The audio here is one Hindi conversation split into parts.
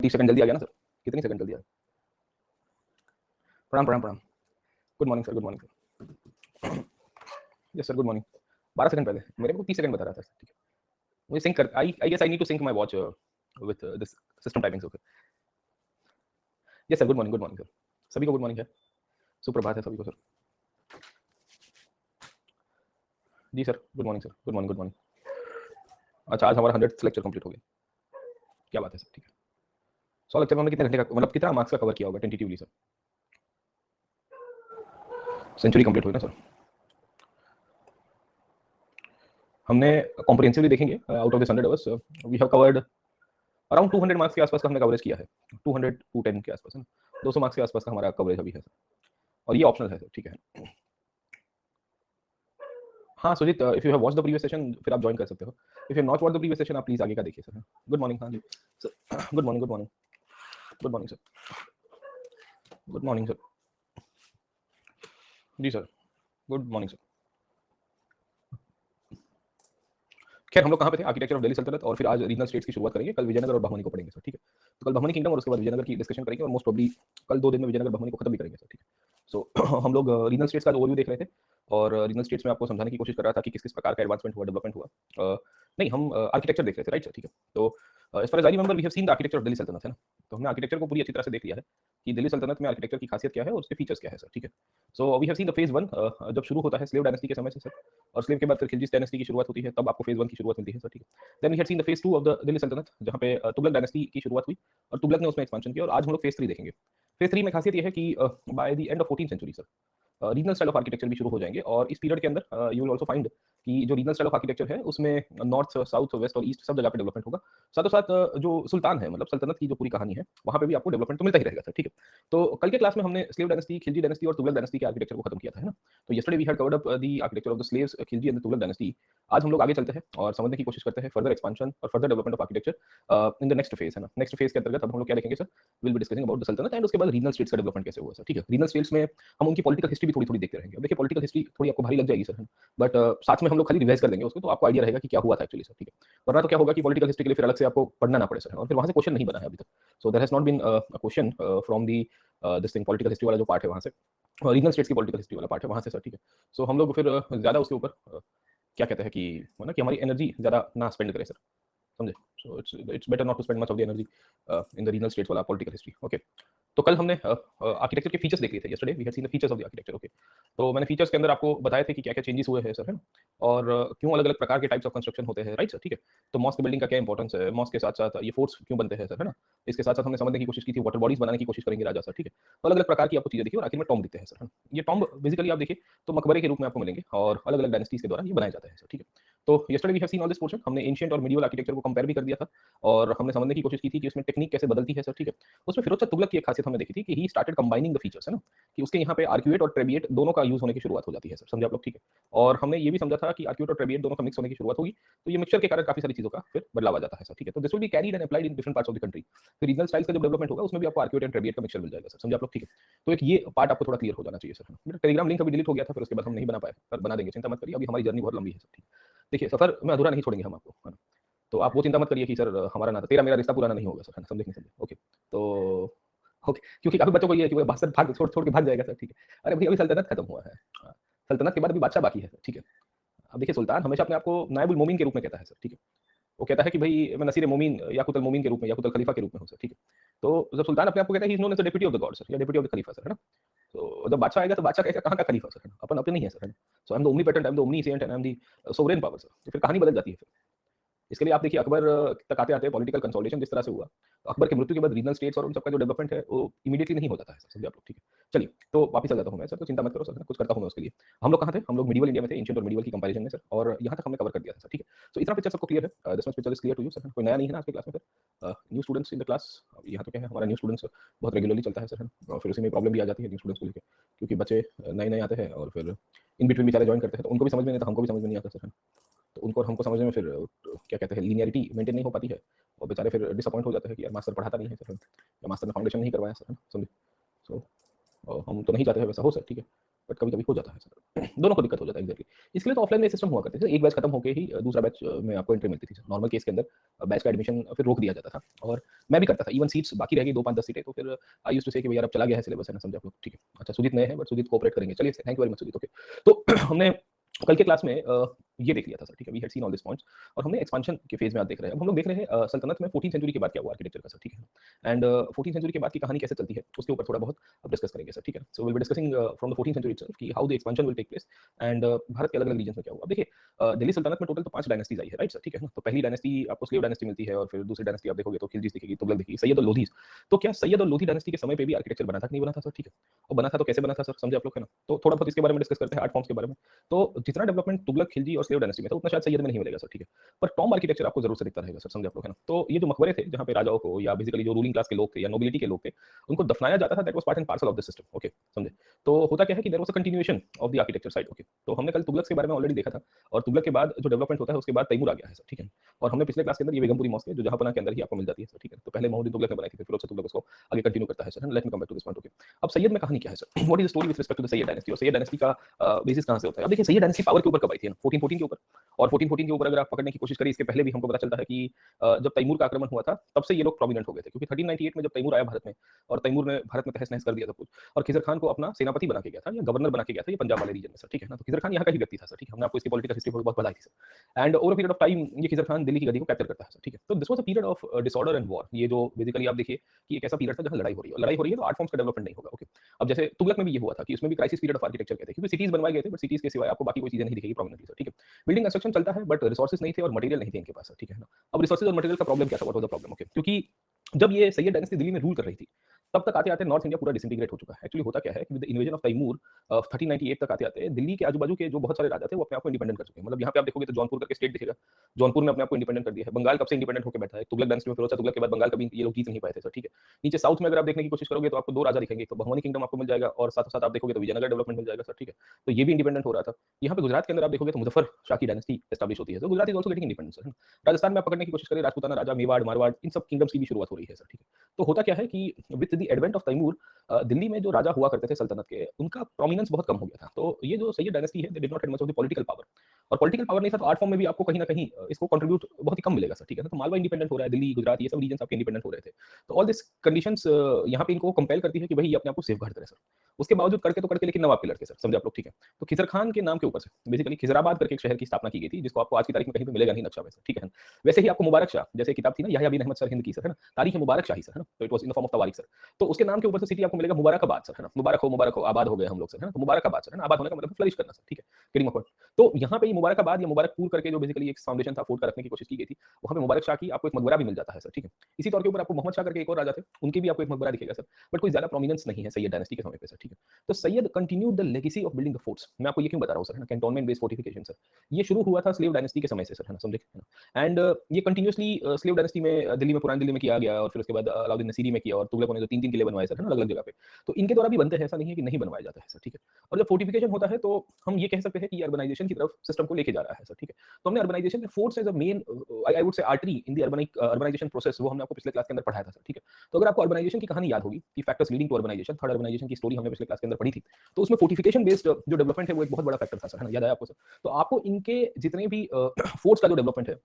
30 सेकंड जल्दी आ गया ना सर, कितनी सेकंड जल्दी आ गया? प्रणाम प्रणाम प्रणाम, good morning sir, good morning sir. Yes sir, good morning. 12 second पहले मेरे को 30 सेकंड बता रहा था, ठीक है। मुझे सिंक कर, I guess I need to sync my watch with this system timings. Okay, yes sir, good morning, good morning sir, सभी को गुड मॉर्निंग है, सुप्रभात है सभी को सर। जी sir, good morning sir, good morning, good morning. अच्छा, आज हमारा 100th लेक्चर कंप्लीट हो गया, क्या बात है सर, ठीक है। 100 लेक्चर में हमने कितने घंटे का, मतलब कितना मार्क्स का कवर किया होगा टेंटेटिवली सर? सेंचुरी कंप्लीट हुई ना सर। हमने कॉम्प्रिहेंसिवली देखेंगे, out of this 100 hours we have covered around 200 marks के आसपास का हमने कवरेज किया है, 200 210 के आसपास है ना, 200 मार्क्स के आसपास का हमारा कवरेज अभी है सर, और ये ऑप्शनल है सर, ठीक है। हाँ Sujit, if you have watch the previous session फिर आप ज्वाइन कर सकते हो, if you not watch the previous session आप प्लीज आगे का देखिए सर। गुड मॉर्निंग, हाँ जी sir, good morning, good morning, good morning sir, good morning sir, जी सर, गुड मॉर्निंग सर। खैर हम लोग कहाँ पे थे? आर्किटेक्चर ऑफ दिल्ली सल्तनत, और फिर आज रीजनल स्टेट्स की शुरुआत करेंगे, कल विजयनगर और बहमनी को पढ़ेंगे सर, ठीक है। तो कल बहमनी किंगडम और उसके बाद विजयनगर की डिस्कशन करेंगे, और मोस्ट प्रोबब्ली कल 2 दिन में विजयनगर बहमनी को खत्म भी करेंगे सर, ठीक है। सो हम लोग रीजनल स्टेट्स का ओवरव्यू देख रहे थे, और रीजनल स्टेट्स में आपको समझाने की कोशिश कर रहा था कि किस किस प्रकार का एडवांसमेंट हुआ, डेवलपमेंट हुआ। नहीं, हम आर्किटेक्चर देख रहे थे, राइट सर, ठीक है। तो as far as I remember we have seen the architecture of Delhi Sultanat, है ना। तो हमने आर्किटेक्चर को पूरी अच्छी तरह से देख लिया है कि दिल्ली सल्तनत में आर्किटेक्चर की खासियत क्या है और उसके फीचर्स क्या है सर, ठीक है। So we have seen the phase 1 जब शुरू होता है स्लेव डायनेस्टी के समय से सर, और स्लेव के बाद फिर खिलजी डायनेस्टी की शुरुआत होती है, तब आपको फेज 1 की शुरुआत मिलती है सर, ठीक है। Then we had seen the phase 2 of the Delhi Sultanat, जहाँ पे तुगलक डायनेस्टी की शुरुआत हुई और तुगलक ने उसमें एक्सपेंशन किया, और आज हम लोग फेज 3 देखेंगे। फेज 3 में खासियत यह है कि by the end of 14th century sir regional style of architecture भी शुरू हो जाएंगे, और इस पीरियड के अंदर यू विल आल्सो फाइंड कि जो रीजनल स्टाइल ऑफ आर्किटेक्चर है उसमें नॉर्थ, साउथ, वेस्ट और ईस्ट सब जगह पे डेवलपमेंट होगा। साथों साथ जो सुल्तान है, मतलब सल्तनत की जो पूरी कहानी है, वहाँ पे भी आपको डेवलपमेंट तो मिलता ही रहेगा सर, ठीक है। तो कल के क्लास में हमने स्लेव डायनेस्टी, खिलजी डायनेस्टी और तुगलक डायनेस्टी के आर्किटेक्चर को खत्म किया था, है ना। तो yesterday we had covered up the architecture of the slaves, Khilji and Tughlaq dynasty. आज हम लोग आगे चलते हैं और समझने की कोशिश करते हैं फर्दर एक्सपांशन और further development of architecture in the next phase, है ना। नेक्स्ट फेज के अंतर्गत अब हम लोग क्या देखेंगे sir? Will be discussing about the सल्तनत, एंड उसके बाद रीजनल स्टेट्स का डेवलपमेंट कैसे हुआ सर, ठीक है। रीजनल स्टेट्स में हम उनकी पॉलिटिकल हिस्ट्री भी थोड़ी थोड़ी देखते रहेंगे। अब देखिए पॉलिटिकल हिस्ट्री थोड़ी आपको भारी लग जाएगी सर, बट साथ में हम लोग खाली रिवाइज कर देंगे उसको, तो आपको आइडिया रहेगा कि क्या हुआ था एक्चुअली सर, ठीक है। वरना तो क्या होगा कि पॉलिटिकल हिस्ट्री के लिए फिर अलग से आपको पढ़ना ना पड़े सर, और फिर वहां से क्वेश्चन नहीं बना है अभी तक। So there has not been a question from the this thing, political history वाला जो पार्ट है वहां से, रीजनल स्टेट्स की पॉलिटिकल हिस्ट्री वाला पार्ट है वहां से सर, ठीक है। सो हम लोग फिर ज्यादा उसके ऊपर क्या कहते हैं कि ना, कि हमारी एनर्जी ज्यादा ना स्पेंड करें सर, समझे। So it's better not to spend much of the energy in the regional states वाला पॉलिटिकल हिस्ट्री, ओके। तो कल हमने आर्किटेक्चर के फीचर्स देख लिए थे yesterday, we had seen the features of the architecture, okay. तो मैंने फीचर्स के अंदर आपको बताए थे कि क्या क्या चेंजेस हुए हैं सर, है ना, और क्यों अलग अलग प्रकार के टाइप्स ऑफ कंस्ट्रक्शन होते हैं, राइट सर, ठीक है। तो मॉस्क बिल्डिंग का क्या इंपॉर्टेंस है, मॉस्क के साथ साथ ये फोर्ट्स क्यों बनते हैं सर, है ना। इसके साथ साथ हमने समझने की कोशिश की थी वाटर बॉडीज बनाने की कोशिश करेंगे राजा सर, ठीक है। तो अलग अलग प्रकार की आपको चीजें देखिए, और आखिर में टॉम्ब दिखते हैं सर, है ना। ये टॉम्ब बेसिकली आप देखिए तो मकबरे के रूप में आपको मिलेंगे, और अलग अलग डायनेस्टीज के द्वारा ये बनाए जाते हैं सर, ठीक है। तो yesterday we have seen all this portion, हमने एंशिएंट और मीडिवल आर्किटेक्चर को कंपेयर भी कर दिया था, और हमने समझने की कोशिश की थी कि उसमें टेक्निक कैसे बदलती है सर, ठीक है। उसमें फिरोज शाह तुगलक की एक खासियत हमने देखी थी कि he started combining the features, है ना, कि उसके यहाँ पे आर्क्यूएट और ट्रेबिएट दोनों का यूज होने की शुरुआत हो जाती है सर, समझे आप लोग, ठीक है। और हमने ये भी समझा था कि आर्क्यूएट और ट्रेबिएट दोनों का मिक्स होने की शुरुआत होगी, तो ये मिक्सचर के कारण काफी सारी चीजों का फिर बदलाव आ जाता है सर, ठीक है। तो this will be carried and applied in different parts of the country. फिर रीजनल स्टाइल्स का जब डेवलपमेंट होगा उसमें भी आपको आर्क्यूएट एंड ट्रेबिएट का मिक्सचर मिल जाएगा सर, समझे आप लोग, ठीक है। तो एक ये पार्ट आपको थोड़ा क्लियर हो जाना चाहिए सर। मेरा टेलीग्राम लिंक अभी डिलीट हो गया था, फिर उसके बाद हम नहीं बना पाए, पर बना देंगे, चिंता मत करिए, अभी हमारी जर्नी बहुत लंबी है सर, ठीक है। देखिए सफर में अधूरा नहीं छोड़ेंगे हम आपको, है ना। तो आप वो चिंता मत करिए कि सर हमारा ना तेरा मेरा रिश्ता पुराना नहीं होगा सर, है ना, समझे नहीं समझे, ओके। तो ओके, क्योंकि काफी बच्चों को ये है कि वो बादशाह भाग छोड़ छोड़ के भाग जाएगा सर, ठीक है। अरे भाई अभी सल्तनत खत्म हुआ है, हाँ, सल्तनत के बाद अभी बादशाह बाकी है सर, ठीक है। अब देखिए सुल्तान हमेशा अपने आप को नायबुल मोमिन के रूप में कहता है सर, ठीक है। वो कहता है कि भाई मैं नसीर मोमिन याकुतुल मोमिन के रूप में, याकुतुल खलीफा के रूप में हूँ सर, ठीक है। तो जब सुल्तान अपने आप को कहता है he is known as the deputy of the god sir, या डेप्यूटी ऑफ द खलीफा सर, है ना। तो जब बादशाह आएगा तो बादशाह कहेगा कहाँ का खलीफा सर, है ना? अपन अपने नहीं है सर, है ना। So I am the omnipotent, I am the omniscient and I am the sovereign power sir. तो फिर कहानी बदल जाती है फिर। इसके लिए आप देखिए अकबर तक आते आते पॉलिटिकल कंसोलिडेशन जिस तरह से हुआ, तो अकबर की मृत्यु के बाद रीजनल स्टेट्स और उन सबका जो डेवलपमेंट है वो इमीडिएटली नहीं हो जाता है सर, समझे आप लोग, ठीक है। चलिए तो वापस आ जाता हूँ मैं सर, तो चिंता मत करो सर, है ना, कुछ करता हूँ मैं उसके लिए। हम लोग कहाँ थे? हम लोग मिडिवल इंडिया में थे, एंशिएंट और मिडिवल की कंपैरिजन में सर, और यहाँ तक हमने कवर कर दिया था सर, ठीक है। तो इतना पिक्चर सबको क्लियर है, this much picture is clear to you sir, कोई नया नहीं है ना आज के क्लास में sir. New students in the class, यहाँ तो क्या है, हमारा न्यू स्टूडेंट्स बहुत रेगुलरली चलता है सर, है ना। और फिर उसी में प्रॉब्लम भी आ जाती है न्यू स्टूडेंट्स को लेकर, क्योंकि बच्चे नए नए आते हैं और फिर इन बिटवीन बेचारे ज्वाइन करते हैं, तो उनको भी समझ में नहीं आता, हमको भी समझ में नहीं आता सर, है ना। तो उनको और हमको समझने में फिर क्या कहते हैं लीनियरिटी मेंटेन नहीं हो पाती है, और बेचारे फिर डिसअपॉइंट हो जाते हैं कि यार मास्टर पढ़ाता नहीं है सर, या मास्टर ने फाउंडेशन नहीं करवाया सर, समझे। सो हम तो नहीं चाहते हैं वैसा हो सर, ठीक है। बट कभी कभी हो जाता है सर। दोनों को दिक्कत हो जाता है एग्जैक्टली। इसके लिए तो ऑफलाइन में सिस्टम हुआ करते थे, एक बैच खत्म होकर ही दूसरा बैच में आपको एंट्री मिलती थी सर। नॉर्मल केस के अंदर बैच का एडमिशन फिर रोक दिया जाता था, और मैं भी करता था। इवन सीट्स बाकी रह गई 2 5 10 सीटें, तो फिर आई यूज्ड टू से कि भैया अब चला गया है सिलेबस, है ना, समझे आप लोग, ठीक है। अच्छा सुजीत नए हैं, बट सुजीत कोऑपरेट करेंगे, चलिए thank you very much Sujit, okay. तो हमने कल के क्लास में ये देख लिया था सर, ठीक है। We had seen all this points, और हमने एक्सपेंशन के फेज में आज देख रहे हैं। अब हम लोग देख रहे हैं सल्तनत में 14th सेंचुरी के बाद क्या हुआ आर्किटेक्चर का सर, ठीक है। एंड 14th सेंचुरी के बाद की कहानी कैसे चलती है उसके ऊपर थोड़ा बहुत अब डिस्कस करेंगे सर, ठीक है। So will be discussing from the 14th century itself कि how the expansion will take place, and Bharat के अलग-अलग रीजन्स में क्या हुआ। अब देखिए दिल्ली सल्तनत में टोटल तो 5 डायनेस्टीज आई है, राइट सर, ठीक है ना। तो पहली डायनेस्टी आपको स्लेव डायनेस्टी मिलती है, और फिर दूसरी डायनेस्टी आप देखोगे तो खिलजीस दिखेगी, तुगलक दिखेगी, सैयद और लोधीज। तो क्या सैयद और लोधी डायनेस्टी के समय पे भी आर्किटेक्चर बना था कि नहीं बना था सर, ठीक है। और बना था तो कैसे बना था सर, समझे आप लोग, है ना। तो थोड़ा बहुत इसके बारे में डिस्कस करते हैं, आर्ट फॉर्म्स के बारे में। तो जितना डेवलपमेंट तुगलक, खिलजी और स्लेव डायनेस्टी में था, उतना शायद सैयद में नहीं मिलेगा सर, ठीक है। पर टॉम्ब आर्किटेक्चर आपको जरूर से दिखता रहेगा सर, समझे आप लोग, है ना। तो ये जो मकबरे थे जहाँ पे राजाओं को या बेसिकली जो रूलिंग क्लास के लोग थे या नोबिलिटी के लोग थे, उनको दफनाया जाता था, that was part and parcel of the system, okay, समझे। तो होता क्या है कि there was a continuation of the architecture side, okay. तो हमने कल तुगलक के बारे में ऑलरेडी देखा था, और तुगलक के बाद जो डेवलपमेंट होता है उसके बाद तैमूर आ गया है सर, ठीक है। और हमने पिछले क्लास के अंदर ये बेगमपुरी मॉस्क है जो जहांपना के अंदर ही आपको मिल जाती है सर, ठीक है। तो पहले मोहम्मद तुगलक ने बनाई थी, फिर फिरोज शाह तुगलक उसको आगे कंटिन्यू करता है sir. Let me come back to this point, okay. अब सैयद में कहानी क्या है sir, what is the story with respect to the Sayyid dynasty, और सैयद डायनेस्टी का बेसिस कहां से होता है। अब देखिए सैयद डायनेस्टी पावर के ऊपर कब आई थी ना, 1414 के ऊपर। और 1414 के ऊपर अगर आप पकड़ने की कोशिश करें, इसके पहले भी हमको पता चलता है कि जब तैमूर का आक्रमण हुआ था तब से ये लोग प्रोमिनेंट हो गए थे, क्योंकि 1398 में जब तैमूर आया भारत में, और तैमूर ने भारत में तहस नहस कर दिया सब कुछ, और खिजर खान को अपना सेनापति बना के गया था या गवर्नर बना के गया था, ये पंजाब वाले रीजन में सर, ठीक है ना। तो खिजर खान यहाँ का ही व्यक्ति था सर, ठीक है। हमने आपको इसकी पॉलिटिकल हिस्ट्री बहुत बताई थी sir. And over period of time ये खिजर खान दिल्ली की गद्दी को कैप्चर करता है सर, ठीक है। तो this was a period of disorder and war. ये जो बेसिकली आप देखिए कि एक ऐसा पीरियड था जहां लड़ाई हो रही है, लड़ाई हो रही है तो आर्ट फॉर्म्स का डेवलपमेंट नहीं होगा, ओके। अब जैसे तुगलक में भी ये हुआ था कि उसमें भी क्राइसिस पीरियड ऑफ आर्किटेक्चर कहते हैं, क्योंकि सिटीज बनवाए गए थे, बट सिटीज के सिवाय आपको बाकी कोई चीजें नहीं दिखेगी प्रोमिनेंटली सर, ठीक है। बिल्डिंग कंस्ट्रक्शन चलता है, बट रिसोर्सेज नहीं थे और मटेरियल नहीं थे इनके पास सर, ठीक है ना। अब रिसोर्सेज और मटेरियल का प्रॉब्लम क्या था, what was the problem, okay. क्योंकि जब ये सैयद डायनेस्टी दिल्ली में रूल कर रही थी, तब तक आते आते नॉर्थ इंडिया पूरा डिसइंटीग्रेट हो चुका है। एक्चुअली होता क्या है कि with the invasion of Timur 1398 तक आते आते दिल्ली के आजू बाजू के जो बहुत सारे राजा थे वो अपने आप को इंडिपेंडेंट कर चुके हैं। मतलब यहाँ पे आप देखोगे तो जौनपुर करके स्टेट दिखेगा, जौनपुर ने अपने आप को इंडिपेंडेंट कर दिया है। बंगाल कब से इंडिपेंडेंट होकर बैठा है, तुगलक डायनेस्टी में फिरोज शाह तुगलक के बाद बंगाल कभी ये लोग जीत नहीं पाए थे सर, ठीक है। नीचे साउथ में अगर आप देखने की कोशिश करोगे तो आपको 2 राजा दिखेंगे, तो भवानी किंगडम आपको मिल जाएगा, और साथ साथ आप देखोगे तो विजयनगर डेवलपमेंट मिल जाएगा सर, ठीक है। तो ये भी इंडिपेंडेंट हो रहा था। यहाँ पे गुजरात के अंदर आप देखोगे तो मुजफ्फर शाह की डायनेस्टी एस्टैब्लिश होती है, तो Gujarat is also getting independence sir, है ना। राजस्थान में आप पकड़ने की कोशिश करें, राजपूताना राजा, मेवाड़, मारवाड़, इन सब किंगडम्स की भी शुरुआत हो रही है सर, ठीक है। तो होता क्या है कि with the advent of Timur Delhi में जो राजा हुआ करते थे सल्तनत के, उनका प्रोमिनेंस बहुत कम हो गया था। तो ये जो सैयद डायनेस्टी है, they did not have much of the political power, और पॉलिटिकल पावर नहीं था तो आर्ट फॉर्म में भी आपको कहीं ना कहीं इसको कंट्रीब्यूट बहुत ही कम मिलेगा सर, ठीक है ना। तो मालवा इंडिपेंडेंट हो रहा है, दिल्ली, गुजरात, ये सब रीजन आपके इंडिपेंडेंट हो रहे थे। तो ऑल दिस कंडीशंस यहाँ पे इनको कंपेल करती है कि भाई ये अपने आप को सेफ गार्ड करे सर। उसके बावजूद करके लेकिन नवाब के लड़के सर, समझे आप लोग, ठीक है। तो खिजर खान के नाम के ऊपर से बेसिकली खिजराबाद करके एक शहर की स्थापना की गई थी, जिसको आपको आज की तारीख में कहीं पे मिलेगा नहीं नक्शा में सर, ठीक है। वैसे ही आपको मुबारक शाह जैसे किताब थी ना, याह्या बिन अहमद सर हिंद की सर, है ना, तारीख मुबारक शाही सर, है ना। तो it was in the form of तवारीख सर। तो उसके नाम के ऊपर से सिटी आपको मिलेगा मुबारकाबाद सर, है ना। मुबारक हो, आबाद हो गए हम लोग सर, है ना। तो मुबारकाबाद सर, है ना, आबाद होने का मतलब फ्लरिश करना सर, ठीक है, गेटिंग अ। तो यहाँ पे ये मुबारकाबाद या मुबारकपुर करके जो बेसिकली एक फाउंडेशन था फोर्ट का रखने की कोशिश की गई थी, वहाँ पे मुबारक शाह की आपको एक मकबरा भी मिल जाता है सर, ठीक है। इसी तौर के ऊपर आपको मोहम्मद शाह करके एक और राजा थे, उनकी भी आपको एक मकबरा दिखेगा सर, बट कोई ज्यादा प्रोमिनेंस नहीं है सैयद डायनेस्टी के समय पे सर, ठीक है। तो Syed continued the legacy of building the forts. मैं आपको ये क्यों बता रहा हूँ सर, है ना, कैंटोनमेंट बेस्ड फोर्टिफिकेशन सर। ये शुरू हुआ था स्लेव डायनेस्टी के समय से सर, है ना, समझे, है ना। एंड ये कंटिन्यूअसली स्लेव डायनेस्टी में दिल्ली में, पुरानी दिल्ली में किया गया, और फिर उसके बाद अलाउद्दीन नसीरी में किया, और तुगलकों ने जो 3-3 किले बनवाए सर, है ना, अलग अलग जगह पे। तो इनके द्वारा भी बनते हैं, ऐसा नहीं है कि नहीं बनवाया जाता है सर, ठीक है। और जब फोर्टिफिकेशन होता है तो हम ये कह सकते हैं कि अर्बनाइजेशन की तरफ सिस्टम को लेके जा रहा है सर, ठीक है। तो हमने अर्बनाइजेशन में forts as a main, I would say artery in the urbanization process, वो हमने आपको पिछले क्लास के अंदर पढ़ाया था सर, ठीक है। तो अगर आपको अर्बनाइजेशन की कहानी याद होगी कि factors leading to urbanization, third urbanization की स्टोरी हमने पिछले क्लास के अंदर पढ़ी थी, तो उसमें फोर्टिफिकेशन बेस्ड जो डेवलपमेंट है वो एक बहुत बड़ा फैक्टर था सर, है ना, याद आया आपको सर। तो आपको इनके जितने भी फोर्ट्स का जो डेवलपमेंट है,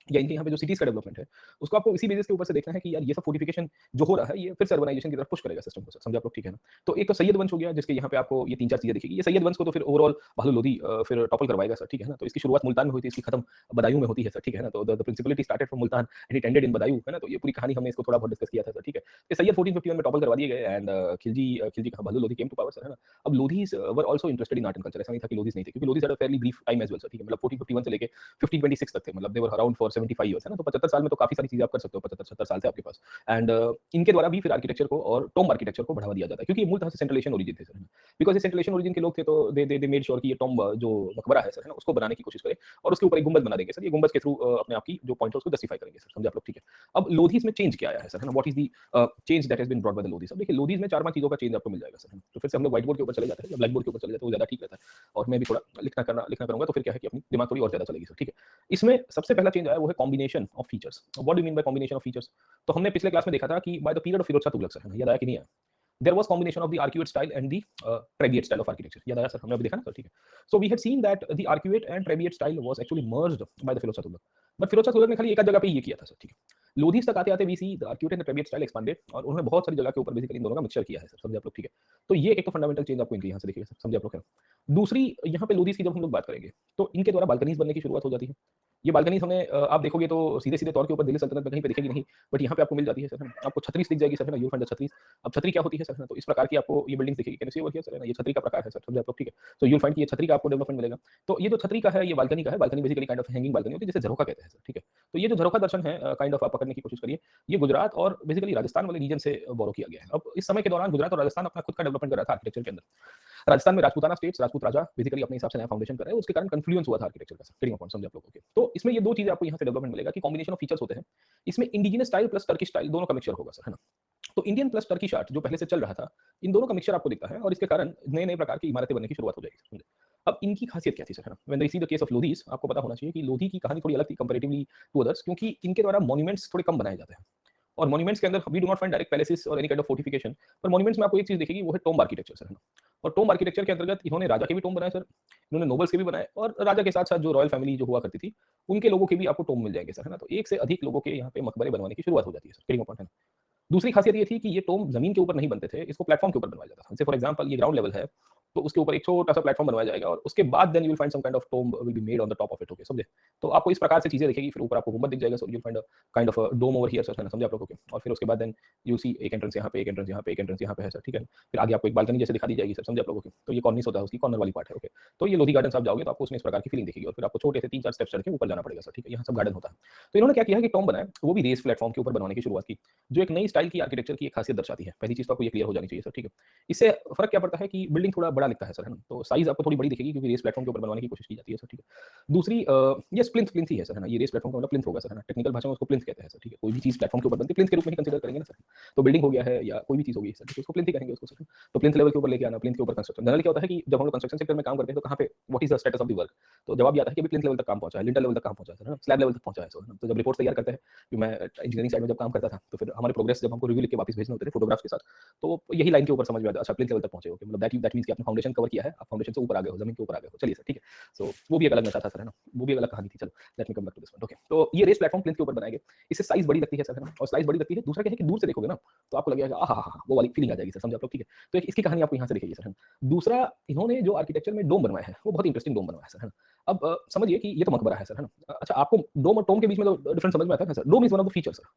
या इनके यहाँ पे जो सिटीज का डेवलपमेंट है, उसको आपको इसी बेसिस के ऊपर से देखना है कि यार ये सब फोर्टिफिकेशन जो हो रहा है, ये फिर से अर्बनाइजेशन की तरफ पुश करेगा सिस्टम को सर, समझे आप लोग, ठीक है ना। तो एक तो सैयद वंश हो गया, जिसके यहाँ पे आपको ये 3-4 चीजें दिखेगी। ये सैयद वंश को तो फिर ओवरऑल भालू लोधी फिर टॉपल करवाएगा सर, ठीक है ना। तो इसकी शुरुआत मुल्तान में हुई थी, इसकी खत्म बदायूं में होती है सर, ठीक है ना। तो the principality started from Multan and it ended in Badaun, है ना। तो ये पूरी कहानी हमने इसको थोड़ा बहुत डिस्कस किया था सर, ठीक है। ये सैयद 1451 में टॉपल करवा दिए गए, एंड खिलजी कहा Bahlul Lodi came to power sir, है ना। अब Lodis were also interested in art and culture, ऐसा नहीं था कि लोधीज नहीं थे, क्योंकि Lodis had a fairly brief time as well sir, ठीक है। मतलब 1451 से लेके 1526 तक थे, मतलब दे वर अराउंड फॉर 75 इयर्स, है ना। तो 75 साल में तो काफी सारी चीजें आप कर सकते हो, 75-70 साल थे आपके पास। एंड इनके द्वारा भी फिर आर्किटेक्चर को और टॉम्ब आर्किटेक्चर को बढ़ावा दिया जाता है, क्योंकि ये मूलतः से सेंट्रल एशियन ओरिजिन थे सर, बिकॉज ये सेंट्रल एशियन ओरिजिन के लोग थे, तो दे मेड श्योर कि ये टॉम्ब जो मकबरा है सर, है ना, उसको बनाने की कोशिश करें, और उसके ऊपर एक गुंबद बना देंगे सर। ये गुंबद के थ्रू अपने आप की जो पॉइंट है उसको जस्टिफाई करेंगे सर, समझे आप लोग, ठीक है। अब लोधीज में चेंज क्या आया है सर, है ना, what is the change that has been brought by the Lodis. अब देखिए लोधीज में 4-5 चीजों का चेंज आपको मिल जाएगा सर, है ना। तो फिर से हम लोग व्हाइट बोर्ड के ऊपर चले जाते हैं, या ब्लैक बोर्ड के ऊपर चले जाते हैं, वो ज्यादा ठीक रहता है, और मैं भी थोड़ा लिखना करूंगा, तो फिर क्या है कि अपनी दिमाग थोड़ी और ज्यादा चलेगी सर, ठीक है। इसमें सबसे पहला चेंज आया वो है combination of features. What do you mean by combination of features. तो हमने पिछले क्लास में देखा था कि by the period of Firoz Shah Tughlaq sir, है ना, याद आया कि नहीं आया। there was combination of the arcuate style and the Trabeate style of architecture. याद आया सर, हमने अभी देखा ना सर, ठीक है. So we had seen that the arcuate and Trabeate style was actually merged by the Firoz Shah Tughlaq. But Firoz Shah Tughlaq ने खाली एक जगह पे ये किया था सर, ठीक है. लोधीस तक आते आते we see the arcuate and the Trabeate style expanded, और उन्होंने बहुत सारी जगह के ऊपर बेसिकली इन दोनों का मिक्सचर किया है सर, समझे आप लोग, ठीक है. तो ये एक तो फंडामेंटल चेंज आपको इनकी यहाँ से दिखेगा सर, समझे आप लोग. दूसरी यहाँ पे लोधीस की जब हम लोग बात करेंगे तो इनके द्वारा बालकनीज बनने की शुरुआत हो जाती है. ये बालकनीज हमें आप देखोगे तो सीधे सीधे तौर के ऊपर दिल्ली सल्तनत में कहीं पे दिखेगी नहीं, बट यहाँ पे आपको मिल जाती है सर. आपको छतरी दिख जाएगी सर, यू फाइंड द छतरी. अब छतरी क्या होती है सर, तो इस प्रकार की आपको ये बिल्डिंग दिखेगी, can you see over here sir, ये छतरी का प्रकार है सर, समझे आप लोग, ठीक है. तो यू फाइंड कि ये छतरी का आपको डेवलपमेंट मिलेगा. तो ये जो छतरी का है ये बालकनी का है. Balcony basically kind of hanging balcony होती है, जिसे झरोखा कहते हैं सर, ठीक है. तो ये जो झरोखा दर्शन है काइंड ऑफ आप पकड़ने की कोशिश करिए, ये गुजरात और बेसिकली राजस्थान वाले रीजन से बोरो किया गया है. अब इस समय के दौरान गुजरात और राजस्थान अपना खुद का डेवलपमेंट कर रहा था आर्किटेक्चर के अंदर. राजस्थान में राजपूताना स्टेट्स, राजपूत राजा बेसिकली अपने हिसाब से नया फाउंडेशन कर रहे हैं, उसके कारण कन्फ्लुएंस हुआ था आर्किटेक्चर का, ट्रेडिंग पॉइंट, समझे आप लोगों के. तो इसमें ये दो चीजें आपको यहाँ से डेवलपमेंट मिलेगा कि कॉम्बिनेशन ऑफ फीचर्स होते हैं. इसमें indigenous style plus Turkish style दोनों का मिक्सचर होगा सर, है ना. तो इंडियन प्लस टर्किश आर्ट जो पहले से चल रहा था, इन दोनों का मिक्सचर आपको दिखता है, और इसके कारण नए नए प्रकार की इमारतें बनने की शुरुआत हो जाएगी, समझे. अब इनकी खासियत क्या थी सर, है ना. When we see the case of Lodis, आपको पता होना चाहिए कि लोधी की कहानी थोड़ी अलग थी कंपैरेटिवली टू अदर्स, क्योंकि इनके द्वारा मॉन्यूमेंट्स थोड़े कम बनाए जाते हैं. और मॉन्यूमेंट्स के अंदर we do not find direct palaces और एनी काइंड ऑफ फोर्टिफिकेशन, पर मॉन्यूमेंट्स में आपको एक चीज दिखेगी, वो है टॉम्ब आर्किटेक्चर सर, है ना. और टॉम्ब आर्किटेक्चर के अंतर्गत इन्होंने राजा के भी टॉम्ब बनाए सर, इन्होंने नोबल्स के भी बनाए, और राजा के साथ साथ जो रॉयल फैमिली जो हुआ करती थी उनके लोगों के भी आपको टॉम्ब मिल जाएंगे सर, है ना. तो एक से अधिक लोगों के यहाँ पे मकबरे बनवाने की शुरुआत हो जाती है सर, क्लियर पॉइंट है ना. दूसरी खासियत ये थी कि ये टॉम्ब जमीन के ऊपर नहीं बनते थे, इसको प्लेटफॉर्म के ऊपर बनवाया जाता था. जैसे फॉर एग्जांपल ये ग्राउंड लेवल है, तो उसके ऊपर एक छोटा सा प्लेटफॉर्म बनवाया जाएगा, और उसके बाद then you will find some kind of tomb will be made on the top of it, okay, समझे. तो आपको इस प्रकार से चीजें दिखेगी, फिर ऊपर आपको गुंबद दिख जाएगा, so you will find a kind of dome over here sir, है ना, समझे आप लोग, ओके. और फिर उसके बाद देन यू सी एक एंट्रेंस यहाँ पे, एक एंट्रेंस यहाँ पे, एक एंट्रेंस यहाँ पे है सर, ठीक है. फिर आगे आपको एक बालकनी जैसे दिखा दी जाएगी सर, समझे आप लोगों को. तो ये कॉर्निस होता है, उसकी कॉर्नर वाली पार्ट है, ओके. तो ये लोधी गार्डन आप जाओगे तो आपको उसमें इस प्रकार की फीलिंग दिखेगी, और फिर आपको छोटे से 3-4 स्टेप्स चढ़ के ऊपर जाना पड़ेगा सर, ठीक है. यहाँ सब गार्डन होता है. तो इन्होंने क्या किया है कि टॉम्ब बनाया, वो भी रेस प्लेटफॉर्म के ऊपर बनवाने की शुरुआत की, जो एक नई स्टाइल की आर्किटेक्चर की एक खासियत दर्शाती है. पहली चीज तो आपको ये क्लियर हो जानी चाहिए सर, ठीक है. इससे फर्क क्या पड़ता है कि बिल्डिंग थोड़ा बड़ा दिखता है सर, है ना. तो साइज आपको थोड़ी बड़ी दिखेगी क्योंकि रेस प्लेटफॉर्म के ऊपर बनवाने की कोशिश की जाती है सर, ठीक है. दूसरी ये प्लिंथ प्लिंथ ही है सर, है ना. ये रेस प्लेटफॉर्म का मतलब प्लिंथ होगा सर, है ना. टेक्निकल भाषा में उसको प्लिंथ कहते हैं सर, ठीक है. कोई भी चीज प्लेटफॉर्म के ऊपर बनती है प्लिंथ के रूप में ही कंसीडर करेंगे ना सर. तो बिल्डिंग हो गया है या कोई भी चीज होगी सर, तो उसको प्लिंथ ही कहेंगे उसको सर. तो प्लिंथ लेवल के ऊपर लेके आना, प्लिंथ के ऊपर कंस्ट्रक्शन. जनरली क्या होता है कि जब हम लोग कंस्ट्रक्शन सेक्टर में काम करते हैं तो कहाँ पे what is the status of the work, तो जवाब ये आता है कि अभी प्लिंथ लेवल तक काम पहुंचा है, लिंटर लेवल तक काम पहुंचा है सर, है ना, स्लैब लेवल तक पहुंचा है सर. तो जब रिपोर्ट तैयार करते हैं, कि मैं इंजीनियरिंग साइड में जब काम करता था, तो फिर हमारे प्रोग्रेस जब हमको रिव्यू लिख के वापस भेजने होते थे फोटोग्राफ्स के साथ, तो यही लाइन के ऊपर समझ में आता है, अच्छा प्लिंथ लेवल तक पहुंचे हो, मतलब दैट मींस कि आपने फाउंडेशन कवर किया है, आप फाउंडेशन से ऊपर आ गए हो, जमीन के ऊपर आ गए हो. चलिए सर, ठीक है. सो वो भी एक अलग नशा था सर, है ना, वो भी एक अलग कहानी थी. चलो let me come back to this one, okay. तो ये रेस प्लेटफॉर्म प्लिंथ के ऊपर बनाएंगे, इससे साइज बड़ी लगती है सर, है ना. और साइज बड़ी लगती है, दूसरा क्या है कि दूर से देखोगे ना तो आपको लगेगा आहा हा, वो वाली फीलिंग आ जाएगी सर, समझे आप लोग, ठीक है. तो एक इसकी कहानी आपको यहाँ से दिखेगी सर, है ना. दूसरा, इन्होंने जो आर्किटेक्चर में डोम बनवाया है वो बहुत इंटरेस्टिंग डोम बनवाया है सर, है ना. अब समझिए कि ये तो मकबरा है सर, है ना. अच्छा, आपको डोम और टोम के बीच में तो डिफरेंस समझ में आता है sir. Dome is one of the feature sir.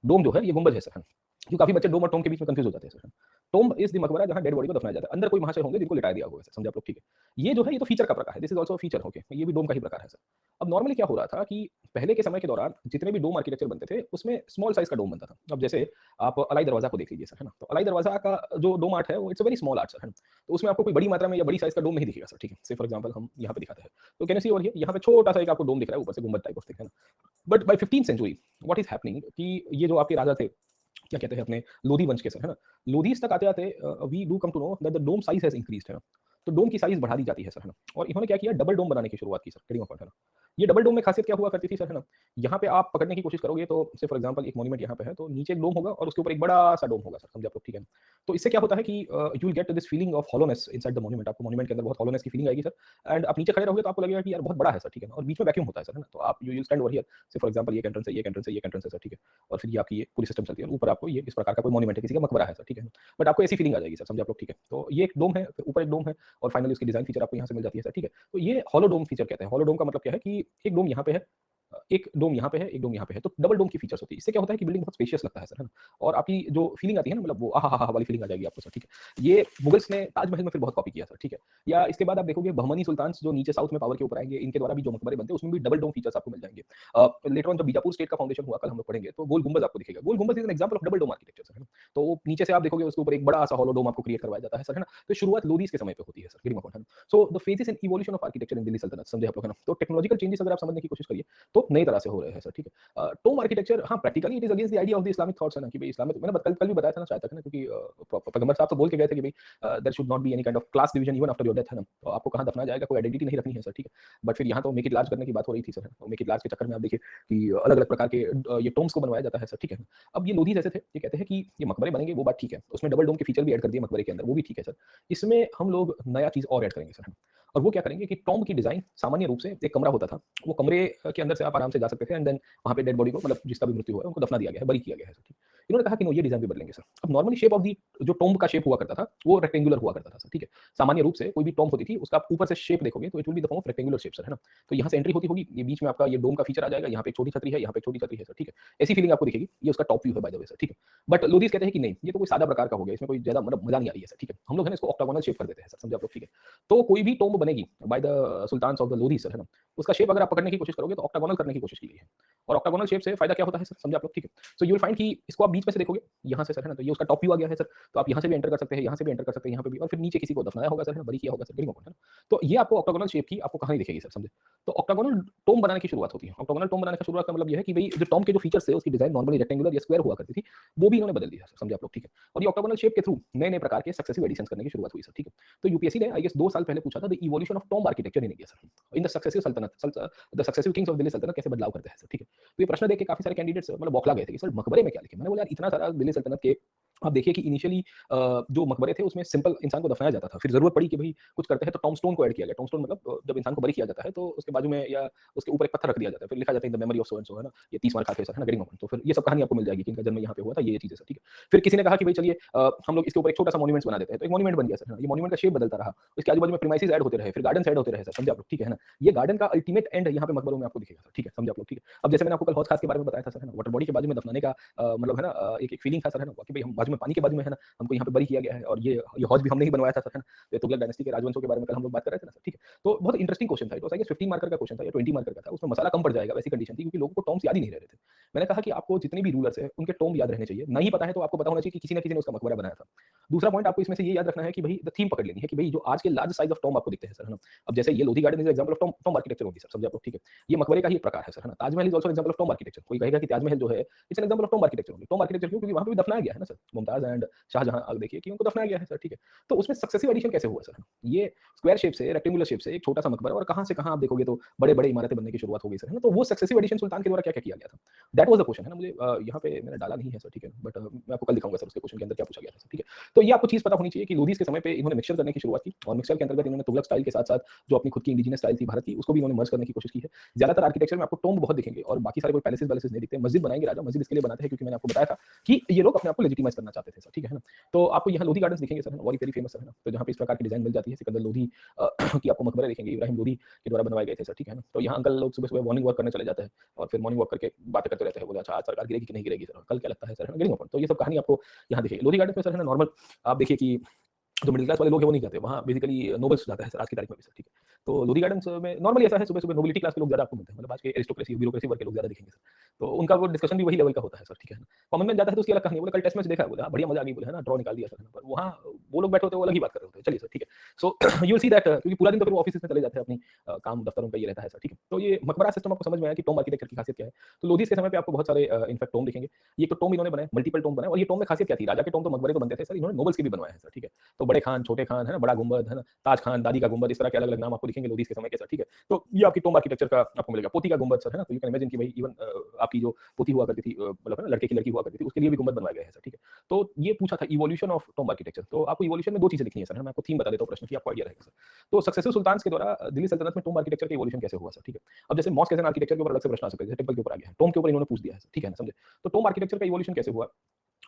Dome जो है ये गुंबद है सर, है ना. जो काफी बच्चे डोम और टोम के बीच में कंफ्यूज हो जाते हैं सर. टोम्ब इज द मकबरा जहां डेड बॉडी को दफनाया जाता है, अंदर कोई महाशय होंगे जिनको लिटाया दिया होगा सर, समझे आप लोग, ठीक है. ये जो है ये तो फीचर का प्रकार है, this is also feature, okay. ये भी डोम का ही प्रकार है सर. अब नॉर्मली क्या हो रहा था कि पहले के समय के दौरान जितने भी डोम आर्किटेक्चर बनते थे उसमें स्मॉल साइज का डोम बनता था. अब जैसे आप अलाई दरवाजा को देख लीजिए सर, है ना. तो अलाई दरवाजा का जो डोम आर्ट है वो it's a very small art sir, है ना. तो उसमें आपको कोई बड़ी मात्रा में या बड़ी साइज का डोम नहीं दिखेगा सर, ठीक है. से फॉर एग्जांपल हम यहाँ पे दिखाते हैं, तो can you see over here, यहाँ पे छोटा सा एक आपको डोम दिख रहा है ऊपर से, गुंबद टाइप ऑफ थिंग, है ना. But by 15th century what is happening कि ये जो आपके राजा थे, क्या कहते हैं अपने लोधी वंश के सर, है ना. लोधीस तक आते आते we do come to know that the dome size has increased, है ना. तो डोम की साइज बढ़ा दी जाती है सर, है ना. और इन्होंने क्या किया, डबल डोम बनाने की शुरुआत की सर, कड़ी पॉइंट, है ना. ये डबल डोम में खासियत क्या हुआ करती थी सर, है ना. यहाँ पे आप पकड़ने की कोशिश करोगे तो से फॉर एग्जांपल एक मॉन्यूमेंट यहाँ पे है, तो नीचे एक डोम होगा और उसके ऊपर एक बड़ा सा डोम होगा सर, समझे आप लोग, ठीक है. तो इससे क्या होता है कि you will get this feeling of hollowness inside the monument. आपको मॉन्यूमेंट के अंदर बहुत हॉलोनेस की फीलिंग आएगी सर. एंड आप नीचे खड़े रहोगे तो आपको लगेगा कि यार बहुत बड़ा है सर, ठीक है. और बीच में वैक्यूम होता है सर, है ना. तो आप you will stand over here, से फॉर एग्जांपल ये एक एंट्रेंस है, ये एक एंट्रेंस है, ये एक एंट्रेंस है सर, ठीक है. और फिर ये आपकी ये पूरी सिस्टम चलती है, ऊपर आपको ये इस प्रकार का कोई मॉन्यूमेंट है, किसी का मकबरा है सर, ठीक है. बट आपको ऐसी फीलिंग आ जाएगी सर, समझे आप लोग, ठीक है. तो ये एक डोम है, फिर ऊपर एक डोम है, और फाइनली उसकी डिजाइन फीचर आपको यहाँ से मिल जाती है सर, ठीक है. तो ये हॉलो डोम फीचर कहते हैं. हॉलो डोम का मतलब क्या है कि एक डोम यहाँ पे है, एक डोम यहाँ पे है, एक डोम यहाँ पे है, तो डबल डोम की फीचर्स होती है. इससे क्या होता है कि बिल्डिंग बहुत स्पेशियस लगता है सर, है ना. और आपकी जो फीलिंग आती है ना, मतलब वो आहा हा वाली फीलिंग आ जाएगी आपको सर, ठीक है. ये मुगल्स ने ताजमहल में फिर बहुत कॉपी किया सर, ठीक है. या इसके बाद आप देखोगे बहमनी सुल्तान जो नीचे साउथ में पावर के ऊपर आएंगे, इनके द्वारा भी जो मकबरे बनते हैं उसमें भी डबल डोम फीचर्स आपको मिल जाएंगे. लेटर ऑन जब बीजापुर स्टेट का फाउंडेशन हुआ, कल हम लोग पढ़ेंगे, तो गोल गुंबद आपको दिखेगा. Gol Gumbaz is an example of double dome architecture, है ना. तो नीचे से आप देखोगे उसके ऊपर एक बड़ा सा हॉलो डोम आपको क्रिएट करवाया जाता है सर, है ना. तो शुरुआत लोधीस के समय पे होती है सर, गिरिंग अपॉन, है ना. So the phases and evolution of architecture इन दिल्ली सल्तनत, समझे आप लोग, है ना. तो टेक्नोलॉजिकल चेंजेस अगर आप समझने की कोशिश करिए तो नई तरह से हो रहे हैं सर, ठीक है. टोम आर्किटेक्चर, हाँ practically it is against the idea of the Islamic thoughts, है ना, कि भाई इस्लाम में, मैंने कल भी बताया था ना शायद तक, है ना, क्योंकि पैगंबर साहब तो बोल के गए थे कि भाई there should not be any kind of class division even after your death, है ना. तो आपको कहाँ दफनाया जाएगा, कोई आइडेंटिटी नहीं रखनी है सर, ठीक है. बट फिर यहाँ तो मेक इट लार्ज करने की बात हो रही थी सर. मेक इट लार्ज के चक्कर में आप देखिए कि अलग अलग प्रकार के ये टोम्स को बनवाया जाता है सर, ठीक है. अब ये लोधी जैसे थे, ये कहते हैं कि ये मकबरा मकबरे बनेंगे वो बात ठीक है, उसमें डबल डोम के फीचर भी ऐड कर दिए मकबरे के अंदर, वो भी ठीक है सर। इसमें हम लोग नया चीज़ और ऐड करेंगे सर, और वो क्या करेंगे कि टॉम्ब की डिज़ाइन सामान्य रूप से एक कमरा होता था, वो कमरे के अंदर से आप आराम से जा सकते थे एंड देन वहाँ पे डेड बॉडी को मतलब जिसका भी मृत्यु हुआ है उनको दफना दिया गया है, बरी किया गया है सर, ठीक है। इन्होंने कहा कि नो ये डिज़ाइन भी बदलेंगे सर। अब नॉर्मली शेप ऑफ दी जो टॉम्ब का शेप हुआ करता था, वो रेक्टेंगुलर हुआ करता था सर, ठीक है। सामान्य रूप से कोई भी टॉम्ब होती थी, उसका आप ऊपर से शेप देखोगे तो it will be the form of rectangular shape sir, है ना? तो यहाँ से एंट्री होती होगी, ये बीच में आपका ये डोम का फीचर आ जाएगा, यहाँ पे एक छोटी छतरी है, यहाँ पे एक छोटी छतरी है सर, ठीक है। ऐसी फीलिंग आपको दिखेगी, ये उसका टॉप व्यू है बाय द वे सर, ठीक है। बट लोधीस कहते हैं कि नहीं, ये तो कोई सादा प्रकार का हो गया, इसमें कोई ज़्यादा मतलब मज़ा नहीं आ रही है सर, ठीक है। हम लोग है ना इसको ऑक्टागोनल शेप कर देते हैं सर, समझे आप लोग, ठीक है। तो कोई भी टॉम्ब बनेगी by the sultans of the Lodis sir, है ना? उसका शेप अगर आप पकड़ने की कोशिश करोगे तो ऑक्टागोनल करने की कोशिश की गई है। और ऑक्टागोनल शेप से फायदा क्या होता है सर, समझे आप लोग, ठीक है। सो यू विल फाइंड कि इसको आप बीच में से देखोगे, यहाँ से सर, है ना? तो ये उसका टॉप व्यू आ गया है सर, तो आप यहाँ से भी एंटर कर सकते हैं, यहाँ से भी एंटर कर सकते हैं, यहाँ पे भी, और फिर नीचे किसी को दफनाया होगा सर, है ना? बरी किया होगा सर, ग्रीन है ना? तो ये आपको ऑक्टागोनल शेप की आपको कहानी दिखेगी सर, समझे। तो ऑक्टागोनल टॉम्ब बनाने की शुरुआत होती है। ऑक्टागोनल टॉम्ब बनाने का शुरुआत का मतलब ये है कि भाई जो टॉम्ब के जो फीचर्स थे उसकी डिजाइन नॉर्मली रेक्टेंगुलर या स्क्वायर हुआ करती थी, वो भी इन्होंने बदल दिया सर, समझे आप लोग, ठीक है। और ये ऑक्टागोनल शेप के थ्रू नए नए प्रकार के सक्सेसिव एडिशंस करने की शुरुआत हुई सर, ठीक है। तो यूपीएससी ने आई गेस 2 साल पहले पूछा था the evolution of tomb architecture in India sir, in the successive सल्तनत, the successive kings of Delhi सल्तनत कैसे बदलाव करते हैं सर, ठीक है। तो ये प्रश्न देख के काफी सारे कैंडिडेट्स मतलब बौखला गए थे कि सर मकबरे में क्या लिखे। मैंने बोला यार इतना सारा दिल्ली सल्तनत के आप देखिए कि इनिशियली जो मकबरे थे उसमें सिंपल इंसान को दफनाया जाता था, फिर जरूरत पड़ी कि भाई कुछ करते हैं तो टॉम्बस्टोन को ऐड किया गया। टॉम्बस्टोन मतलब जब इंसान को बरी किया जाता है तो उसके बाजू में या उसके ऊपर एक पत्थर रख दिया जाता है, फिर लिखा जाता है in the memory of so and so, है ना, ये 30 मार खाते सर, है ना, गेटिंग ओपन। तो फिर ये सब कहानी आपको मिल जाएगी कि इनका जन्म यहाँ पे हुआ था, ये चीजें सर, ठीक है। फिर किसी ने कहा कि भाई चलिए हम लोग इसके ऊपर एक छोटा सा मॉन्यूमेंट बना देते हैं, तो एक मॉन्यूमेंट बन गया सर, है ना। ये मॉन्यूमेंट का शेप बदलता रहा, इसके आजू बाजू में प्रीमाइसेस ऐड होते रहे, फिर गार्डन ऐड होते रहे सर, समझे आप लोग, ठीक है ना। ये गार्डन का अल्टीमेट एंड यहाँ पे मकबरों में आपको दिखेगा सर, ठीक है, समझे आप लोग, ठीक है। अब जैसे मैंने आपको कल हौज खास के बारे में बताया था सर, है ना, वाटर बॉडी के बाजू में दफनाने का मतलब है ना एक फीलिंग था सर, है ना, कि भाई हम बाजू में पानी के बाजू में है ना हमको यहाँ पे बरी किया गया है, और ये हौज भी हमने ही बनवाया था सर, है ना। तो ये तुगलक डायनेस्टी के राजवंशों के बारे में कल हम लोग बात कर रहे थे ना सर, ठीक है। तो बहुत इंटरेस्टिंग क्वेश्चन था, it was I guess 15 marker का क्वेश्चन था या 20 मार्कर का था, उसमें मसाला कम पड़ जाएगा वैसी कंडीशन थी क्योंकि लोगों को टर्म्स याद ही नहीं रह रहे थे। मैंने कहा कि आपको जितने भी रूलर्स हैं उनके टर्म याद रहने चाहिए, नहीं पता है तो आपको पता होना चाहिए कि किसी न किसी ने उसका मकबरा बनाया था। दूसरा पॉइंट आपको इसमें से ये याद रखना है कि भाई द थीम पकड़ लेनी है कि भाई जो आज के लार्ज साइज ऑफ टॉम्ब आपको दिखते हैं सर, है ना। अब जैसे ये Lodhi garden is example of tomb architecture होगी सर, समझे आप लोग, ठीक है। ये मकबरे का ही एक प्रकार है सर, है ना। Taj Mahal is also example of tomb architecture. कोई कहेगा कि ताजमहल जो है it's an example of tomb architecture होगी। टॉम्ब आर्किटेक्चर क्यों? क्योंकि वहां पे भी दफनाया गया है ना सर, मुमताज एंड शाहजहां, आप देखिए कि उनको दफनाया गया है सर, ठीक है। तो उसमें सक्सेसिव एडिशन कैसे हुआ सर? ये स्क्वायर शेप से रेक्टेंगुलर शेप से एक छोटा सा मकबरा, और कहां से कहां आप देखोगे तो बड़े बड़े इमारतें बनने की शुरुआत हो गई सर, है ना। तो वो सक्सेसिव एडिशन सुल्तान के द्वारा क्या क्या किया गया था, दैट वाज द क्वेश्चन, है ना। मुझे यहाँ पे मैंने डाला नहीं है सर, ठीक है, बट मैं आपको कल दिखाऊंगा सर उसके क्वेश्चन के अंदर क्या पूछा गया था सर, ठीक है। तो ये आपको चीज पता होनी चाहिए कि लोधीस के समय पे इन्होंने मिक्सचर करने की शुरुआत की, और मिक्सचर के अंतर्गत इन्होंने तुगलक स्टाइल के साथ साथ जो अपनी खुद की इंडिजिनस स्टाइल थी भारत की उसको भी इन्होंने मर्ज करने की कोशिश की है। ज्यादातर आर्किटेक्चर में आपको टॉम्ब बहुत दिखेंगे और बाकी सारे कोई पैलेसेस वैलेसेस नहीं दिखते। मस्जिद बनाएंगे राजा, मस्जिद इसके लिए बनाते हैं क्योंकि मैंने आपको बताया था कि ये लोग अपने आप को लेजिटिमाइज करना चाहते थे सर, ठीक है ना। तो आपको यहाँ लोधी गार्डन दिखेंगे सर, वेरी फेमस है ना। तो जहाँ पे इस प्रकार की डिजाइन मिल जाती है, सिकंदर लोधी की आपको मकबरे दिखेंगे, इब्राहिम लोधी के द्वारा बनवाए गए थे सर, ठीक है ना। तो यहाँ अंकल लोग सुबह सुबह मॉर्निंग वॉक करने चले जाते हैं और फिर मॉर्निंग वॉक करके बातें करते रहते हैं, बोले अच्छा आज सरकार गिरेगी कि नहीं गिरेगी सर, कल क्या लगता है सर, है ना, गिरेंगे अपन। तो ये सब कहानी आपको यहाँ दिखेगी। लोधी गार्डन में सर, है ना, नॉर्मल आप देखिए कि जो मिडिल क्लास वाले लोग हैं वो नहीं जाते वहाँ, बेसिकली नोबल्स जाता है सर आज की तारीख में भी सर, ठीक है। तो लोधी गार्डन्स में नॉर्मली ऐसा है, सुबह सुबह नोबिलिटी क्लास के लोग ज्यादा आपको मिलते हैं, मतलब आज के एरिस्टोक्रेसी ब्यूरोक्रेसी वर्ग के लोग ज्यादा दिखेंगे सर। तो उनका वो डिस्कशन भी वही लेवल का होता है सर, ठीक है ना। कॉमन मैन जाता है तो उसकी अलग कहानी, बोले कल टेस्ट मैच देखा है, बोला बढ़िया मजा आ गई, बोले है ना ड्रॉ निकाल दिया सर, पर वहाँ वो लोग बैठे होते हैं वो अलग ही बात कर रहे होते हैं। चलिए सर, ठीक है। So you will see that क्योंकि पूरा दिन तो फिर वो ऑफिस में चले जाते हैं अपनी काम दफ्तरों पे ये रहता है सर, ठीक है। तो ये मकबरा सिस्टम आपको समझ में आया कि टॉम्ब आर्किटेक्चर की खासियत क्या है। तो लोधीस के समय पे आपको बहुत सारे इनफैक्ट टॉम्ब दिखेंगे। ये तो टॉम्ब इन्होंने बनाए, मल्टीपल टॉम्ब बनाए, और ये टॉम्ब में खासियत क्या थी, राजा के टॉम्ब तो मकबरे तो बनते थे सर, इन्होंने नोबल्स के भी बनवाए हैं सर, ठीक है। तो बड़े खान, छोटे खान, है ना, बड़ा गुंबद, है ना, ताज खान, दादी का गुंबद, इस तरह के अलग-अलग नाम आपको दिखेंगे लोधीस के समय के सर, ठीक है। तो ये आपकी टॉम्ब आर्किटेक्चर का आपको मिलेगा। पोती का गुंबद सर, है ना, तो यू कैन इमेजिन कि भाई इवन आपकी जो पोती हुआ करती थी, मतलब है ना लड़के की लड़की हुआ करती थी, उसके लिए भी गुंबद बनवाए गए हैं सर, ठीक है। तो ये पूछा था इवोल्यूशन ऑफ टॉम्ब आर्किटेक्चर। तो आपको इवोल्यूशन में 2 चीजें लिखनी है सर, है ना, मैं आपको थीम बता देता हूँ प्रश्न की, आपको आइडिया रहेगा सर। तो सक्सेसिव सुल्तान्स के द्वारा दिल्ली सल्तनत में टॉम्ब आर्किटेक्चर का इवोल्यूशन कैसे हुआ सर, ठीक है। अब जैसे मॉस्क एज एन आर्किटेक्चर के ऊपर अलग से प्रश्न आ सकते हैं, जैसे टेंपल के ऊपर आ गया है, टॉम्ब के ऊपर इन्होंने पूछ दिया है, ठीक है ना, समझे। तो टॉम्ब आर्किटेक्चर का इवोल्यूशन कैसे हुआ,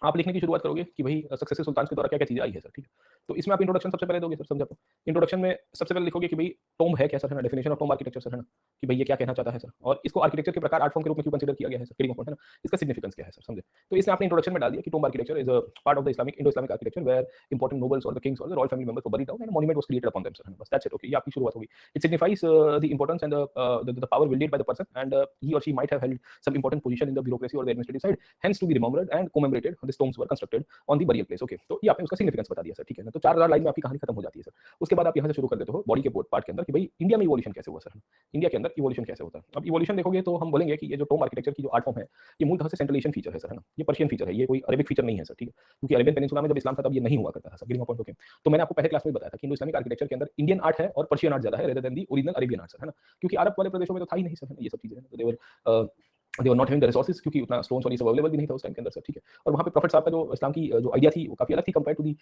आप लिखने की शुरुआत करोगे कि भाई सक्सेसिव सुल्तान के द्वारा क्या क्या चीजें आई है सर, ठीक है। तो इसमें आप इंट्रोडक्शन सबसे पहले दोगे सर, समझा। तो इंट्रोडक्शन में सबसे पहले लिखोगे कि भाई टॉम्ब है क्या सर, है ना, definition of tomb architecture sir, है ना, कि भाई ये क्या कहना चाहता है सर, और इसको आर्किटेक्चर के प्रकार आर्ट फॉर्म के रूप में क्यों कंसीडर किया गया है सर, क्रीम ऑफ, है ना, इसका सिग्निफिकेंस क्या है सर, समझे। तो इसने आपने इंट्रोडक्शन में डाल दिया कि tomb architecture is a part of the Islamic Indo Islamic architecture where important nobles और द किंग्स और the royal family members were buried down and monument was created upon them sir, बस दैट्स इट, ओके, ये आपकी शुरुआत होगी। It signifies the importance and the power wielded by the person and he or she might have held some important position in the bureaucracy or the administrative side, hence to be remembered and commemorated these tombs were constructed on the burial place, okay. तो ये आपने उसका सिग्निफिकेंस बता दिया सर, ठीक है ना। तो 4,000 लाइन में आपकी कहानी खत्म हो जाती है सर। उसके बाद आप यहाँ से शुरू कर देते हो बॉडी के पार्ट के अंदर कि भाई इंडिया में इवोल्यूशन कैसे हुआ सर, इंडिया के अंदर इवोल्यूशन कैसे होता है। अब इवोल्यूशन देखोगे तो हम बोलेंगे कि ये जो टॉम्ब आर्किटेक्चर की जो आर्ट फॉर्म है, ये मूलतः से सेंट्रल एशियन फीचर है सर, है ना, ये पर्शियन फीचर है, ये कोई अरेबिक फीचर नहीं है सर, ठीक है। क्योंकि अरेबियन पेनिनसुला में जब इस्लाम था तब ये नहीं हुआ करता था सर, ग्रीन पॉइंट, ओके। तो मैंने आपको पहले क्लास में बताया था कि इंडो इस्लामिक आर्किटेक्चर के अंदर इंडियन आर्ट है और पर्शियन आर्ट ज्यादा है rather than the original Arabian art sir, है ना, क्योंकि अरब वाले प्रदेशों में तो था ही नहीं सर, ये सब चीजें, तो they were they were not having the resources, क्योंकि उतना स्टोन्स और ये सब अवेलेबल भी नहीं था उस टाइम के अंदर सर, ठीक है। और वहाँ पे प्रॉफिट साहब का जो इस्लाम की जो आइडिया थी वो काफी अलग थी compare to the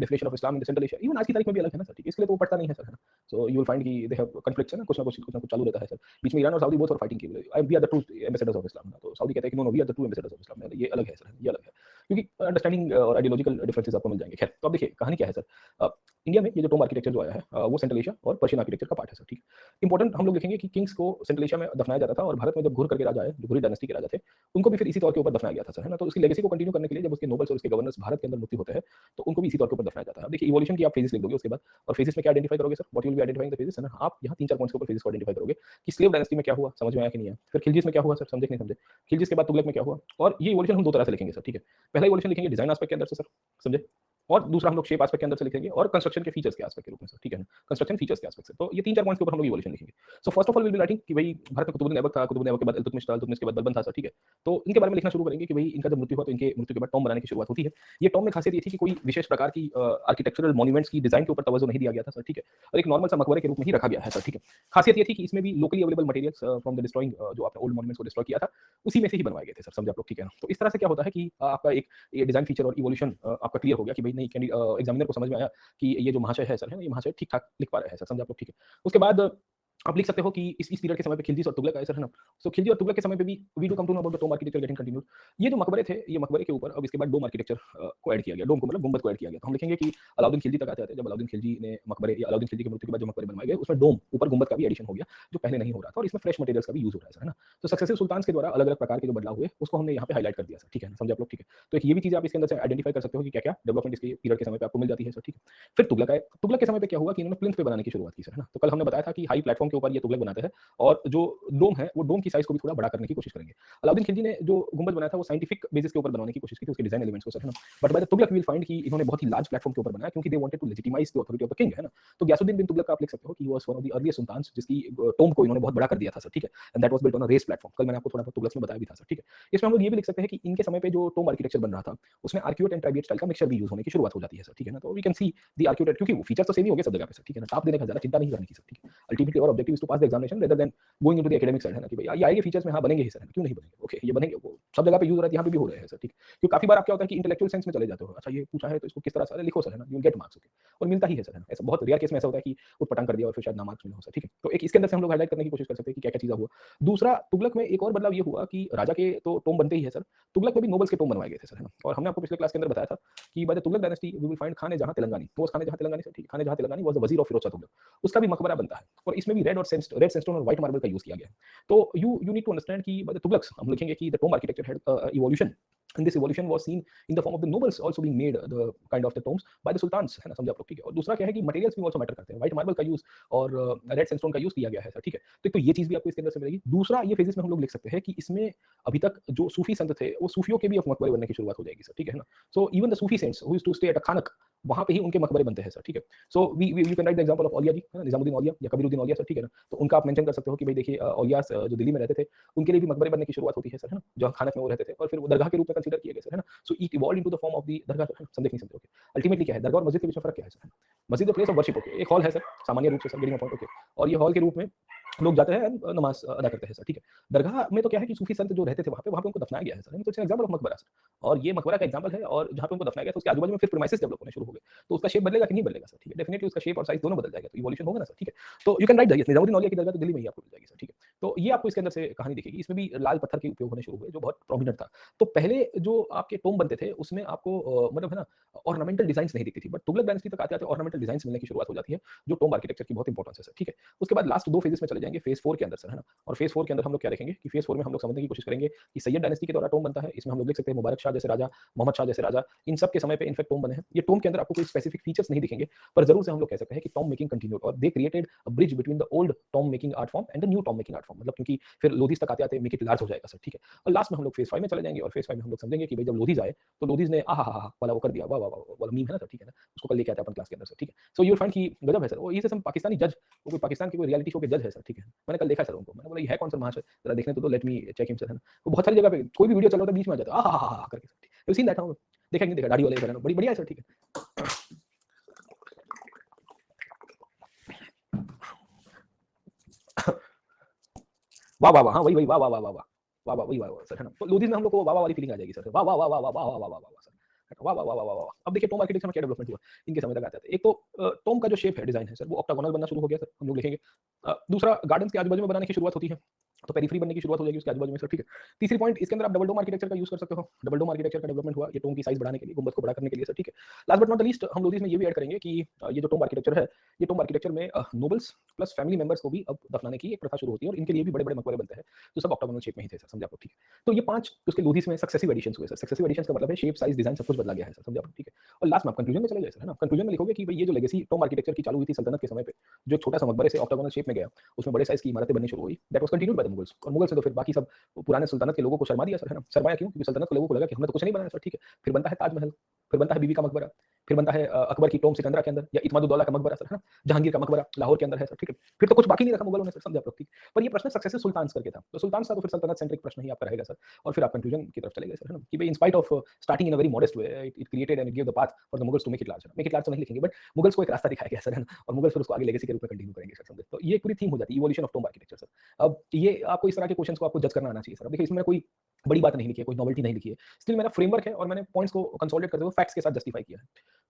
definition of Islam in Central Asia. Even आज की तारीख में भी अलग है ना सर, ठीक है, इसलिए तो वो पड़ता नहीं है सर, है ना। सो यू विल फाइंड कि दे हैव कॉन्फ्लिक्ट्स, है ना, कुछ ना कुछ चालू रहता है सर। बीच में ईरान और सऊदी बोथ आर फाइटिंग की I we are the true ambassadors of Islam, तो सऊदी कहते हैं कि no no we are the true ambassadors of Islam, ये अलग है सर, ये अलग है, क्योंकि अंडरस्टैंडिंग और आइडियोलॉजिकल डिफरेंसेस आपको मिल जाएंगे। खैर, तो अब देखिए कहानी क्या है सर। इंडिया में ये जो टोम आर्किटेक्चर जो आया है वो सेंट्रल एशिया और पर्शियन आर्किटेक्चर का पार्ट है सर, ठीक है। इंपॉर्टेंट हम लोग देखेंगे कि किंग्स को सेंट्रल एशिया में दफनाया जाता था, और भारत में जब घुर करके राजा आए, जो घुरी डायनेस्टी के राजा थे, उनको भी फिर इसी तौर के ऊपर दफनाया गया था सर, है ना। तो उसकी लेगेसी को कंटिन्यू करने के लिए जब उसके नोबल्स और उसके गवर्नर्स भारत के अंदर मृत्यु होते हैं, तो उनको भी इसी तौर के ऊपर दफनाया जाता है। अब देखिए इवोल्यूशन की आप फेजेस लिख दोगे उसके बाद, और फेजेस में क्या आइडेंटिफाई करोगे sir, what you will B identifying the phases, है ना। आप यहाँ 3-4 पॉइंट्स के ऊपर फेजेस को आइडेंटिफाई करोगे कि स्लेव डायनेस्टी में क्या हुआ, समझ में आया कि नहीं आया, फिर खिलजिस में क्या हुआ सर, समझे कि नहीं समझे, खिलजिस के बाद तुगलक में क्या हुआ। और ये इवोल्यूशन हम दो तरह से लिखेंगे सर, ठीक है। पहला इवोल्यूशन लिखेंगे डिजाइन एस्पेक्ट के अंदर से सर, समझे, और दूसरा हम लोग शेप एस्पेक्ट के अंदर से लिखेंगे, और कंस्ट्रक्शन के फीचर्स के एस्पेक्ट के रूप में सर, ठीक है ना, कंस्ट्रक्शन फीचर्स के एस्पेक्ट से। तो ये 3-4 पॉइंट्स के ऊपर हम लोग इवोल्यूशन लिखेंगे। So first of all will be writing कि भाई भारत में कुतुबुद्दीन ऐबक था, कुतुबुद्दीन ऐबक के बाद इल्तुतमिश था, इल्तुतमिश के बाद बलबन था सर, ठीक है। तो इनके बारे में लिखना शुरू करेंगे कि भाई इनका जब मृत्यु हुआ तो इनके मृत्यु के बाद टॉम बनाने की शुरुआत होती है। ये टॉम में खासियत ये थी कि कोई विशेष प्रकार की आर्किटेक्चरल मॉन्यूमेंट्स की डिजाइन के ऊपर तवज्जो नहीं दिया गया था सर, ठीक है, और एक नॉर्मल सा मकबरे के रूप में ही रखा गया है सर, ठीक है। खासियत ये थी कि इसमें भी locally available materials from the destroying जो आपने ओल्ड मॉन्यूमेंट्स को डिस्ट्रॉय किया था उसी में से ही बनवाए गए थे सर, समझे आप लोग, ठीक है ना। तो इस तरह से क्या होता है कि आपका एक ये डिजाइन फीचर और इवोल्यूशन आपका क्लियर हो गया कि भाई नहीं, एग्जामिनर को समझ में आया कि ये जो महाशय है सर, है ना, ये महाशय ठीक ठाक लिख पा रहे हैं सर, समझे आप लोग, ठीक है। उसके बाद आप लिख सकते हो कि इस पीरियड के समय पे खिलजी और तुगलक आए सर, है ना। सो खिलजी और तुगलक के समय पे भी we do come to know about the tomb architecture getting continued. ये जो मकबरे थे, ये मकबरे के ऊपर अब इसके बाद डोम आर्किटेक्चर को ऐड किया गया, डोम को मतलब गुंबद को ऐड किया गया। तो हम लिखेंगे कि अलाउद्दीन खिलजी तक आते आते जब अलाउद्दीन खिलजी ने मकबरे या अलाउद्दीन खिलजी की मृत्यु के बाद जो मकबरे बनवाए गए उसमें डोम ऊपर गुंबद का भी एडिशन हो गया, जो पहले नहीं हो रहा था, और इसमें फ्रेश मटेरियल्स का भी यूज हो रहा है सर, है ना। तो सक्सेसिव सुल्तान के द्वारा अलग अलग प्रकार के जो बदलाव हुए उसको हमने यहाँ पे हाईलाइट कर दिया सर, ठीक है, समझे आप लोग, ठीक है। तो एक ये भी चीज आप इसके अंदर से आइडेंटिफाई कर सकते हो कि क्या क्या डेवलपमेंट इसके पीरियड के समय पे आपको मिल जाती है सर, ठीक है। फिर तुगलक आए, तुगलक के समय पे क्या हुआ कि इन्होंने प्लिंथ पे बनाने की शुरुआत की सर, है ना। तो कल हमने बताया था कि हाई प्लेटफॉर्म के ऊपर ये तुगलक बनाते हैं, और जो डोम है वो डोम की साइज को भी थोड़ा बड़ा करने की कोशिश करेंगे। अलाउद्दीन खिलजी ने जो गुंबद बनाया था वो साइंटिफिक बेसिस के ऊपर बनाने की कोशिश की थी, उसके डिजाइन एलिमेंट्स को सर, है ना। But bye the Tughlaq will find कि इन्होंने बहुत ही लार्ज प्लेटफॉर्म के ऊपर बनाया, क्योंकि they wanted to legitimize the authority of the king, है ना। तो गयासुद्दीन बिन तुगलक का आप लिख सकते हो कि was one of the earliest sultans जिसकी टोम को इन्होंने बहुत बड़ा कर दिया था सर, ठीक है। And that was built on a raised platform. कल मैंने आपको थोड़ा बहुत तुगलक में बताया भी था सर, ठीक है। इसमें हम लोग ये भी लिख सकते हैं कि इनके समय पे जो टोम आर्किटेक्चर बन रहा था उसमें आर्कियोट एंड ट्राइबिएट स्टाइल का मिक्सचर भी यूज होने की शुरुआत हो जाती है सर, ठीक है ना। तो वी कैन सी द आर्कियोट, क्योंकि वो फीचर्स तो सेम ही हो गए सब जगह पे सर, ठीक है ना। टॉप देने का ज्यादा चिंता नहीं करने की सर, ठीक है। Ultimately our objective is to pass the examination rather than going into the academic side, है ना, कि भाई ये आएंगे फीचर्स में, हाँ बनेंगे ही सर, क्यों नहीं बनेंगे, ओके ये बनेंगे, वो सब जगह पे यूज हो रहा है, यहाँ पे भी हो रहे हैं सर, ठीक है। क्योंकि काफी बार आप क्या होता है कि इंटेलेक्चुअल सेंस में चले जाते हो, अच्छा ये पूछा है तो इसको किस तरह से लिखो सर, है ना, यू गेट मार्क्स, ओके, और मिलता ही है सर, है ना। ऐसा बहुत रेयर केस में ऐसा होता है कि उटपटांग कर दिया और फिर शायद ना मार्क्स मिले हो सर, ठीक है। तो एक इसके अंदर से हम लोग हाईलाइट करने की कोशिश कर सकते हैं कि क्या क्या चीज़ हुआ। दूसरा, तुगलक में एक और बदलाव ये हुआ कि राजा के तो टोम बनते ही है सर, तुगलक में भी नोबल्स के टोम बनवाए गए थे सर, है ना। और हमने आपको पिछले क्लास के अंदर बताया था कि by the Tughlaq dynasty we will find Khan Jahan Telangani, तो खान जहां तेलंगानी सर, ठीक, Khan Jahan Telangani was the wazir of Firoz Shah Tughlaq, उसका भी मकबरा बनता है, और इसमें भी रेड सैंडस्टोन और व्हाइट मार्बल का यूज किया गया है। तो यू नीड टू अंडरस्टैंड कि बाय द तुगलक्स हम लिखेंगे कि the tomb architecture had evolution, and this evolution was seen in the form of the nobles also being made the kind of the tombs by the sultans, है ना, समझे आप लोग, ठीक है। और दूसरा क्या है कि मटेरियल्स भी also मैटर करते हैं, व्हाइट मार्बल का यूज और रेड सैंडस्टोन का यूज किया गया है सर, ठीक है। तो ये चीज भी आपको इसके अंदर से मिलेगी। दूसरा, ये फेजेस में हम लोग लिख सकते हैं कि इसमें अभी तक जो सूफी संत थे वो सूफियों के भी अब मकबरे बनने की शुरुआत हो जाएगी सर, ठीक है ना। So even the Sufi saints who used to stay at a khanqah, वहां पे ही उनके मकबरे बनते हैं सर, ठीक है। So we you can write the example of Auliya ji, है ना, निजामुद्दीन औलिया या कबीरुद्दीन औलिया सर, ठीक है ना। तो उनका आप मेंशन कर सकते हो कि भाई देखिए औलिया जो दिल्ली में रहते थे उनके लिए भी मकबरे बनने की शुरुआत होती है सर, है ना, जो खानक में वो रहते थे, और फिर वो दरगाह के रूप में कंसीडर किए गए सर, है ना। So it evolve into the form of the दरगाह, समझे नहीं समझे, ओके। अल्टीमेटली क्या है, दरगाह और मस्जिद के बीच में फर्क क्या है सर। मस्जिद प्लेस ऑफ वर्शिप, ओके, एक हॉल है सर सामान्य रूप से सर, गेटिंग पॉइंट, ओके, और ये हॉल के रूप में लोग जाते हैं नमाज अदा करते हैं सर, ठीक है। दरगाह में तो क्या है कि सूफी संत जो रहते थे वहाँ पे उनको दफनाया गया है सर, तो इट्स एन एग्जांपल ऑफ मकबरा सर, और ये मकबरा का एग्जांपल है, और जहाँ पे उनको दफनाया गया तो उसके आजू बाजू में फिर प्रीमाइसेस डेवलप होने शुरू हो गए, तो उसका शेप बदलेगा कि नहीं बदलेगा सर, ठीक है। डेफिनेटली उसका शेप और साइज दोनों बदल जाएगा, तो इवोल्यूशन होगा ना सर, ठीक है। तो you can write that Nizamuddin Auliya की दरगाह तो दिल्ली में ही आपको मिल जाएगी सर, ठीक है। तो ये आपको इसके अंदर से कहानी दिखेगी, इसमें भी लाल पत्थर के उपयोग होने शुरू हुए जो बहुत प्रोमिनेंट था। तो पहले जो आपके टोम बनते थे उसमें आपको मतलब है ना ऑर्नामेंटल डिजाइंस नहीं दिखती थी, बट तुगलक डायनेस्टी तक आते आते ऑर्नामेंटल डिजाइंस मिलने की शुरुआत हो जाती है, जो टोम आर्किटेक्चर की बहुत इंपॉर्टेंस है सर, ठीक है। उसके बाद लास्ट दो फेजेस में चले जाएंगे, फेज 4 के अंदर सर, है ना। और फेज 4 के अंदर हम लोग क्या देखेंगे कि फेज 4 में हम लोग समझने की कोशिश करेंगे कि सैयद डायनेस्टी के द्वारा टोम बनता है, इसमें हम लोग देख सकते हैं मुबारक शाह जैसे राजा, मोहम्मद शाह जैसे राजा, इन सब के समय पे इनफैक्ट टोम बने हैं। ये टोम के अंदर आपको कोई स्पेसिफिक फीचर्स नहीं दिखेंगे, पर जरूर से हम लोग कह सकते हैं कि टॉम मेकिंग कंटिन्यूड, और they created a bridge between the old Tom making art form and the new Tom making art form, मतलब क्योंकि फिर लोधीज तक आते आते मेक इट लार्ज हो जाएगा सर, ठीक है। और लास्ट में हम लोग फेज 5 में चले जाएंगे, और फेज 5 में हम लोग समझेंगे कि भाई जब लोधीज आए तो लोधीज ने आहा हा हा वाला वो कर दिया, वाह वाह वाह वाला मीम है ना सर, ठीक है ना, उसको कल लेके आते हैं अपन क्लास के अंदर सर, ठीक है। सो यू विल फाइंड कि गजब है सर, वो ये सब पाकिस्तानी जज, वो कोई पाकिस्तान के कोई रियलिटी शो के जज है सर, ठीक है। मैंने कल देखा सर उनको, मैंने बोला ये है कौन सा महाशय, जरा देखने तो दो, let me check him sir, है ना। वो बहुत सारी जगह पे कोई भी वीडियो चल रहा होता है बीच में आ जाता है आहा करके सर, ठीक है। सीन दैट हूं देखा नहीं देखा, दाढ़ी वाले सर, बड़ी बढ़िया है सर, ठीक है। वाह वाह वाह, हाँ वही वही, वाह वाह वाह वाह वाह वाह वाह, वही वाह वाह सर, है ना? तो लोधीज़ में हम लोग को वाह वाह वाली फीलिंग आ जाएगी सर, वाह वाह वाह वाह वाह वाह वाह वाह वाह वाह सर, वाह वाह वाह वाह वाह वाह। अब देखिए टोम आर्किटेक्चर में क्या डेवलपमेंट हुआ, इनके समय तक आते आते। एक तो टोम का जो शेप है, डिज़ाइन है सर, वो ऑक्टागोनल बनना शुरू हो गया सर, हम लोग लिखेंगे। दूसरा गार्डन्स के आजू-बाजू में बनाने की शुरुआत होती है, तो पेरिफेरी बनने की शुरुआत हो जाएगी उसके आजू-बाजू में सर, ठीक है। तीसरी पॉइंट, इसके अंदर आप डबल डोम आर्किटेक्चर का यूज़ कर सकते हो। डबल डोम आर्किटेक्चर का डेवलपमेंट हुआ, ये टोम की साइज़ बढ़ाने के लिए, गुंबद को बड़ा करने के लिए सर, ठीक है। Last but not the least, हम लोग इसमें ये भी ऐड करेंगे कि ये जो टोम आर्किटेक्चर है, ये टोम आर्किटेक्चर में नोबल्स प्लस फैमिली मेंबर्स को भी अब दफनाने की एक प्रथा शुरू होती है और इनके लिए भी बड़े-बड़े मकबरे बनते हैं, जो सब ऑक्टागोनल शेप में ही थे सर, समझे आप लोग, ठीक है। तो ये 5 उसके लोधीज़ में सक्सेसिव एडिशंस हुए सर। सक्सेसिव एडिशंस का मतलब है शेप, साइज़, डिज़ाइन सब कुछ बदला गया है सर, समझे आप लोग, ठीक है। और लास्ट में आप कंक्लूजन में चले जाइए सर, है ना? कंक्लूजन में लिखोगे कि भई ये जो लेगेसी टोम आर्किटेक्चर की चालू हुई थी सल्तनत के समय पे, जो एक छोटा-सा मकबरे से ऑक्टागोनल शेप में गया, उसमें बड़े साइज़ की इमारतें बननी शुरू हुई, that was continued by the Mughals. और मुगल्स ने तो फिर बाकी सब पुराने सल्तनत के लोगों को शर्मा दिया सर, है ना? शर्माया क्यों? क्योंकि सल्तनत के लोगों को लगा कि हमने तो कुछ नहीं बनाया सर, ठीक है। फिर बनता है ताजमहल, फिर बनता है बीबी का मकबरा, फिर बनता है अकबर की टोम सिकंदरा के अंदर, या इत्माद-उद-दौला का मकबरा सर, है ना? जहांगीर का मकबरा लाहौर के अंदर है सर, ठीक है। फिर तो कुछ बाकी नहीं रखा मुगलों ने सर, समझे आप लोग, ठीक। पर ये प्रश्न सक्सेसिव सुल्तान्स करके था, तो सुल्तान्स का तो फिर सल्तनत सेंट्रिक प्रश्न ही आपका रहेगा सर। और फिर आप कंक्लूजन की तरफ चले गए सर, है ना? कि भई in spite of starting in a very modest way, it created and it give the path for the Mughals to make it large. Make it large तो नहीं लिखेंगे, बट मुगल्स को एक रास्ता दिखाया गया सर, है ना? और मुगल्स फिर उसको आगे लेगेसी के रूप में कंटिन्यू करेंगे सर, समझे। तो ये पूरी थीम हो जाती है evolution of tomb architecture sir. अब ये आपको इस तरह के क्वेश्चंस को आपको जज करना आना चाहिए सर। अब देखिए इसमें कोई बड़ी बात नहीं लिखी है, कोई नॉवेल्टी नहीं लिखी है। स्टिल मेरा फ्रेमवर्क है और मैंने पॉइंट्स को कंसोलिडेट करते हुए फैक्ट्स के साथ जस्टिफाई किया है।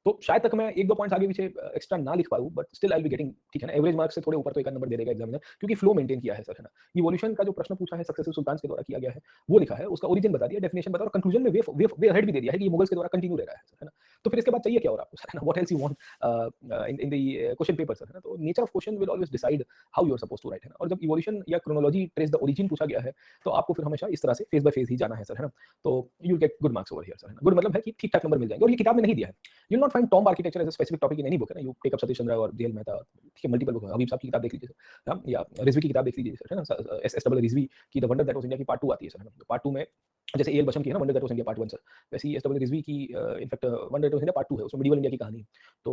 तो शायद तक मैं 1-2 पॉइंट्स आगे पीछे एक्स्ट्रा ना लिख पाऊँ, but still I will be getting, ठीक है ना, एवरेज मार्क्स से थोड़े ऊपर तो एक आध नंबर दे देगा एग्जामिनर, क्योंकि फ्लो मेंटेन किया है सर, है ना। इवोल्यूशन का जो प्रश्न पूछा है सक्सेसिव सुल्तान्स के द्वारा किया गया है, वो लिखा है, उसका ओरिजिन बता दिया, डेफिनिशन बताया और कंक्लूजन में वे अहेड भी दे दिया है कि ये मुगल्स के द्वारा कंटिन्यू रह रहा है सर, है ना। तो फिर इसके बाद चाहिए क्या और आपको सर, है ना, what else you want in the question paper sir, है ना। तो nature of question will always decide how you are supposed to write, है ना। और जब इवोल्यूशन या क्रोनोलॉजी ट्रेस द ओरिजिन पूछा गया है, तो आपको फिर हमेशा इस तरह से फेज बाय फेज ही जाना है सर, है ना। तो you will get good marks over here sir, है ना। गुड मतलब है कि ठीक-ठाक नंबर मिल जाएंगे, और ये किताब में नहीं दिया है। You will not find tomb architecture as a specific topic in any book, है ना। You take up Satish Chandra और डीएल मेहता, ठीक है, मल्टीपल बुक है। हबीब साहब की किताब देख लीजिए सर, हाँ, या रिज़वी की किताब देख लीजिए सर, है ना। एस डबल रिज़वी की the wonder that was India की पार्ट 2 आती है सर, है ना। तो पार्ट 2 में जैसे एएल बशम की है ना wonder that was India part 1 sir, वैसे ही एस डबल रिज़वी की in fact wonder that was India part 2 है, उसमें मिडीवल इंडिया की कहानी है। तो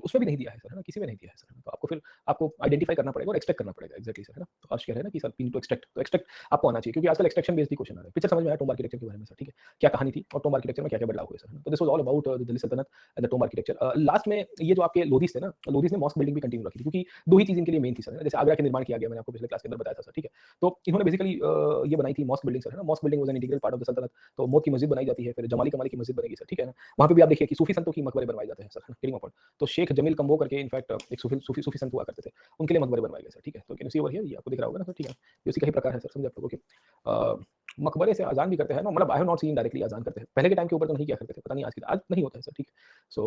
उसमें भी नहीं दिया है सर, है ना, किसी में नहीं दिया है सर। तो आपको आइडेंटिफाई करना पड़ेगा और एक्सट्रैक्ट करना पड़ेगा, एक्जेक्टली सर, है ना। तो हर्ष कह रहे हैं ना कि sir we need to extract, तो एक्सट्रैक्ट आपको आना चाहिए, क्योंकि आजकल एक्सट्रैक्शन बेस्ड ही क्वेश्चन आ रहे हैं। पिक्चर समझ में आया टोम्ब आर्किटेक्चर के बारे में सर, ठीक है। क्या कहानी थी और टोम्ब आर्किटेक्चर में क्या-क्या बदलाव हुए सर। तो this was all about the Delhi सल्तनत and the tomb architecture. Last में ये जो आपके लोधीज़ थे ना, लोधीज़ ने मॉस्क बिल्डिंग भी कंटिन्यू रखी थी, क्योंकि 2 ही चीज़ इनके लिए मेन थी सर, है ना। जैसे आगरा के निर्माण किया गया, मैंने आपको पिछले क्लास के अंदर बताया था सर, ठीक है। तो इन्होंने बेसिकली ये बनाई थी मॉस्क बिल्डिंग सर, है ना। Mosque building was an integral part of the Sultanate. तो मौत की मस्जिद बनाई जाती है, फिर जमाली कमाली की मस्जिद बनेगी सर, ठीक है ना। वहाँ पे भी आप देखिए कि सूफी संतों की मकबरे बनवाए जाते हैं सर, किलिंग ऑफ। तो शेख जमील कंबो करके इनफैक्ट एक सूफी संत हुआ करते थे, उनके लिए मकबरे बनवाए गए सर, ठीक है। तो can you see over here, ये आपको दिख रहा होगा ना सर, ठीक है। ये उसी का ही प्रकार है सर, समझे आप लोग, ओके। मकबरे से अज़ान भी करते हैं ना, मतलब I have not scene directly अज़ान करते हैं। पहले के टाइम के ऊपर तो नहीं किया करते थे, पता नहीं आज नहीं होता है सर, ठीक है। सो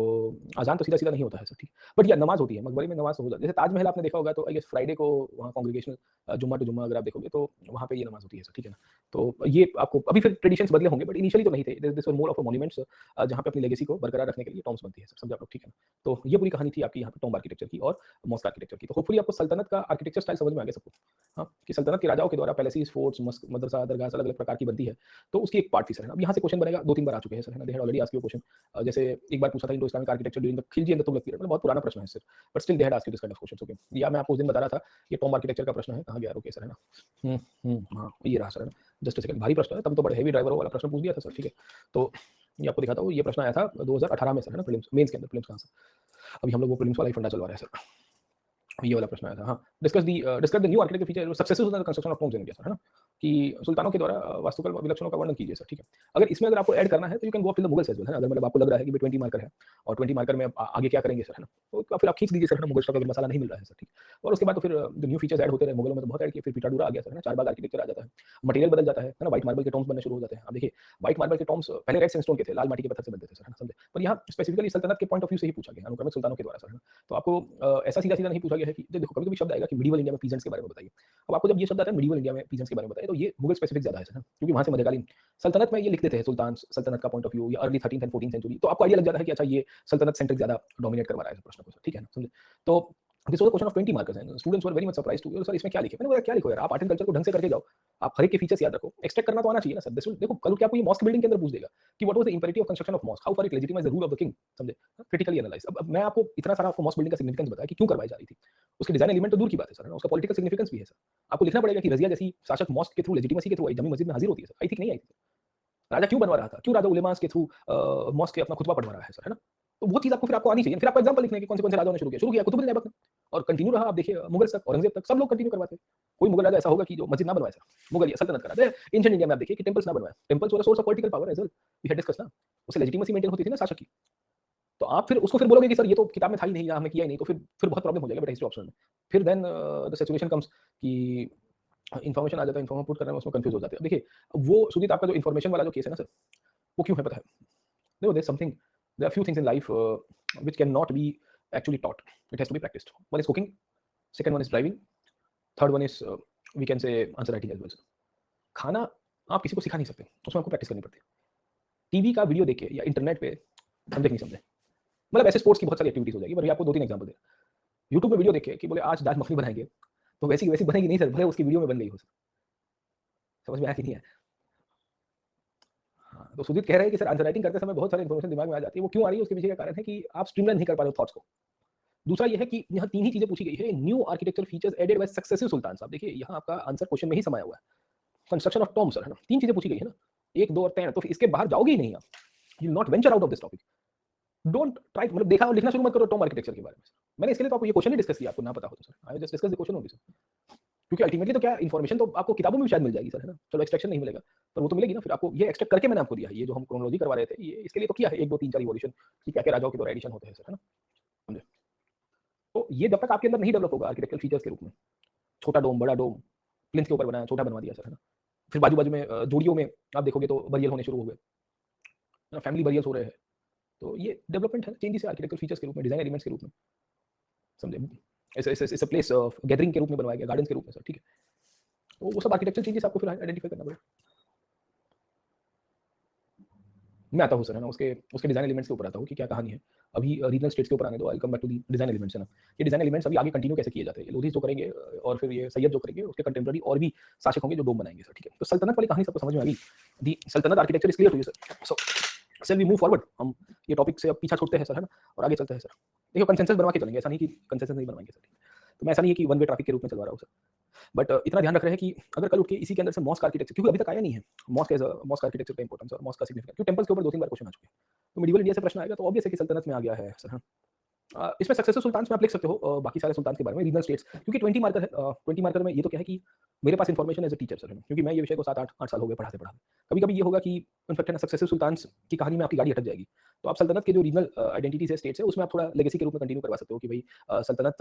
अज़ान तो सीधा-सीधा नहीं होता है सर, ठीक है। बट या नमाज़ होती है, मकबरे में नमाज़ हो जाती है। जैसे ताजमहल आपने देखा होगा, तो आई गेस फ्राइडे को वहाँ कांग्रीगेशनल जुम्मा टू जुम्मा अगर आप देखोगे, तो वहाँ पे ये नमाज़ होती है सर, ठीक है ना। तो ये आपको अभी फिर ट्रेडिशंस बदले होंगे, बट इनिशियली तो नहीं थे। This were more of a monuments, जहाँ पे अपनी लेगेसी को बरकरार रखने के लिए टॉम्ब्स बनती है सर, समझे आप लोग, ठीक है ना। तो ये पूरी कहानी थी आपकी यहाँ पे टॉम्ब आर्किटेक्चर की और मॉस्क आर्किटेक्चर की। तो होपफुली आपको सल्तनत का आर्किटेक्चर स्टाइल समझ में आ गया सबको। हाँ, कि सल्तनत के राजाओं के द्वारा पैलेसेस, फोर्ट्स, मस्क, मदरसा, दरगाह अलग-अलग प्रकार की बनती है। तो उसकी एक पार्ट थी सर, है ना। अब यहाँ से क्वेश्चन बनेगा, 2-3 बार आ चुके हैं सर, है ना। They had already asked you question. जैसे एक बार पूछा था Indo Islamic architecture during the Khilji and the Tughlaq period, मतलब बहुत पुराना प्रश्न है sir, but still they had asked you this kind of questions, okay. या मैं आपको उस दिन बता रहा था, ये टॉम्ब आर्किटेक्चर का प्रश्न है, कहाँ गया, रुकिए सर, है ना। हाँ, ये रहा सर, है ना। जस्ट अ सेकंड, भारी प्रश्न है, तब तो बड़े हेवी ड्राइवर वाला प्रश्न पूछ दिया था सर, ठीक है। तो ये आपको दिखाता हूँ, ये प्रश्न आया था 2018 में सर, है ना, प्रीलिम्स मेंस के अंदर, प्रीलिम्स कहाँ से। अभी हम लोग वो प्रीलिम्स वाला ही फंडा चलवा रहे हैं सर। ये वाला प्रश्न आया था, हाँ। Discuss the new architecture feature successive in the construction of tombs in India sir, है ना। कि सुल्तानों के द्वारा वास्तुकला विलक्षणों का वर्णन कीजिए सर, ठीक है। अगर इसमें अगर आपको ऐड करना है, तो you can go up till the Mughals as well, है ना। अगर मतलब आपको लग रहा है कि भाई 20 मार्कर है और 20 मार्कर में आगे क्या करेंगे सर, है ना। तो फिर आप खींच दीजिए सर, है ना, मुगल का मसाला नहीं मिल रहा है सर, ठीक। और उसके बाद तो फिर जो न्यू फीचर्स ऐड होते रहे, मुगलों में तो बहुत ऐड किए, फिर पीटाडूरा आ गया सर, है ना, चारबाग आर्किटेक्चर आ जाता है, मटेरियल बदल जाता है ना, व्हाइट मार्बल के टॉम्ब्स बनने शुरू हो जाते हैं। अब देखिए व्हाइट मार्बल के टॉम्ब्स पहले रेड सैंडस्टोन के थे, लाल माटी के पत्थर से बनते थे सर, है ना, समझे। पर यहाँ स्पेसिफिकली सल्तनत के पॉइंट ऑफ व्यू से ही पूछा गया, अनुक्रमिक सुल्तानों के द्वारा सर, है ना। तो आपको ऐसा सीधा-सीधा नहीं पूछा गया है कि देखो कभी-कभी शब्द आएगा कि मिडीवल इंडिया में पीजेंट्स के बारे में बताइए। अब आपको जब ये शब्द आता है मिडीवल इंडिया में पीजेंट्स के बारे में बताइए, तो ये मुगल स्पेसिफिक ज़्यादा है सर, क्योंकि वहाँ से मध्यकालीन सल्तनत में ये लिख देते हैं सुल्तान सल्तनत का पॉइंट ऑफ व्यू या early 13th and 14th century, तो आपको आइडिया लग जाता है कि अच्छा ये सल्तनत सेंट्रिक ज़्यादा डोमिनेट करवा रहा है इस प्रश्न को सर, ठीक है ना, समझे। तो this was a question of 20 markers and students were very much surprised to sir इसमें क्या लिखे। मैंने बोला क्या लिखो यार, आप आर्ट एंड कल्चर को ढंग से करके जाओ, आप हर एक के फीचर्स याद रखो, एक्सट्रैक्ट करना तो आना चाहिए ना सर। दिस विल देखो कल को क्या आपको ये मॉस्क बिल्डिंग के अंदर पूछ देगा कि what was the imperative of construction of mosque, how far it legitimize the rule of the king, समझे। Critically analyse. अब मैं आपको इतना सारा आपको मॉस्क बिल्डिंग का सिग्निफिकेंस बताया कि क्यों करवाई जा रही थी, उसके डिजाइन एलिमेंट तो दूर की बात है सर, है ना, उसका पॉलिटिकल सिग्निफिकेंस भी है सर। आपको लिखना पड़ेगा कि रजिया जैसी शासक मॉस्क के थ्रू लेजिटिमेसी के थ्रू आई, जमी मस्जिद में हाजिर होती है सर, आई थी कि नहीं आई थी। राजा क्यों बनवा रहा था, क्यों राजा उलेमास के थ्रू मॉस्क के अपना खुतबा पढ़वा रहा है सर, है ना। तो वो चीज़ आपको फिर आपको आनी चाहिए, फिर आपको एग्जांपल लिखने के कौन से राजाओं ने शुरू किया, कुतुबुल ऐबक ने। और कंटिन्यू रहा। आप देखिए मुगल तक, औरंगजेब तक सब लोग कंटिन्यू करवाते। कोई मुगल राजा ऐसा होगा कि जो मस्जिद ना बनवाए सर, मुगल या सल्तनत का राजा एंशिएंट इंडिया में आप देखिए कि टेंपल्स ना बनवाए। Temples were a source of political power as well, we had discussed ना। उससे लेजिटिमेसी मेंटेन होती थी ना शासक की। तो आप फिर उसको फिर बोलोगे कि सर ये तो किताब में था ही नहीं या हमने किया ही नहीं, तो फिर बहुत प्रॉब्लम हो जाएगा बेटा हिस्ट्री ऑप्शन में। फिर देन द सिचुएशन कम्स कि इन्फॉर्मेशन आ जाता है, इन्फॉर्म पुट करने में उसमें कंफ्यूज हो जाते हैं। देखिए वो सुजीत आपका जो इन्फॉर्मेशन वाला जो केस है ना सर, वो क्यों है पता है? देखो there something, there are few things in life which can not be actually taught, it has to be practised. One is cooking, second one is driving, third one is we can say answer writing as well. खाना आप किसी को सिखा नहीं सकते, उसमें आपको प्रैक्टिस करनी पड़ती है। टीवी का वीडियो देख के या इंटरनेट पे समझे कि नहीं समझे, मतलब ऐसे स्पोर्ट्स की बहुत सारी एक्टिविटीज हो जाएगी, पर ये आपको 2-3 एग्जांपल दे। यूट्यूब पे वीडियो देख के कि बोले आज दाल मखनी बनाएंगे, तो वैसी की वैसी बनेगी नहीं सर, भले उसकी वीडियो में बन गई हो सर। समझ में आया कि नहीं आया? हाँ, तो सुजीत कह रहे हैं कि सर आंसर राइटिंग करते समय बहुत सारी इन्फॉर्मेशन दिमाग में आ जाती है, वो क्यों आ रही है उसके पीछे का कारण है कि आप स्ट्रीमलाइन नहीं कर पा रहे हो थॉट्स को। दूसरा ये है कि यहाँ 3 ही चीजें पूछी गई है, new architectural features added by successive सुल्तान साहब। देखिए यहाँ आपका आंसर क्वेश्चन में ही समाया हुआ है। कंस्ट्रक्शन ऑफ टॉम्ब सर, है ना? 3 चीजें पूछी गई है ना, 1, 2 और 3, तो फिर इसके बाहर जाओगे ही नहीं आप। You will not venture out of this topic. Don't try, मतलब देखा और लिखना शुरू मत करो टॉम्ब आर्किटेक्चर के बारे में। मैंने इसके लिए तो आपको ये क्वेश्चन ही डिस्कस किया, आपको ना पता हो तो sir. I just discuss the question only sir. क्योंकि अल्टीमेटली तो क्या इन्फॉर्मेशन तो आपको किताबों में भी शायद मिल जाएगी सर, है ना? चलो एक्सट्रैक्शन नहीं मिलेगा, पर वो तो मिलेगी ना। फिर आपको ये एक्सट्रैक्ट करके मैंने आपको दिया है, ये जो हम क्रोनोलॉजी करवा रहे थे, ये इसके लिए तो किया है 1, 2, 3, 4 इवोल्यूशन कि क्या-क्या राजाओं के द्वारा एडिशन होते हैं सर, है ना? समझे? तो ये जब तक आपके अंदर नहीं डेवलप होगा आर्किटेक्चरल फीचर्स के रूप में, छोटा डोम, बड़ा डोम, प्लिंथ के ऊपर बनाया, छोटा बनवा दिया सर, है ना? फिर बाजू-बाजू में जोड़ियों में आप देखोगे तो बरियल होने शुरू हो गए, है ना? फैमिली बरियल्स हो रहे हैं। तो ये डेवलपमेंट है, चेंजेस है आर्किटेक्चरल फीचर्स के रूप में, डिजाइन एलिमेंट्स के रूप में, समझे? ऐसे प्लेस ऑफ गैदरिंग के रूप में बनवाया गया, गार्डन्स के रूप में सर, ठीक है? तो वो सब आर्किटेक्चरल चेंजेस आपको फिर आइडेंटिफाई करना पड़ेगा। मैं आता हूँ सर, है ना? उसके उसके डिज़ाइन एलिमेंट्स के ऊपर आता हूँ कि क्या कहानी है। अभी रीजनल स्टेट्स के ऊपर आने दो, I will come back to the design elements, है ना? ये डिज़ाइन एलिमेंट्स अभी आगे कंटिन्यू कैसे किए जाते हैं, लोधी जो करेंगे और फिर ये सैयद जो करेंगे, उसके कंटेम्पररी और भी शासक होंगे जो डोम बनाएंगे सर, ठीक है? तो सल्तनत वाली कहानी सबको समझ में आ गई। The Sultanate architecture is clear to you sir. So shall we move forward, हम ये टॉपिक से अब पीछा छूटते हैं सर, है ना? और आगे चलते हैं सर। देखिए कंसेंसस बनवा के चलेंगे, ऐसा नहीं कि कंसेंसस नहीं बनवाएंगे सर। तो मैं ऐसा नहीं है कि वन वे ट्रैफिक के रूप में चलवा रहा हूँ सर। बट इतना ध्यान रख रहे हैं कि अगर कल उठ के इसी के अंदर से मॉस्क आर्किटेक्चर, क्योंकि अभी तक आया नहीं है मॉस्क एज मॉस्क आर्किटेक्चर का इंपॉर्टेंस और मॉस्क का सिग्निफिकेंस, क्योंकि टेंपल्स के ऊपर 2-3 बार क्वेश्चन आ चुके हैं। तो मिडिवल इंडिया से प्रश्न आएगा तो ऑब्वियस है कि सल्तनत में आ गया है सर, हाँ। इसमें सक्सेसिव सुल्तान्स में आप लिख सकते हो बाकी सारे सुल्तान के बारे में, रीजनल स्टेट्स, क्योंकि 20 मार्कर है। 20 मार्कर में ये तो क्या है कि मेरे पास information as a teacher sir, क्योंकि मैं ये विषय को 7-8 साल हो गए पढ़ाते पढ़ाते। कभी कभी ये होगा कि इनफैक्ट है ना सक्सेसिव सुल्तान्स की कहानी में आपकी गाड़ी अटक जाएगी, तो आप सल्तनत के जो रीजनल आइडेंटिटीज है स्टेट्स है उसमें आप थोड़ा लेगेसी के रूप में कंटिन्यू करवा सकते हो कि भाई सल्तनत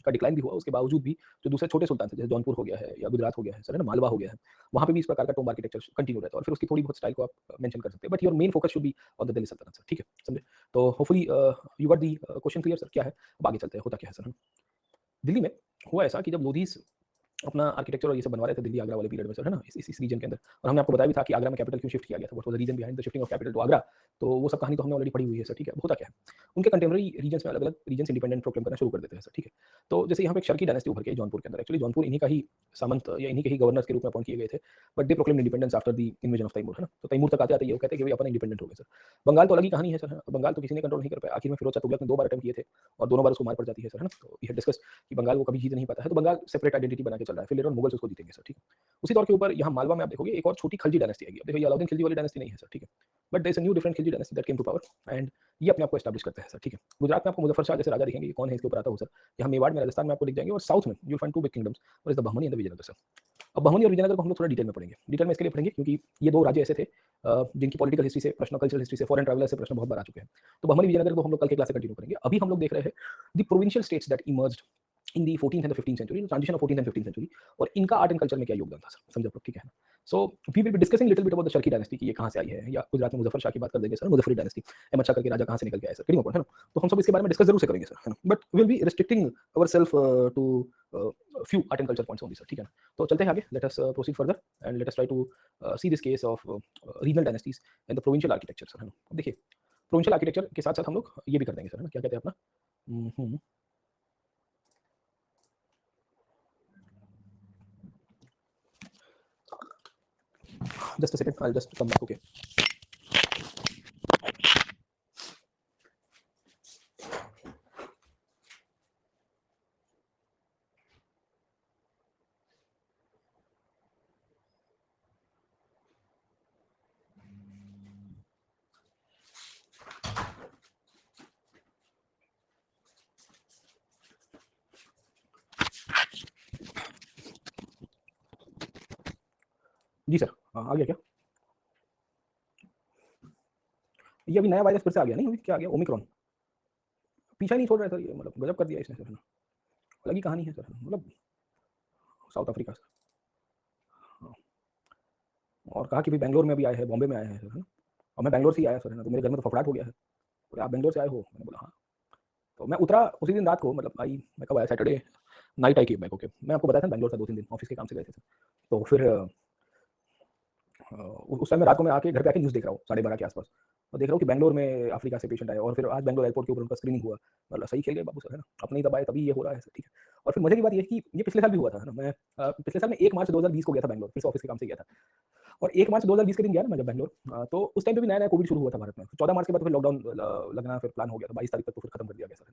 का डिक्लाइन भी हुआ, उसके बावजूद भी जो दूसरे छोटे सुल्तान थे जैसे जौनपुर हो गया है या गुजरात हो गया है सर, है ना? मालवा हो गया है, वहाँ पे भी इस प्रकार का टोम्ब आर्किटेक्चर कंटिन्यू रहता है और फिर उसकी थोड़ी बहुत स्टाइल को आप मेंशन कर सकते हैं, but your main focus should be on the Delhi सल्तनत सर, ठीक है? समझे? तो hopefully you got the question clear sir, क्या है? अब आगे चलते हैं, होता क्या है सर? दिल्ली में हुआ ऐसा कि जब लोधीस अपना आर्किटेक्चर और ये सब बनवा रहे थे दिल्ली आगरा वाले पीरियड में सर, है ना? इस रीजन के अंदर, और हमने आपको बताया भी था कि आगरा में कैपिटल क्यों शिफ्ट किया गया था, what was the reason behind the shifting of capital to Agra. तो वो सब कहानी तो हमने ऑलरेडी पढ़ी हुई है सर, ठीक है? होता क्या है, उनके कंटेम्पररी रीजन्स में अलग-अलग रीजन्स इंडिपेंडेंट प्रोक्लेम करना शुरू कर देते हैं सर, ठीक है? तो जैसे यहाँ पे एक शर्की डायनेस्टी उभर के आई जौनपुर के अंदर, एक्चुअली जौनपुर इन्हीं का ही सामंत या इन्हीं के ही गवर्नर्स के रूप में अपॉइंट किए गए थे, but they proclaimed independence after the invasion of Timur, है ना? तो तैमूर तक आते-आते ये वो कहते हैं कि भई अपन इंडिपेंडेंट हो गए सर। बंगाल तो अलग ही कहानी है सर, है ना? बंगाल तो किसी ने कंट्रोल नहीं कर पाया, आखिर में फिरोज शाह तुगलक ने 2 बार अटेम्प्ट किए थे और दोनों बार उसको मार पड़ जाती है सर, है ना? तो वी हैड डिस्कस कि बंगाल वो कभी जीत नहीं पाता है, तो बंगाल सेपरेट आइडेंटिटी बना के चल रहा है, फिर लेटर ऑन मुगल्स उसको जीतेंगे सर, ठीक है? उसी दौर के ऊपर यहाँ मालवा में आप देखोगे एक और छोटी खिलजी डायनेस्टी आएगी। अब देखो ये अलाउद्दीन खिलजी वाली डायनेस्टी नहीं है सर, ठीक है? But there is a new different Khilji dynasty that came to power and ये अपने आप को एस्टैब्लिश करते हैं सर, ठीक है? गुजरात में आपको मुजफ्फर शाह जैसे राजा दिखेंगे, ये कौन है इसके ऊपर आता हूँ सर। यहाँ मेवाड़ में, राजस्थान में आपको दिख जाएंगे और साउथ में you will find 2 big kingdoms, one is the Bahmani and the Vijayanagar sir. अब बहमनी और विजयनगर को हम लोग थोड़ा डिटेल में पढ़ेंगे। डिटेल में इसके लिए पढ़ेंगे क्योंकि ये 2 राज्य ऐसे थे जिनकी पॉलिटिकल हिस्ट्री से प्रश्न, कल्चरल हिस्ट्री से, फॉरेन ट्रैवलर से प्रश्न बहुत बार आ चुके हैं। तो बहमनी विजयनगर को हम लोग कल के क्लास से कंटिन्यू करेंगे। अभी हम लोग देख रहे हैं the provincial states that emerged in the 14th and the 15th century, transition of 14th and 15th century, और इनका आर्ट एंड कल्चर में क्या योगदान था सर, समझे आप लोग, ठीक है ना? So we will be discussing little bit about the Sharqi dynasty कि ये कहाँ से आई है, या गुजरात में मुजफ्फर शाह की बात कर देंगे सर, मुजफ्फरी डायनेस्टी, अहमद शाह करके राजा कहाँ से निकल के आए सर, किडिंग है ना? तो हम सब इसके बारे में डिस्कस जरूर से करेंगे सर, है ना? But will be restricting ourselves to few art and culture points only sir, ठीक है ना? तो चलते हैं आगे, let us proceed further and let us try to see this case of regional dynasties and the provincial architecture sir, है ना? अब देखिए प्रोविंशियल आर्किटेक्चर के साथ साथ हम लोग ये भी कर देंगे सर, है ना? क्या कहते हैं अपना, just a second, I'll just come back, okay? Ji sir, हाँ, आ गया क्या? ये अभी नया वायरस फिर से आ गया नहीं, अभी क्या आ गया, ओमिक्रॉन। पीछा नहीं छोड़ रहा है सर ये, मतलब गजब कर दिया इसने सर, है ना? अलग ही कहानी है सर, मतलब साउथ अफ्रीका से। हाँ, और कहा कि भाई बैंगलोर में भी आए हैं, बॉम्बे में आए हैं सर, है ना? और मैं बैंगलोर से ही आया सर, है ना? तो मेरे घर में तो फफड़ाट हो गया है। बोले आप बैंगलोर से आए हो? मैंने बोला हाँ। तो मैं उतरा उसी दिन रात को, मतलब आई, मैं कब आया, सैटरडे नाइट आई, बैक होके मैं आपको बताया था बैंगलोर था 2-3 दिन, ऑफिस के काम से गए थे सर। तो फिर उस टाइम मैं रात को मैं आके घर पे आके न्यूज़ देख रहा हूँ 12:30 के आसपास, और देख रहा हूँ कि बैंगलोर में अफ्रीका से पेशेंट आए, और फिर आज बैंगलोर एयरपोर्ट के ऊपर उनका स्क्रीनिंग हुआ। मतलब सही खेल गए बाबू सर, है ना? अपने ही दबाए तभी ये हो रहा है सर, ठीक है। और फिर मजे की बात ये है कि ये पिछले साल भी हुआ था, है ना? मैं पिछले साल में 1 मार्च 2020 को गया था बैंगलोर, फिर से ऑफिस के काम से गया था। और 1 मार्च 2020 के दिन गया ना मैं जब बैंगलोर, तो उस टाइम पे भी नया-नया कोविड शुरू हुआ था भारत में। 14 मार्च के बाद तो फिर लॉकडाउन लगना फिर प्लान हो गया था, 22 तारीख तक तो फिर खत्म कर दिया गया सर।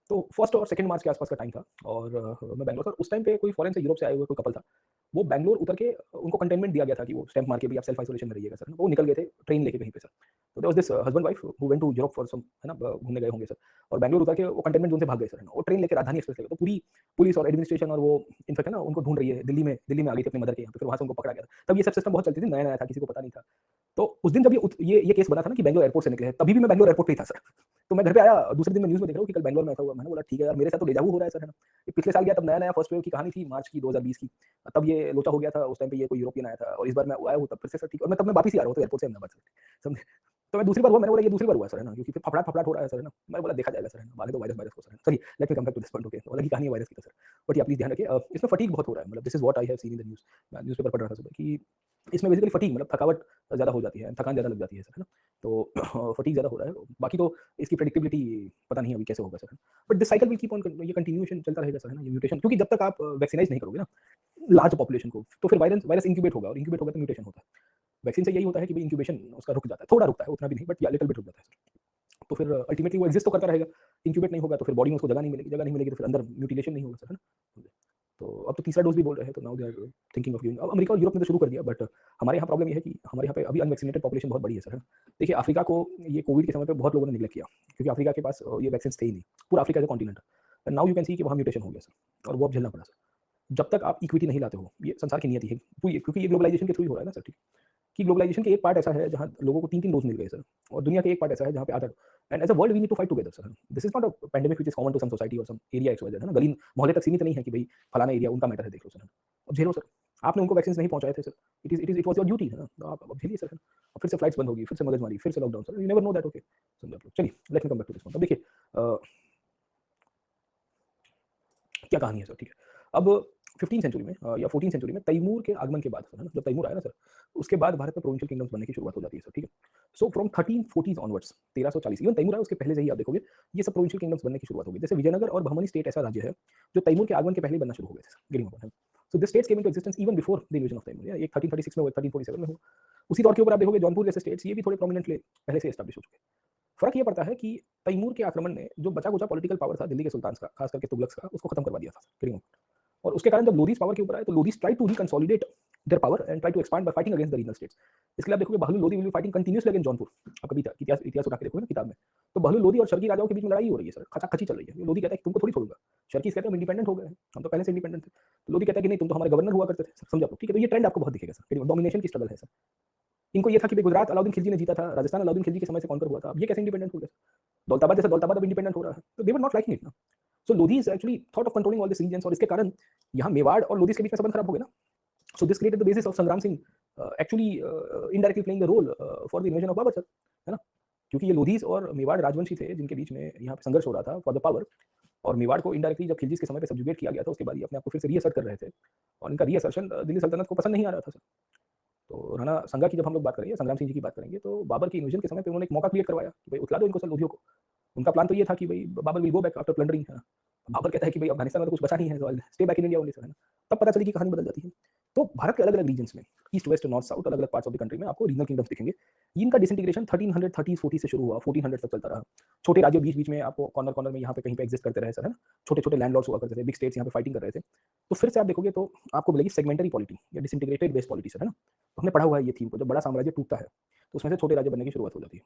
तो 1 और 2 मार्च के आसपास का टाइम था, और मैं बैंगलोर था। उस टाइम पे कोई फॉरेन से, यूरोप से आए हुए कोई कपल था। वो बैंगलोर उतर के उनको कंटेनमेंट दिया गया था कि वो स्टैम्प मार के भी आप सेल्फ आइसोलेशन में रहिएगा सर। वो निकल गए थे ट्रेन लेके कहीं पे सर। तो there was this husband wife who went to Europe for some, है ना? घूमने गए होंगे सर, और बैंगलोर उतर के वो कंटेनमेंट ज़ोन से भाग गए सर, है ना? वो ट्रेन लेके राजधानी एक्सप्रेस लेके, तो पूरी पुलिस और एडमिनिस्ट्रेशन और वो इनफैक्ट है ना उनको ढूँढ रही है। दिल्ली में आ गई थी अपनी मदर के यहाँ पे, फिर वहाँ से उनको पकड़ा गया था। तब ये सब सिस्टम बहुत चलती थी, नया-नया था, किसी को पता नहीं था। तो उस दिन जब ये केस बना था ना कि बैंगलोर एयरपोर्ट से निकले हैं, तभी भी मैं बैंगलोर एयरपोर्ट पे ही था सर। तो मैं घर पे आया, दूसरे दिन मैं न्यूज़ में देख रहा हूँ कि कल बैंगलोर में ऐसा हुआ। मैंने बोला ठीक है यार, मेरे साथ तो डेजा वू हो रहा है सर, है ना? ये पिछले साल गया तब नया-नया फर्स्ट वेव की कहानी थी, मार्च की 2020 की। तब ये लोचा हो गया था, उस टाइम पे ये कोई यूरोपियन आया था, और इस बार मैं आया हूँ तब फिर से सर, ठीक है। और मैं तब मैं वापस ही आ रहा हूँ तो एयरपोर्ट से अहमदाबाद से, समझे? तो मैं दूसरी बार हुआ, मैंने बोला ये दूसरी बार हुआ सर, है ना? क्योंकि फिर फफड़ाट हो रहा है सर, है ना? मैंने बोला देखा जाएगा सर, है ना? माने तो वायरस वायरस को सर, है ना? चलिए let me come back to this point, okay. तो अलग ही कहानी है वायरस की तो सर। बट या प्लीज़ ध्यान रखिए, इसमें फटीग बहुत हो रहा है, मतलब this is what I have seen in the news. मैं न्यूज़पेपर पढ़ रहा था सुबह कि इसमें बेसिकली फटीग मतलब थकावट ज़्यादा हो जाती है, थकान ज़्यादा लग जाती है सर, है ना? तो फटीग ज़्यादा हो रहा है। बाकी तो इसकी प्रेडिक्टेबिलिटी पता नहीं अभी कैसे होगा सर, है ना? But this cycle will keep on, ये कंटिन्यूएशन चलता रहेगा सर, है ना? ये म्यूटेशन, क्योंकि जब तक आप वैक्सीनाइज़ नहीं करोगे ना लार्ज पॉपुलेशन को, तो फिर वायरस वायरस इंक्यूबेट होगा, और इंक्यूबेट होगा तो म्यूटेशन होता है। वैक्सीन से यही होता है कि भाई इंक्यूबेशन उसका रुक जाता है, थोड़ा रुकता है, उतना भी नहीं, बट या लिटिल बिट रुक जाता है सर। तो फिर अल्टीमेटली वो एक्जिस्ट तो करता रहेगा, इंक्यूबेट नहीं होगा तो फिर बॉडी में उसको जगह नहीं मिलेगी तो फिर अंदर म्यूटिलेशन नहीं होगा सर, है ना? तो अब तो तीसरा डोज भी बोल रहे हैं, तो now they are thinking of giving. अब अमेरिका और यूरोप ने तो शुरू कर दिया, बट हमारे यहाँ प्रॉब्लम ये है कि हमारे यहाँ पे अभी अनवैक्सीनेटेड पॉपुलेशन बहुत बड़ी है सर, है ना? देखिए अफ्रीका को ये कोविड के समय पे बहुत लोगों ने निग्लेक्ट किया, क्योंकि अफ्रीका के पास ये वैक्सीन थे ही नहीं, पूरा अफ्रीका का continent. And now you can सी कि वहाँ म्यूटेशन हो गया सर, और वो अब झेलना पड़ा सर। जब तक आप इक्विटी नहीं लाते हो, ये संसार की नियति है, क्योंकि ये ग्लोबलाइजेशन के थ्रू ही हो रहा है ना सर, ठीक है? कि ग्लोबलाइजेशन के एक पार्ट ऐसा है जहाँ लोगों को 3-3 डोज़ मिल गए सर, और दुनिया के एक पार्ट ऐसा है जहाँ पे आधा। And as a world we need to fight together sir. This is not a pandemic which is common to some society और some area X Y Z, है ना? गली मोहल्ले तक सीमित नहीं है कि भई फलाना एरिया उनका मैटर है, देख लो सर। अब झेलो सर, आपने उनको वैक्सीन्स नहीं पहुँचाए थे sir. It was your duty, है ना? तो आप अब झेलिए सर। अब फिर से फ्लाइट्स बंद होगी, फिर से मगजमारी, फिर से lockdown sir, you never know that, okay. समझे आप लोग। चलिए let me come back to this point. अब देखिए क्या कहानी है सर, ठीक है। अब 15 सेंचुरी में या 14 सेंचुरी में तैमूर के आगमन के बाद सर, है ना? जब तैमूर आया ना सर, उसके बाद भारत में प्रोविंशियल किंगडम्स बनने की शुरुआत हो जाती है सर, ठीक है। So from 1340 onwards, 1340, even Timur आया उसके पहले से ही आप देखोगे ये सब प्रोविंशियल किंगडम्स बनने की शुरुआत हो गई। जैसे विजयनगर और बहमनी स्टेट ऐसा राज्य है जो तैमूर के आगमन के पहले ही बनना शुरू हो गए थे, गेटिंग अपॉन, है। So this states came into existence even before the invasion of Timur, या एक 1336 में हुआ, 1347 में हुआ। उसी दौर के ऊपर आप देखोगे जौनपुर जैसे स्टेट्स, ये भी थोड़े प्रोमिनेंटली पहले से एस्टैब्लिश हो चुके हैं। फ़र्क ये पड़ता है कि तैमूर के आक्रमण ने जो बचा-कुचा पॉलिटिकल पावर था दिल्ली के सुल्तान्स का, खास करके तुगलक्स का, उसको खत्म करवा दिया था, गेटिंग अपॉन। और उसके कारण जब लोदीज पावर के ऊपर आए तो Lodis try to reconsolidate their power and try to expand by fighting against the regional states. इसके लिए आप देखोगे Bahlul Lodi will be fighting continuously against Jaunpur. आप कभी इतिहास इतिहास उठा के देखोगे ना किताब में, तो बहलूल लोदी और शर्की राजाओं के बीच में लड़ाई हो रही है सर, खचाखची चल रही है। लोदी कहता है कि तुमको थोड़ी छोड़ूंगा, शर्कीस कहते हैं हम इंडिपेंडेंट हो गए हैं, हम तो पहले से इंडिपेंडेंट थे। तो लोदी कहता है कि नहीं, तुम तो हमारे गवर्नर हुआ करते थे सर, समझ आप लोग, ठीक है। तो ये ट्रेंड आपको बहुत दिखेगा सर, डोमिनेशन की स्ट्रगल है सर। इनको ये था कि भाई गुजरात अलाउद्दीन खिलजी ने जीता था, राजस्थान अलाउद्दीन खिलजी के समय से कॉन्कर हुआ था, अब ये कैसे इंडिपेंडेंट हो गया? दौलताबाद जैसा दौलताबाद अब इंडिपेंडेंट हो रहा है, तो they were not liking it ना। So Lodis actually thought of controlling all this regions, और इसके कारण यहाँ मेवाड़ और लोदीज के बीच में संबंध खराब हो गए ना। So this created the basis of Sangram Singh actually indirectly playing the role for the invasion of Babur sir, है ना? क्योंकि ये लोधीस और मेवाड़ राजवंशी थे जिनके बीच में यहाँ पे संघर्ष हो रहा था फॉर द पावर, और मेवाड़ को इनडायरेक्टली जब खिलजी के समय पे सब्जुगेट किया गया था उसके बाद ये अपने आप को फिर से रीअसर्ट कर रहे थे, और इनका रीअसर्शन दिल्ली सल्तनत को पसंद नहीं आ रहा था सर। तो राणा संगा की जब हम लोग बात करेंगे, संग्राम सिंह जी की बात करेंगे, तो बाबर के इन्वेजन के समय पे उन्होंने एक मौका क्रिएट करवाया कि भाई उतला दो इनको सर लोधियों को। उनका प्लान तो ये था कि भाई Babur will go back after plundering, है ना? बाबर कहता है कि भाई अफगानिस्तान में तो कुछ बचा नहीं है, so stay back in India only sir, है ना? तब पता चली कि कहानी बदल जाती है। तो भारत के अलग-अलग रीजन्स में, ईस्ट, वेस्ट, नॉर्थ, साउथ, अलग-अलग पार्ट्स ऑफ द कंट्री में आपको रीजनल किंगडम्स दिखेंगे। इनका डिसइंटीग्रेशन 1330-40 से शुरू हुआ, 1400 तक चलता रहा। छोटे राज्य बीच-बीच में आपको कॉर्नर-कॉर्नर में यहाँ पे कहीं पे एग्जिस्ट करते रहे सर, है ना? छोटे-छोटे लैंडलॉर्ड्स हुआ करते थे, बिग स्टेट्स यहाँ पे फाइटिंग कर रहे थे। तो फिर से आप देखोगे तो आपको मिलेगी सेगमेंटरी पॉलिटी या डिसइंटीग्रेटेड बेस्ड पॉलिटी सर, है ना? तो हमने पढ़ा हुआ है ये थीम को, जब बड़ा साम्राज्य टूटता है, तो उसमें से छोटे राज्य बनने की शुरुआत हो जाती है।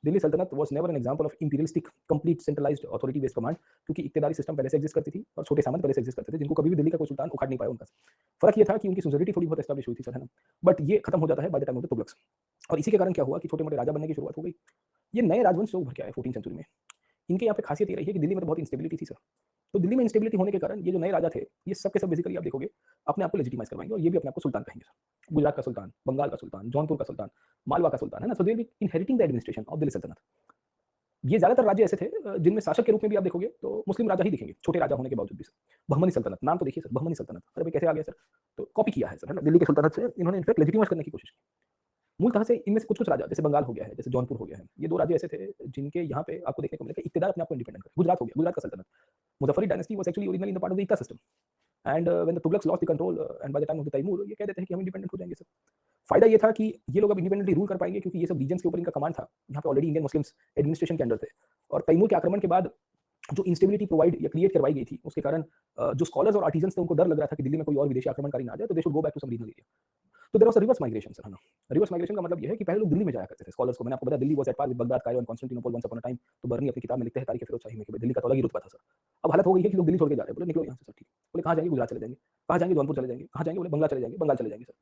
दिल्ली सल्तनत was never N example of imperialistic complete centralised authority based command, क्योंकि इक्तिदारी सिस्टम पहले से एग्जिस्ट करती थी और छोटे सामंत पहले से एग्जिस्ट करते थे जिनको कभी भी दिल्ली का कोई सुल्तान उखाड़ नहीं पाया उनका। फर्क ये था कि उनकी सुजरिटी थोड़ी बहुत एस्टैब्लिश हुई थी सर, है ना, बट ये खत्म हो जाता है bye the time of the Tughlaqs. और इसी के कारण क्या हुआ कि छोटे मोटे राजा बनने की शुरुआत हो गई। ये नए राजवंश जो उभर के आए 14वीं सेंचुरी में, इनके यहाँ पे खासियत ये रही है कि दिल्ली में तो बहुत इंस्टेबिलिटी थी सर। तो दिल्ली में इंस्टेबिलिटी होने के कारण ये जो नए राजा थे, ये सब के सब बेसिकली आप देखोगे अपने आप को लेजिटिमाइज करवाएंगे और ये भी अपने आप को सुल्तान कहेंगे सर। गुजरात का सुल्तान, बंगाल का सुल्तान, जौनपुर का सुल्तान, मालवा का सुल्तान, है ना, so they will be inheriting the administration of Delhi सल्तनत। ये ज्यादातर राज्य ऐसे थे जिनमें शासक के रूप में भी आप देखोगे तो मुस्लिम राजा ही दिखेंगे, छोटे राजा होने के बावजूद भी सर। बहमनी सल्तनत, नाम तो देखिए सर, बहमनी सल्तनत, अरे भाई कैसे आ गया सर, तो कॉपी किया है सर, है ना, दिल्ली के सुल्तानत से इन्होंने इनफैक्ट लेजिटिमाइज करने की कोशिश की। मूलतः से इनमें से कुछ कुछ राजा, जैसे बंगाल हो गया है, जैसे जौनपुर हो गया है, ये दो राज्य ऐसे थे जिनके यहाँ पे आपको देखने को मिलेगा इक्तिदार अपने आप को इंडिपेंडेंट कर। गुजरात हो गया, गुजरात का सल्तनत, Muzaffari dynasty was actually originally in the part of the ईका system and when the Tughlaqs lost the control and by the time of the Taimur, ये कह देते हैं कि हम इंडिपेंडेंट हो जाएंगे सर। फायदा ये था कि ये लोग अब इंडिपेंडेंटली रूल कर पाएंगे क्योंकि ये सब रीजन्स के ऊपर इनका कमांड था, यहाँ पे ऑलरेडी इंडियन मुस्लिम्स एडमिनिस्ट्रेशन के अंडर थे। और तैमूर के आक्रमण के बाद जो इंस्टेबिलिटी प्रोवाइड या क्रिएट करवाई गई थी, उसके कारण जो स्कॉलर्स और आर्टिजन्स थे उनको डर लग रहा था कि दिल्ली में कोई और विदेशी आक्रमणकारी ना आ जाए, तो they should go back to some regional area. तो there was a reverse migration sir, है ना। रिवर्स माइग्रेशन का मतलब ये है कि पहले लोग दिल्ली में जाया करते थे स्कॉलर्स को। मैंने आपको बताया Delhi was at par with Baghdad, Cairo and Constantinople once upon a time. तो बर्नी अपनी किताब में लिखते हैं तारीख फिरोज शाही में कि दिल्ली का तो अलग ही रुतबा था सर। अब हालत हो गई है कि लोग दिल्ली छोड़ के जा रहे हैं, बोले निकलो यहाँ से सर, ठीक है। बोले कहाँ जाएंगे, गुजरात चले जाएंगे। कहाँ जाएंगे, जौनपुर चले जाएंगे। कहाँ जाएंगे, बोले बंगला चले जाएंगे, बंगाल चले जाएंगे सर।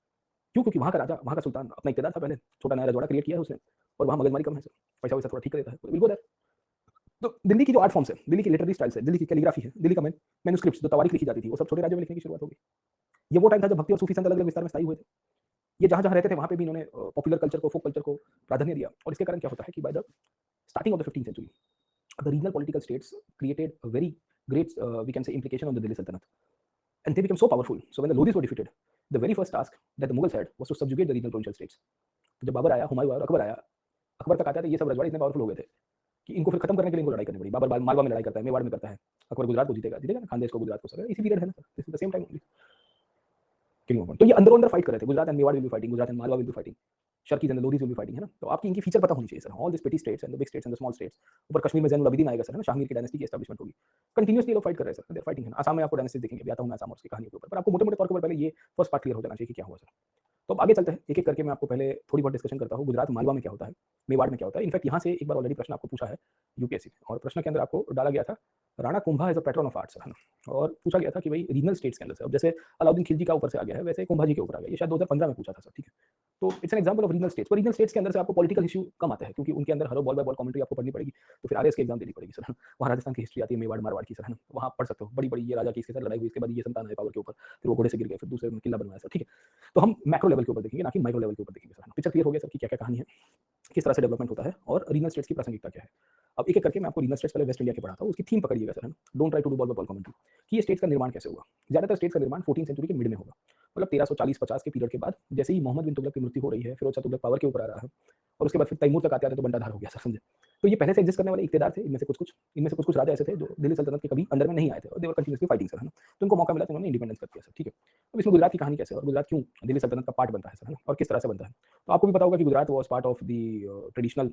क्यों? क्योंकि वहाँ का राजा, वहाँ का सुल्तान अपना इक्तिदार था, पहले छोटा नया रजवाड़ा क्रिएट किया है उसने, और वहाँ मगजमारी कम है सर, पैसा वैसा थोड़ा ठीक कर देता है, बिल्कुल दैट। तो दिल्ली की जो आर्ट फॉर्म्स है, दिल्ली की लिटरेरी स्टाइल्स है, दिल्ली की कैलीग्राफी है, दिल्ली का मैन्युस्क्रिप्ट्स जो तवारीख लिखी जाती थी, वो सब छोटे राज्यों में लिखने की शुरुआत हो गई। ये वो टाइम था जब भक्ति और सूफी संत अलग अलग विस्तार में स्थायी हुए थे। ये जहाँ जहाँ रहते थे वहाँ पे भी इन्होंने पॉपुलर कल्चर को, फोक कल्चर को प्राधान्य दिया। और इसके कारण क्या होता है कि by the starting of the 15th century the regional political states created a very great we can say implication on the Delhi Sultanate, and they became so powerful. So when the Lodhis were defeated, the very first task that the Mughals had was to subjugate the regional provincial states. जब बाबर आया, हुमायूं आया और अकबर आया, अकबर तक आता है, ये सब रजवाड़े इतने पावरफुल हो गए थे कि इनको फिर खत्म करने के लिए इनको लड़ाई करनी पड़ी। बाबर मालवा में लड़ाई करता है, मेवाड़ में करता है, अकबर गुजरात को जीतेगा, जीतेगा ना, खानदेश को, गुजरात को, सर इसी पीरियड है ना sir, this is the same time only king of. तो ये अंदर अंदर फाइट कर रहे थे, Gujarat and Mewar will be fighting, Gujarat and Malwa will be fighting, Sharqis and Lodhis will be fighting, है ना। तो आपकी इनकी फीचर पता होनी चाहिए sir, all this petty states and the big states and the small states. ऊपर कश्मीर में जैनुल अबिदीन आएगा सर, है ना, शाहमीर की डायनेस्टी की एस्टैब्लिशमेंट होगी। कंटिन्यूअसली लोग फाइट कर रहे हैं सर, देयर फाइटिंग है। आसाम में आपको डायनेस्टीज दिखेंगे, अभी आता हूं मैं आसाम और उसकी कहानी के ऊपर, पर आपको मोटे मोटे तौर के ऊपर पहले ये फर्स्ट पार्ट क्लियर हो जाना चाहिए कि क्या हुआ सर। तो अब आगे चलते हैं, एक एक करके मैं आपको पहले थोड़ी बहुत डिस्कशन करता हूँ। गुजरात मालवा में क्या होता है, मेवाड़ में क्या होता है। इनफैक्ट यहाँ से एक बार ऑलरेडी प्रश्न आपको पूछा है यूपीएससी में, और प्रश्न के अंदर आपको डाला गया था Rana Kumbha as a patron of arts, है ना। और पूछा गया था कि भाई रीजनल स्टेट्स के अंदर से, अब जैसे अलाउद्दीन खिलजी का ऊपर से आ गया है, वैसे कुंभा जी के ऊपर आ गया। ये शायद 2015 में पूछा था सर, ठीक है। तो it's an example of regional states. पर रीजनल स्टेट्स के अंदर से आपको पॉलिटिकल इशू कम आते हैं क्योंकि उनके अंदर हर बॉल बाय बॉल कमेंट्री आपको पढ़नी पड़ेगी, तो फिर आरएस के एग्जाम देनी पड़ेगी सर। वहाँ राजस्थान की हिस्ट्री आती है, मेवाड़ मारवाड़ की सर, है ना, वहाँ पढ़ सकते हो। बड़ी बड़ी ये राजा की इसके साथ लड़ाई हुई, इसके बाद ये संतान आए पावर के ऊपर, फिर वो घोड़े से गिर गए, फिर दूसरे किला बनवाया सर, ठीक है। तो हम मैक्रो लेवल के ऊपर देखेंगे, ना कि माइक्रो लेवल के ऊपर देखेंगे सर। पिक्चर क्लियर हो गया सर कि क्या क्या कहानी है, किस तरह से डेवलपमेंट होता है और रीजनल स्टेट्स की प्रासंगिकता क्या है। अब एक एक करके मैं आपको रीजनल स्टेट्स पहले वेस्ट इंडिया के पढ़ाता हूँ, उसकी थीम पकड़िएगा सर, है ना। Don't try to do ball by ball commentary कि ये स्टेट्स का निर्माण कैसे हुआ। ज्यादातर स्टेट्स का निर्माण 14th सेंचुरी के मिड में होगा, मतलब 1340-50 के पीरियड के बाद। जैसे ही मोहम्मद बिन तुगलक की मृत्यु हो रही है, फिरोज शाह तुगलक पावर के ऊपर आ रहा है, और उसके बाद फिर तैमूर तक आते आते तो बंटाधार हो गया सर, समझे। तो ये पहले से एग्जिस्ट करने वाले इक्तिदार थे। इनमें से कुछ कुछ राजा ऐसे थे जो दिल्ली सल्तनत के कभी अंडर में नहीं आए थे और दे वर कंटिन्यूअसली फाइटिंग सर, है ना। तो उनको मौका मिला तो उन्होंने इंडिपेंडेंस कर दिया सर, ठीक है। अब इसमें गुजरात की कहानी कैसे और गुजरात क्यों दिल्ली सल्तनत का पार्ट बनता है सर, है ना, और किस तरह से बनता है। तो आपको भी पता होगा कि Gujarat was part of the traditional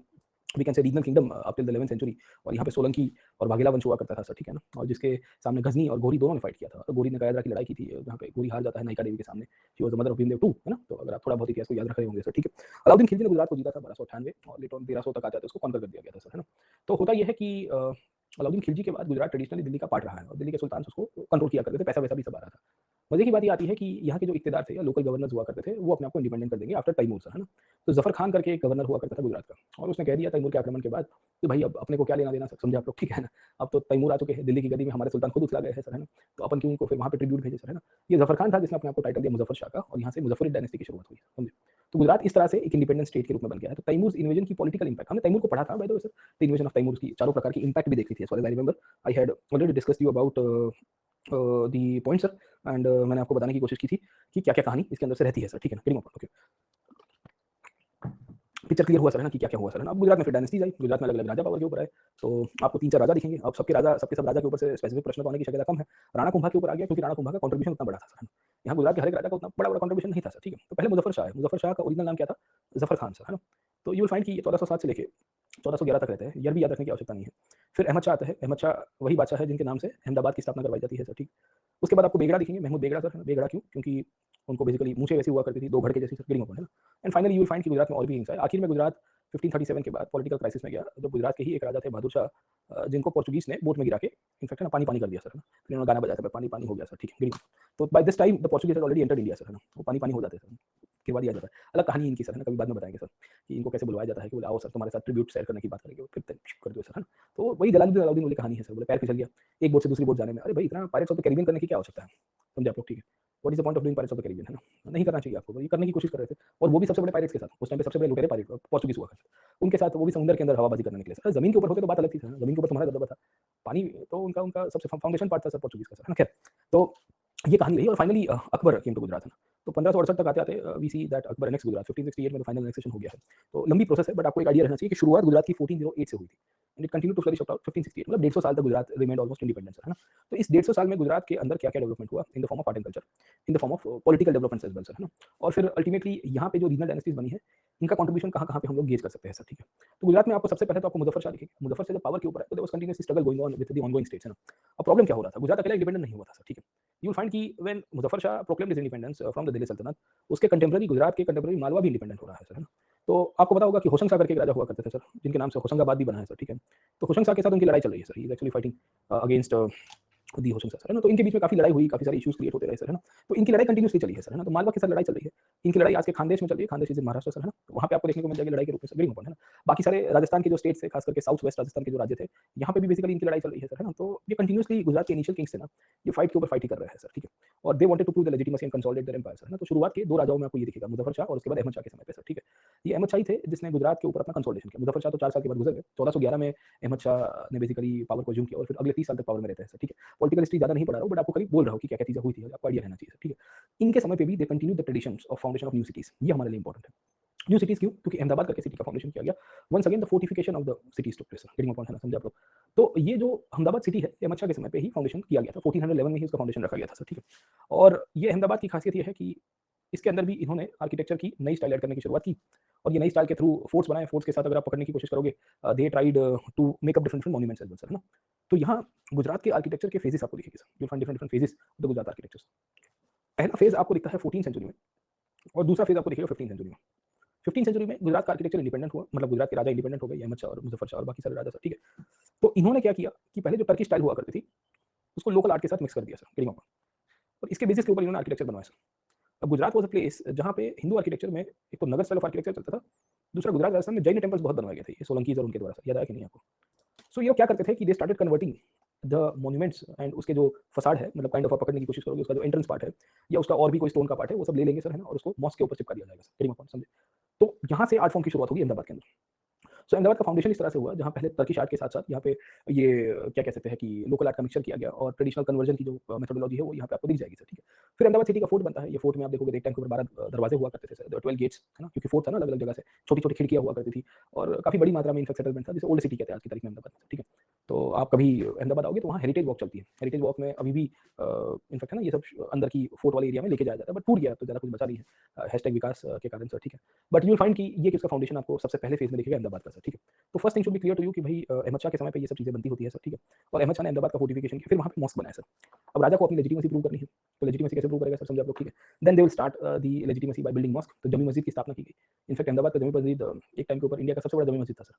we can say regional kingdom up till the 11th century. और यहाँ पे सोलंकी और वाघेला वंश हुआ करता था सर, ठीक है ना। और जिसके सामने गजनी और गोरी दोनों ने फाइट किया था। तो गोरी ने कायदरा की लड़ाई की थी, जहाँ पे गोरी हार जाता है नायका देवी के सामने। She was the mother of Bhimdev two, है ना। तो अगर आप थोड़ा बहुत इतिहास को याद रख रहे होंगे सर, ठीक है। अलाउद्दीन खिलजी ने गुजरात को जीता था 1298 और लेटर ऑन 1300 तक आते थे उसको कॉन्कर कर दिया गया था सर, है ना। तो होता यह है कि अलाउद्दीन खिलजी के बाद गुजरात ट्रेडिशनली दिल्ली का पार्ट रहा है और दिल्ली के सुल्तान उसको कंट्रोल किया करते थे, पैसा वैसा भी सब आ रहा था। मजे की बात ये आती है कि यहाँ के जो इक्तिदार थे या लोकल गवर्नर्स हुआ करते थे, वो अपने आप को इंडिपेंडेंट कर देंगे आफ्टर तैमूर सर, है ना। तो जफर खान करके एक गवर्नर हुआ करता था गुजरात का, और उसने कह दिया तैमूर के आक्रमण के बाद कि भाई अब अपने को क्या लेना देना सर, समझे आप लोग, ठीक है ना। अब तो तैमूर आ चुके हैं, दिल्ली की गद्दी में हमारे सुल्तान खुद उतरा गए हैं सर, है ना। तो अपन क्यों उनको फिर वहाँ पे ट्रिब्यूट भेजे सर, है ना। ये जफर खान था जिसने अपने आप को टाइटल दिया मुजफ्फर शाह का, और यहाँ से मुजफ्फरी डायनेस्टी की शुरुआत हुई, समझे। तो गुजरात इस तरह से एक इंडिपेंडेंट स्टेट के रूप में बन गया है। तो तैमूर इन्वेजन की पॉलिटिकल इंपैक्ट, हमने तैमूर को पढ़ा था by the way sir. The invasion of Timur की चारों प्रकार की इंपैक्ट भी देखी थी, as far as I remember. I had already discussed you about the point sir, and मैंने आपको बताने की कोशिश की थी कि क्या क्या कहानी इसके अंदर से रहती है सर, ठीक है ना। ओके, पिक्चर क्लियर हुआ सर, है ना, कि क्या क्या हुआ सर, है ना। अब गुजरात में फिर डायनेस्टीज आई, गुजरात में अलग अलग राजा पावर के ऊपर आए। तो आपको 3-4 राजा दिखेंगे। अब सबके सब राजा के ऊपर से स्पेसिफिक प्रश्न तो आने की शक्यता कम है। राणा कुंभा के ऊपर आ गया क्योंकि राणा कुंभा का कंट्रीब्यूशन उतना बड़ा था सर। यहाँ गुजरात के हर एक राजा का उतना बड़ा कंट्रीब्यूशन नहीं था सर, ठीक है। तो पहले मुजफ्फर शाह है, मुजफ्फर शाह का ओरिजिनल नाम क्या था, जफर खान सर, है ना। तो यू विल फाइंड कि 1407 से लेके 1411 तक रहते हैं, ईयर भी याद रखने की आवश्यकता नहीं है। फिर अहमद शाह आता है, अहमद शाह वही बादशाह है जिनके नाम से अहमदाबाद की स्थापना करवाई जाती है सर, ठीक। उसके बाद आपको बेगड़ा दिखेंगे, महमूद बेगड़ा सर, बेगड़ा क्यों, क्योंकि उनको बेसिकली मूछें वैसी हुआ करती थी, 2 घड़ के जैसी सर, गिरिंग है ना। And finally you will find कि गुजरात में और भी हिंसा है। आखिर में गुजरात 1537 के बाद पॉलिटिकल क्राइसिस में गया, जब गुजरात के ही एक राजा थे बहादुर शाह, जिनको पोर्चुगीज ने बोट में गिरा के इनफैक्ट ना पानी पानी कर दिया सर, है ना। फिर उन्होंने गाना बजाया था, पानी पानी हो गया सर, ठीक है। तो by this time the Portuguese already entered India sir, है ना। वो पानी पानी हो जाते सर, गिरवा दिया जाता है। अलग कहानी इनकी सर, है ना, कभी बाद में बताएंगे सर कि इनको कैसे बुलवाया जाता है कि बोले आओ सर तुम्हारे साथ ट्रिब्यूट शेयर करने की बात करेंगे, फिर कर दो सर, है ना। तो वही जलालुद्दीन अलाउद्दीन वाली कहानी है सर, बोले पैर फिसल गया एक बोट से दूसरी बोट जाने में, अरे भाई इतना पायरेट्स ऑफ द कैरिबियन करने की क्या आवश्यकता है, समझे आप लोग, ठीक है। What is the point of doing pirates of the Caribbean, है ना, नहीं करना चाहिए आपको, ये करने की कोशिश कर रहे थे। और वो भी सबसे बड़े पायरेट्स के साथ, उस टाइम पे सबसे बड़े लुटेरे पायरेट पोर्चुगीज हुआ करते थे, उनके साथ, वो भी समुद्र के अंदर हवाबाजी करने निकले सर। जमीन के ऊपर होते तो बात अलग थी सर, जमीन के ऊपर तुम्हारा दबदबा था, पानी तो उनका उनका सबसे फाउंडेशन पार्ट था सर पोर्चुगीज का सर, है ना। खैर, तो ये कहानी रही और finally Akbar came to Gujarat, है ना। तो 1568 तक आते-आते we see that Akbar next Gujarat 1568 में तो फाइनल एनेक्सेशन हो गया है। तो लंबी प्रोसेस है, बट आपको एक आइडिया रहना चाहिए कि शुरुआत गुजरात की 1408 से हुई थी and it continue to flourish up to 1568, मतलब 150 साल तक गुजरात रिमेन्ड ऑलमोस्ट इंडिपेंडेंट, है ना। तो इस 150 साल में गुजरात के अंदर क्या-क्या डेवलपमेंट हुआ इन the form of art and culture, in the form of political developments as well sir, है ना। और फिर अल्टीमेटली यहाँ पे जो रीजनल डायनेस्टीज बनी है, इनका कंट्रीब्यूशन कहाँ-कहाँ पे हम लोग गेज कर सकते हैं सर, ठीक है। तो गुजरात में आपको सबसे पहले तो आपको मुजफ्फर शाह दिखेगा, मुजफ्फर शाह जब पावर के ऊपर है तो there was continuously struggle going on with the ongoing states, है ना। अब प्रॉब्लम क्या हो रहा था, गुजरात अकेला इंडिपेंडेंट नहीं हुआ था सर, ठीक है। यू विल फाइंड कि when Muzaffar Shah proclaimed his independence from the Delhi सल्तनत, उसके कंटेम्पररी गुजरात के कंटेम्पररी मालवा भी इंडिपेंडेंट हो रहा है सर, है ना। तो आपको पता होगा कि होशंग शाह करके एक राजा हुआ करते थे सर, जिनके नाम से होशंगाबाद भी बना है सर, ठीक है। तो होशंग शाह के साथ उनकी लड़ाई चल रही है sir, he is actually fighting against the Hoshang Shah sir, है ना। तो इनके बीच में काफी लड़ाई हुई, काफी सारे इश्यूज क्रिएट होते रहे सर, है ना। तो इनकी लड़ाई कंटिन्यूसली चली है सर, है ना। तो मालवा के साथ लड़ाई चल रही है, इनकी लड़ाई आज के खानदेश में चल रही है, Khandesh is in Maharashtra sir, है ना। तो वहाँ पे आपको देखने को मिल जाएगी लड़ाई के रूप में सर, है ना। बाकी सारे राजस्थान के जो स्टेट्स थे, खास करके साउथ वेस्ट राजस्थान के जो राज्य थे, यहाँ पे भी बेसिकली इनकी लड़ाई चल रही है सर, है ना। तो ये कंटिन्यूअसली गुजरात के इनिशियल किंग्स थे ना, ये फाइट के ऊपर फाइट ही कर रहे हैं सर, ठीक है। और they wanted to prove the legitimacy and consolidate their empire sir, है ना। तो शुरुआत के दो राजाओं में आपको ये दिखेगा, मुजफ्फर शाह और उसके बाद अहमद शाह के समय पे सर, ठीक है। ये अहमद शाह ही थे जिसने गुजरात के ऊपर अपना कंसोलिडेशन किया। मुजफ्फर शाह तो 4 साल के बाद गुजर गए, 1411 में अहमद शाह ने बेसिकली पावर को अज्यूम किया और फिर अगले 30 साल तक पावर में रहते हैं सर, ठीक है। पॉलिटिकल हिस्ट्री ज्यादा नहीं पढ़ा रहा हूँ, बट आपको करीब बोल रहा हूँ कि क्या क्या चीजें हुई थी, आपको आइडिया रहना चाहिए सर, ठीक है। इनके समय पे भी they continue the traditions of foundation of new cities, ये हमारे लिए इंपॉर्टेंट है। न्यू सिटीज क्यों, क्योंकि अहमदाबाद करके सिटी का फाउंडेशन किया गया। Once again the fortification of the cities took place, getting point है ना, समझे आप लोग। तो ये जो अहमदाबाद सिटी है, ये अहमद शाह के समय पे ही फाउंडेशन किया गया था, 1411 में ही इसका फाउंडेशन रखा गया था सर, ठीक है। और ये अहमदाबाद की खासियत ये है कि इसके अंदर भी इन्होंने आर्किटेक्चर की नई स्टाइल ऐड करने की शुरुआत की और ये नई स्टाइल के थ्रू फोर्ट्स बनाए। फोर्ट्स के साथ अगर आप पकड़ने की कोशिश करोगे, they tried to make up different monuments as well sir, है ना। तो यहाँ गुजरात के आर्किटेक्चर के फेजेस आपको दिखेंगे sir, you find different different phases of the Gujarat architecture. पहला फेज आपको दिखता है 14th सेंचुरी में और दूसरा फेज आपको दिखेगा 15th सेंचुरी में। 15th सेंचुरी में गुजरात का आर्किटेक्चर इंडिपेंडेंट हुआ, मतलब गुजरात के राजा इंडिपेंडेंट हो गए, अहमद शाह और मुजफ्फर शाह और बाकी सारे राजा सर, ठीक है। तो इन्होंने क्या किया कि पहले जो टर्की स्टाइल हुआ करती थी, उसको लोकल आर्ट के साथ मिक्स कर दिया सर, गेटिंग माय पॉइंट। और इसके बेसिस के ऊपर इन्होंने आर्किटेक्चर बनवाया सर। अब गुजरात वाज अ प्लेस जहाँ पे हिंदू आर्किटेक्चर में एक तो नगर स्टाइल ऑफ आर्किटेक्चर चलता था, दूसरा गुजरात राजस्थान में जैन टेम्पल्स बहुत बनवाए गए थे, ये सोलंकीज और उनके द्वारा सर, याद आया कि नहीं आपको। सो ये लोग क्या करते थे कि they started converting the monuments and उसके जो फसाड है, मतलब काइंड ऑफ आप पकड़ने की कोशिश करोगे, उसका जो एंट्रेंस पार्ट है या उसका और भी कोई स्टोन का पार्ट है, वो सब ले लेंगे सर, है ना। और उसको मॉस्क के ऊपर चिपका दिया जाएगा सर, गेटिंग माय पॉइंट, समझे। तो यहाँ से आर्ट फॉर्म की शुरुआत होगी अहमदाबाद के अंदर। सो अहमदाबाद का फाउंडेशन इस तरह से हुआ, जहाँ पहले टर्किश आर्ट के साथ साथ यहाँ पे ये क्या कह सकते हैं कि लोकल आर्ट का मिक्सचर किया गया और ट्रेडिशनल कन्वर्जन की जो मेथोडोलॉजी है वो यहाँ पे आपको दिख जाएगी सर, ठीक है। फिर अहमदाबाद सिटी का फोर्ट बनता है। ये फोर्ट में आप देखोगे एक टाइम के ऊपर 12 दरवाजे हुआ करते थे सर, 12 गेट्स, है ना, क्योंकि फोर्ट था ना, अलग अलग जगह से छोटी छोटी खिड़कियाँ हुआ करती थी और काफी बड़ी मात्रा में इनफेक्ट सेटलमेंट था, जिसे ओल्ड सिटी कहते हैं आज की तारीख में अहमदाबाद, ठीक है। तो आप कभी अहमदाबाद आओगे तो वहाँ हेरिटेज वॉक चलती है। हेरिटेज वॉक में अभी भी इनफेक्ट है ना, ये सब अंदर की फोर्ट वाले एरिया में लेके जाया जाता है, बट टूट गया तो ज़्यादा कुछ बचा नहीं है हैशटैग विकास के कारण सर, ठीक है। बट यू विल फाइंड कि ये किसका फाउंडेशन आपको सबसे पहले फेज में दिखेगा अहमदाबाद का सर, ठीक है। तो first thing should be clear to you कि भाई अहमद शाह के समय पे ये सब चीजें बनती होती है सर, ठीक है। और अहमद शाह ने अहमदाबाद का फोर्टिफिकेशन किया, फिर वहाँ पे मॉस्क बनाया सर। अब राजा को अपनी लेजिटिमेसी प्रूव करनी है, तो लेजिटिमेसी कैसे प्रूव करेगा सर, समझे आप लोग, ठीक है। Then they will start the legitimacy by building mosque. तो जमी मस्जिद की स्थापना की गई। इनफैक्ट अहमदाबाद का जमी मस्जिद एक टाइम के ऊपर इंडिया का सबसे बड़ा जमी मस्जिद था सर,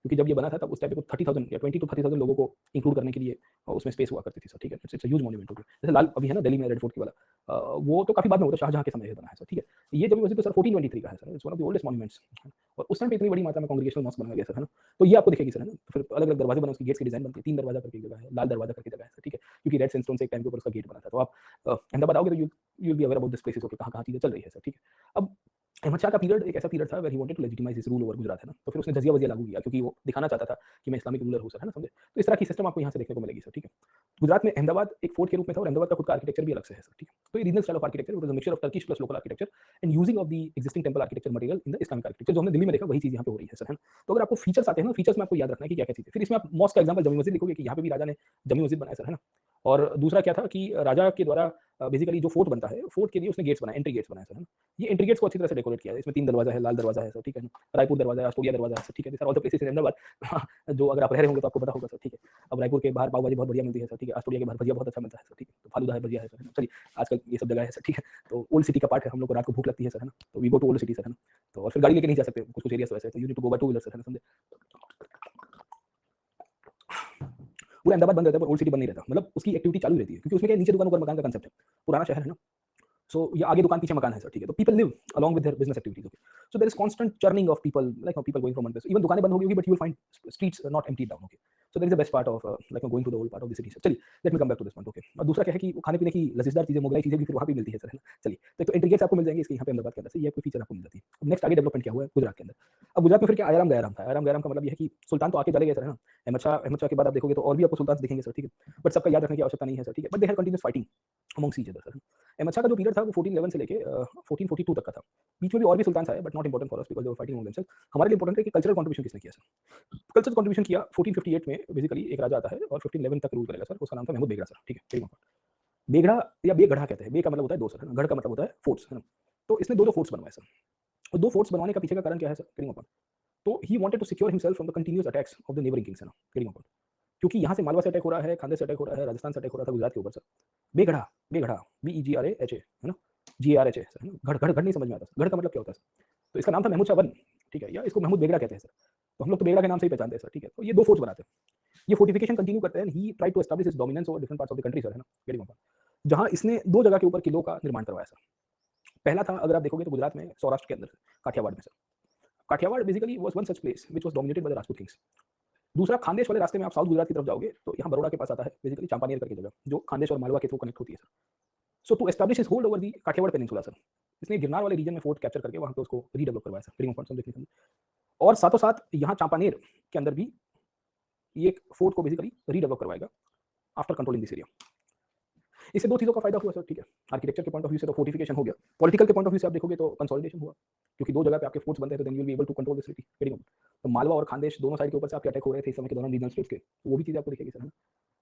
क्योंकि जब ये बना था तब उस टाइम पे कुछ 30,000 या 20 to 30,000 लोगों को इंक्लूड करने के लिए उसमें स्पेस हुआ करती थी सर, ठीक है। इट्स ह्यूज मॉन्यूमेंट हो गया। जैसे लाल अभी है ना दिल्ली में रेड फोर्ट की वाला, वो तो काफी बाद में हुआ था, शाहजहां के समय बना है सर, ठीक है। ये जमी मस्जिद तो सर 1423 का है sir, it's one of the oldest monuments. और उस टाइम पे इतनी बड़ी मात्रा में कांग्रेगेशनल मॉस्क बनवाया गया सर, है ना। तो ये आपको दिखेगी सर, है ना। तो फिर अलग अलग दरवाजे बने, उसकी गेट्स की डिजाइन बनती है, 3 दरवाजा करके जगह है, लाल दरवाजा करके जगह है सर, ठीक है, क्योंकि रेड सैंडस्टोन से एक टाइम के ऊपर उसका गेट बना था। तो आप अहमदाबाद आओगे तो you will be aware about this places, okay, कहाँ कहाँ चीजें चल रही है सर, ठीक है। अब अहमद शाह का पीरियड एक ऐसा पीरियड था where he wanted to legitimize his rule over Gujarat, है ना। तो फिर उसने जजिया वजिया लागू किया, क्योंकि वो दिखाना चाहता था कि मैं इस्लामिक रूलर हूँ सर, है ना, समझे। तो इस तरह की सिस्टम आपको यहाँ से देखने को मिलेगी सर, ठीक है। गुजरात में अहमदाबाद एक फोर्ट के रूप में था और अहमदाबाद का खुद का आर्किटेक्चर भी अलग से है सर, ठीक है। तो ये regional style of architecture it was a mixture of Turkish plus local architecture and using of the existing temple architecture material in the Islamic architecture. जो हमने दिल्ली में देखा वही चीज यहाँ पे हो रही है सर, है ना। तो अगर आपको फीचर्स आते हैं ना, फीचर्स में आपको याद रखना है कि क्या क्या चीजें। फिर इसमें आप मॉस्क का एग्जांपल जमी मस्जिद लिखोगे कि यहाँ पे भी राजा ने जमी मस्जिद बनाया सर, है ना। और दूसरा क्या था कि राजा के द्वारा बेसिकली जो फोर्ट बनता है, फोर्ट के लिए उसने गेट्स बनाए, एंट्री गेट्स बनाए सर, है ना? ये एंट्री गेट्स को अच्छी तरह से डेकोरेट किया है। इसमें 3 दरवाजा है, लाल दरवाजा है सर, ठीक है ना? रायपुर दरवाजा है, आस्टोरिया दरवाजा है सर, ठीक है? This are all the places in Ahmedabad जो अगर आप रह रहे होंगे तो आपको पता होगा सर, ठीक है? अब रायपुर के बाहर पाव भाजी बहुत बढ़िया मिलती है सर, ठीक है? आस्टोरिया के बाहर भजिया बहुत अच्छा मिलता है सर, ठीक है? तो फालूदा है, भजिया है सर, है ना? चलिए आजकल ये सब जगह है सर, ठीक है? तो ओल्ड सिटी का पार्ट है, हम लोग को रात को भूख लगती है सर, है ना? तो we go to old city sir, है ना? तो और फिर गाड़ी लेके नहीं जा सकते, कुछ-कुछ एरियाज़ तो ऐसे हैं, तो you need to go by two wheeler sir, है ना? समझे? पूरा अहमदाबाद बंद रहता है पर ओल्ड सिटी बंद नहीं रहता, मतलब उसकी एक्टिविटी चालू रहती है क्योंकि उसमें क्या है, नीचे दुकान ऊपर मकान का कांसेप्ट है, पुराना शहर है ना। सो ये आगे दुकान पीछे मकान है सर, ठीक है? तो people live along with their business activities, okay? So there is constant churning of people, like people going from one place, even दुकानें बंद हो गई होगी but you will find streets not emptied down, okay? So that is the best part of like going to the old part of the city sir. चलिए let me come back to this point, okay? और दूसरा क्या है कि खाने पीने की लजीजदार चीजें, मुगलाई चीजें भी फिर वहाँ भी मिलती है सर, है ना? चलिए तो इंटीग्रेट्स आपको मिल जाएंगे इसके यहाँ पे अहमदाबाद के अंदर से, ये कोई फीचर आपको मिल जाती है। अब नेक्स्ट आगे डेवलपमेंट क्या हुआ है गुजरात के अंदर। अब गुजरात में फिर क्या आयाराम गयाराम था। आयाराम गयाराम का मतलब ये है कि सुल्तान तो आके चले गए सर, है ना? अहमद शाह के बाद आप देखोगे तो और भी आपको सुल्तान दिखेंगे सर, ठीक है? बट सबका याद रखने की आवश्यकता नहीं है सर, ठीक है? But they have continuous fighting amongst each other sir. Ahmad Shah का जो पीरियड था वो 1411 से लेके 1442 तक का था। बीच में भी और भी सुल्तान आए but not important for us because they were fighting among themselves. हमारे लिए इंपॉर्टेंट है कि कल्चरल कंट्रीब्यूशन किसने किया सर। कल्चरल कंट्रीब्यूशन किया 1458 में बेसिकली एक राजा आता है और 1511 तक रूल करेगा सर, उसका नाम था महमूद बेगड़ा सर, ठीक है? बेगड़ा या बेगढ़ा कहते हैं, बे का मतलब होता है दो सर, है ना? गढ़ का मतलब होता है फोर्ट्स, है ना? तो इसने दो फोर्ट्स बनवाए सर, और दो फोर्ट्स बनवाने का पीछे का कारण क्या है सर? गेटिंग अपॉन, तो he wanted to secure himself from the continuous attacks of the neighbouring kings, है ना? गेटिंग अपॉन, क्योंकि यहाँ से मालवा से अटैक हो रहा है, खानदेश से अटैक हो रहा है, राजस्थान से अटैक हो रहा था गुजरात के ऊपर सर। बेगढ़ा, बेगढ़ा, BEGRAHA, है ना? GARHA सर, है ना? गढ़ गढ़ गढ़ नहीं समझ में आता सर, गढ़ का मतलब क्या होता है सर? तो इसका नाम था महमूद शाह वन, ठीक है? या इसको महमूद बेगड़ा कहते हैं सर। तो हम लोग तो बेगड़ा के नाम से ही पहचानते हैं सर, ठीक है? तो ये दो फोर्ट्स बनाते हैं, ये फोर्टिफिकेशन कंटिन्यू करते हैं, he tried to establish his dominance over different parts of the country sir, है ना? गेटिंग अपॉन, जहाँ इसने दो जगह के ऊपर किलों का निर्माण करवाया सर। पहला था अगर आप देखोगे तो गुजरात में सौराष्ट्र के अंदर काठियावाड़ में sir. Kathiawar basically was one such place which was dominated by the Rajput kings. दूसरा खानदेश वाले रास्ते में आप साउथ गुजरात की तरफ जाओगे तो यहाँ बरोड़ा के पास आता है बेसिकली चांपानेर करके जगह, जो खानदेश और मालवा के थ्रू कनेक्ट होती है sir. So to establish his hold over the Kathiawar peninsula sir, इसने गिरनार वाले रीजन में फोर्ट कैप्चर करके वहाँ पे उसको रीडेवलप करवाया सर, गेटिंग अपॉन, देखने के, और साथों साथ यहाँ चांपानेर के अंदर भी ये एक फोर्ट को बेसिकली रीडेवलप करवाएगा आफ्टर कंट्रोलिंग दिस एरिया। इससे दो चीज़ों का फायदा हुआ सर, ठीक है? आर्किटेक्चर के पॉइंट ऑफ व्यू से तो फोर्टिफिकेशन हो गया, पॉलिटिकल के पॉइंट ऑफ व्यू से आप देखोगे तो कंसोलिडेशन हुआ, क्योंकि दो जगह पे आपके फोर्ट्स बनते हैं तो then you will be able to control the city, getting. तो मालवा और खानदेश दोनों साइड के ऊपर से आपके अटैक हो रहे थे इस समय के दौरान रीजनल स्टेट्स के, तो वो भी चीज़ आपको दिखेगी सर, है ना?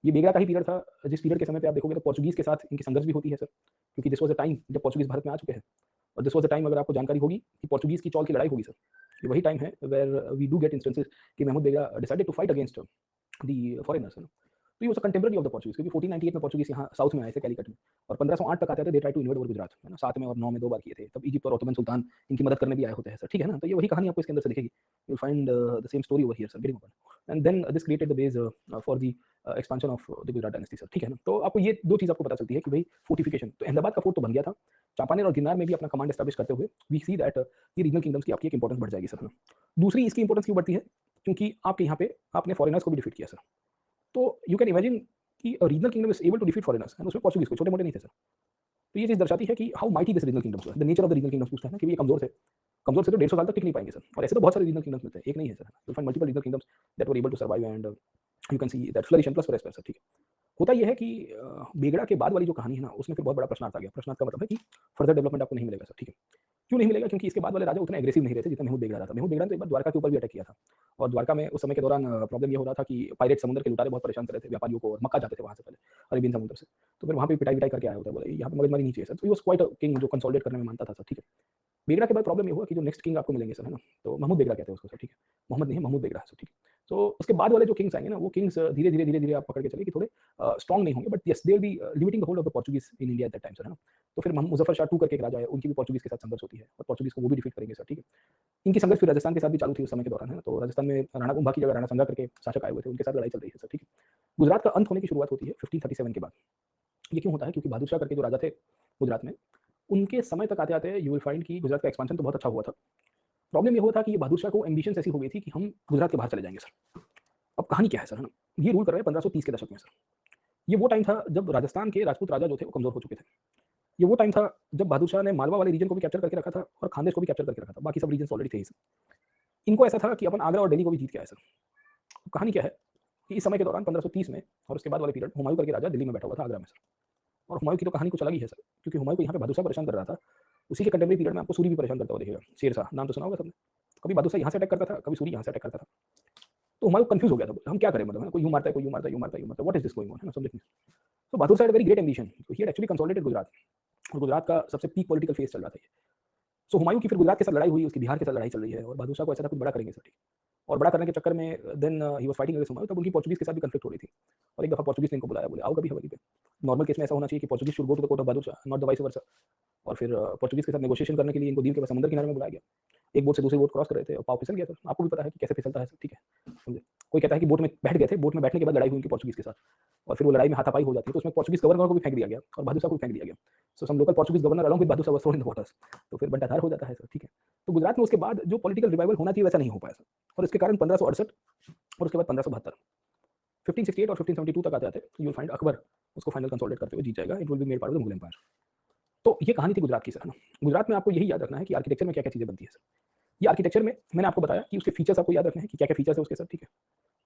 ये बेगड़ा का ही पीरियड था जिस पीरियड के समय पे आप देखोगे तो पोर्चुगीज के साथ इनकी संघर्ष भी होती है सर, क्योंकि दिस वाज अ टाइम जब पोर्चुगीज भारत में आ चुके हैं, और दिस वाज अ टाइम, अगर आपको जानकारी होगी, कि पोर्चुगीज की चौल की लड़ाई होगी सर। ये वही टाइम है where we do get instances कि Mahmud Begada decided to fight against the foreigners, है ना? तो ये was a contemporary of the Portuguese, क्योंकि 1498 में पोर्चुगीज यहाँ साउथ में आए थे कैलिकट में, और 1508 तक आते थे, they try to invade over Gujarat, है ना? 7 में और 9 में 2 बार किए थे, तब इजिप्ट और ओटोमन सुल्तान इनकी मदद करने भी आए होते हैं सर, ठीक है ना? तो ये वही कहानी आपको इसके अंदर से दिखेगी, you find the same story over here sir, getting upon, and then this created the base for the expansion of the Gujarat dynasty sir, ठीक है ना? तो आपको ये दो चीज़ आपको पता चलती है कि भाई फोर्टिफिकेशन, तो अहमदाबाद का फोर्ट तो बन गया था, चांपानेर और गिरनार में भी अपना कमांड एस्टैब्लिश करते हुए वी सी दैट ये रीजनल किंगडम्स की आपकी एक इंपॉर्टेंस बढ़ जाएगी सर, है ना? दूसरी इसकी इंपॉर्टेंस क्यों बढ़ती है? क्योंकि आपके यहाँ पे आपने फॉरेनर्स को भी डिफीट किया सर, तो यू कैन इमेजिन कि regional kingdom is able to defeat foreigners, and उसमें पोर्चुगीज को छोटे मोटे नहीं थे सर। तो ये चीज़ दर्शाती है कि how mighty this regional kingdoms the nature of the regional kingdoms पूछता है ना कि ये कमजोर थे, कमजोर से तो 150 साल तक टिक नहीं पाएंगे सर, और ऐसे तो बहुत सारे रीजनल किंगडम्स मिलते हैं, एक नहीं है sir, you find multiple regional kingdoms that were able to survive and you can see that flourish and plus sir, ठीक है? होता यह है कि बेगड़ा के बाद वाली जो कहानी है ना, उसमें फिर बहुत बड़ा प्रश्नार्थ आ गया। प्रश्नार्थ का मतलब है कि फर्दर डेवलपमेंट आपको नहीं मिलेगा सर, ठीक है? क्यों नहीं मिलेगा? क्योंकि इसके बाद वाले राजा उतने एग्रेसिव नहीं रहे थे जितना महमूद बेगड़ा था। महमूद बेगड़ा ने तो एक बार द्वारका के ऊपर भी अटैक किया था, और द्वारका में उस समय के दौरान प्रॉब्लम ये हो रहा था कि पायरेट समुद्र के लुटारे बहुत परेशान कर रहे थे व्यापारियों को, और मक्का जाते थे वहाँ से पहले अरेबियन समुद्र से, तो फिर वहाँ पे पिटाई विटाई करके आया होता है, बोले यहाँ पे मगजमारी नहीं चाहिए सर। तो ये वाज क्वाइट अ किंग जो कंसोलिडेट करने में मानता था सर, ठीक है? बेगड़ा के बाद प्रॉब्लम ये हुआ कि जो नेक्स्ट किंग आपको मिलेंगे सर, है ना? तो महमूद बेगड़ा कहते हैं उसको सर, ठीक है? मोहम्मद नहीं है, महमूद बेगड़ा है सर, ठीक है? तो उसके बाद वाले जो किंग्स आएंगे ना, वो किंग्स धीरे-धीरे आप पकड़ के चलिए कि थोड़े स्ट्रांग नहीं होंगे, but yes they will B limiting the hold of the Portuguese in India at that time sir, है ना? तो फिर मुज़फ़्फ़र शाह 2 करके एक राजा है, उनकी भी पोर्चुगीज के साथ संघर्ष होती है, और पोर्चुगीज को वो भी डिफीट करेंगे सर, ठीक है? इनकी संघर्ष फिर राजस्थान के साथ भी चालू थी उस समय के दौरान, है ना? तो राजस्थान में राणा कुंभा की जगह राणा संगा करके शासक आए हुए थे, उनके साथ लड़ाई चल रही है सर, ठीक है? गुजरात का अंत होने की शुरुआत होती है 1537 के बाद। ये क्यों होता है? क्योंकि बहादुर शाह करके जो राजा थे गुजरात में, उनके समय तक आते-आते यू विल फाइंड कि गुजरात का एक्सपेंशन तो बहुत अच्छा हुआ था। प्रॉब्लम ये हुआ था कि ये बहादुर शाह को एम्बिशंस ऐसी हो गई थी कि हम गुजरात के बाहर चले जाएँगे सर। अब कहानी क्या है सर, है ना? ये रूल कर रहे हैं 1530 के दशक में सर। ये वो टाइम था जब राजस्थान के राजपूत राजा जो थे वो कमज़ोर हो चुके थे। ये वो टाइम था जब बहादुर शाह ने मालवा वाले रीजन को भी कैप्चर करके रखा था, और खानदेश को भी कैप्चर करके रखा था। बाकी सब रीजन्स ऑलरेडी थे ही सर। इनको ऐसा था कि अपन आगरा और दिल्ली को भी जीत के आए सर। कहानी क्या है कि इस समय के दौरान 1530 में और उसके बाद वाले पीरियड, हुमायूँ करके राजा दिल्ली में बैठा हुआ था आगरा में सर। और हुमायूँ की तो कहानी कुछ अलग ही है सर, क्योंकि हुमायूँ को यहाँ पे बहादुर शाह परेशान कर रहा था। उसी के कंटेम्परेरी पीरियड में आपको सूरी भी परेशान करता हुआ दिखेगा। शेर शाह नाम तो सुना होगा सबने। कभी बहादुर शाह यहाँ से अटैक करता था, कभी सूरी यहाँ से अटैक करता था। तो हुमायूँ कंफ्यूज हो गया था, हम क्या करें, मतलब है ना? कोई यूँ मारता है, कोई यूँ मारता है, यूँ मारता है, यूँ मारता है, what is this going on, है ना? समझे नहीं। तो Bahadur Shah very great ambition, he had actually consolidated Gujarat, और गुजरात का सबसे पीक पॉलिटिकल फेज चल रहा था ये। सो हुमायूं की फिर गुजरात के साथ लड़ाई हुई, उसकी बिहार के साथ लड़ाई चल रही है, और बहादुर शाह को ऐसा था कुछ बड़ा करेंगे सर, और बड़ा करने के चक्कर में then he was fighting against Humayun, तब उनकी पोर्चुगीज के साथ भी कन्फ्लिक्ट हो रही थी, और एक दफा पोर्चुगीज ने इनको बुलाया, बोले आओ कभी हवेली पे। नॉर्मल केस में ऐसा होना चाहिए कि Portuguese should go to the court of Bahadur Shah, not the vice versa. और फिर पोर्चुगीज के साथ नेगोशिएशन करने के लिए इनको दीव के पास समुद्र किनारे में बुलाया गया। एक बोट से दूसरी बोट क्रॉस कर रहे थे और पाव फिसल गया था, आपको भी पता है कि कैसे फिसलता है सर, ठीक है, समझे। कोई कहता है कि बोट में बैठ गए थे, बोट में बैठने के बाद लड़ाई हुई उनकी पोर्चुगीज के साथ, और फिर वो लड़ाई में हाथापाई हो जाती है, तो उसमें पोर्चुगीज गवर्नर को भी फेंक दिया गया और बहादुर शाह को भी फेंक दिया गया। So some local Portuguese governor along with Bahadur Shah was thrown in the waters, तो फिर बंटाधार हो जाता है सर, ठीक है। तो गुजरात में उसके बाद जो पॉलिटिकल रिवाइवल होना चाहिए वैसा नहीं हो पाया सर, और इसके कारण 1568 और उसके बाद 1572, 1568 और 1572 तक आते आते यू विल फाइंड अकबर उसको फाइनल कंसोलिडेट करते हुए जीत जाएगा, it will be made part of the Mughal empire. तो ये कहानी थी गुजरात की सर, है ना। गुजरात में आपको यही याद रखना है कि आर्किटेक्चर में क्या क्या चीजें बनती है सर। ये आर्किटेक्चर में मैंने आपको बताया कि उसके फीचर्स आपको याद रखने हैं कि क्या क्या फीचर्स है उसके सर, ठीक है।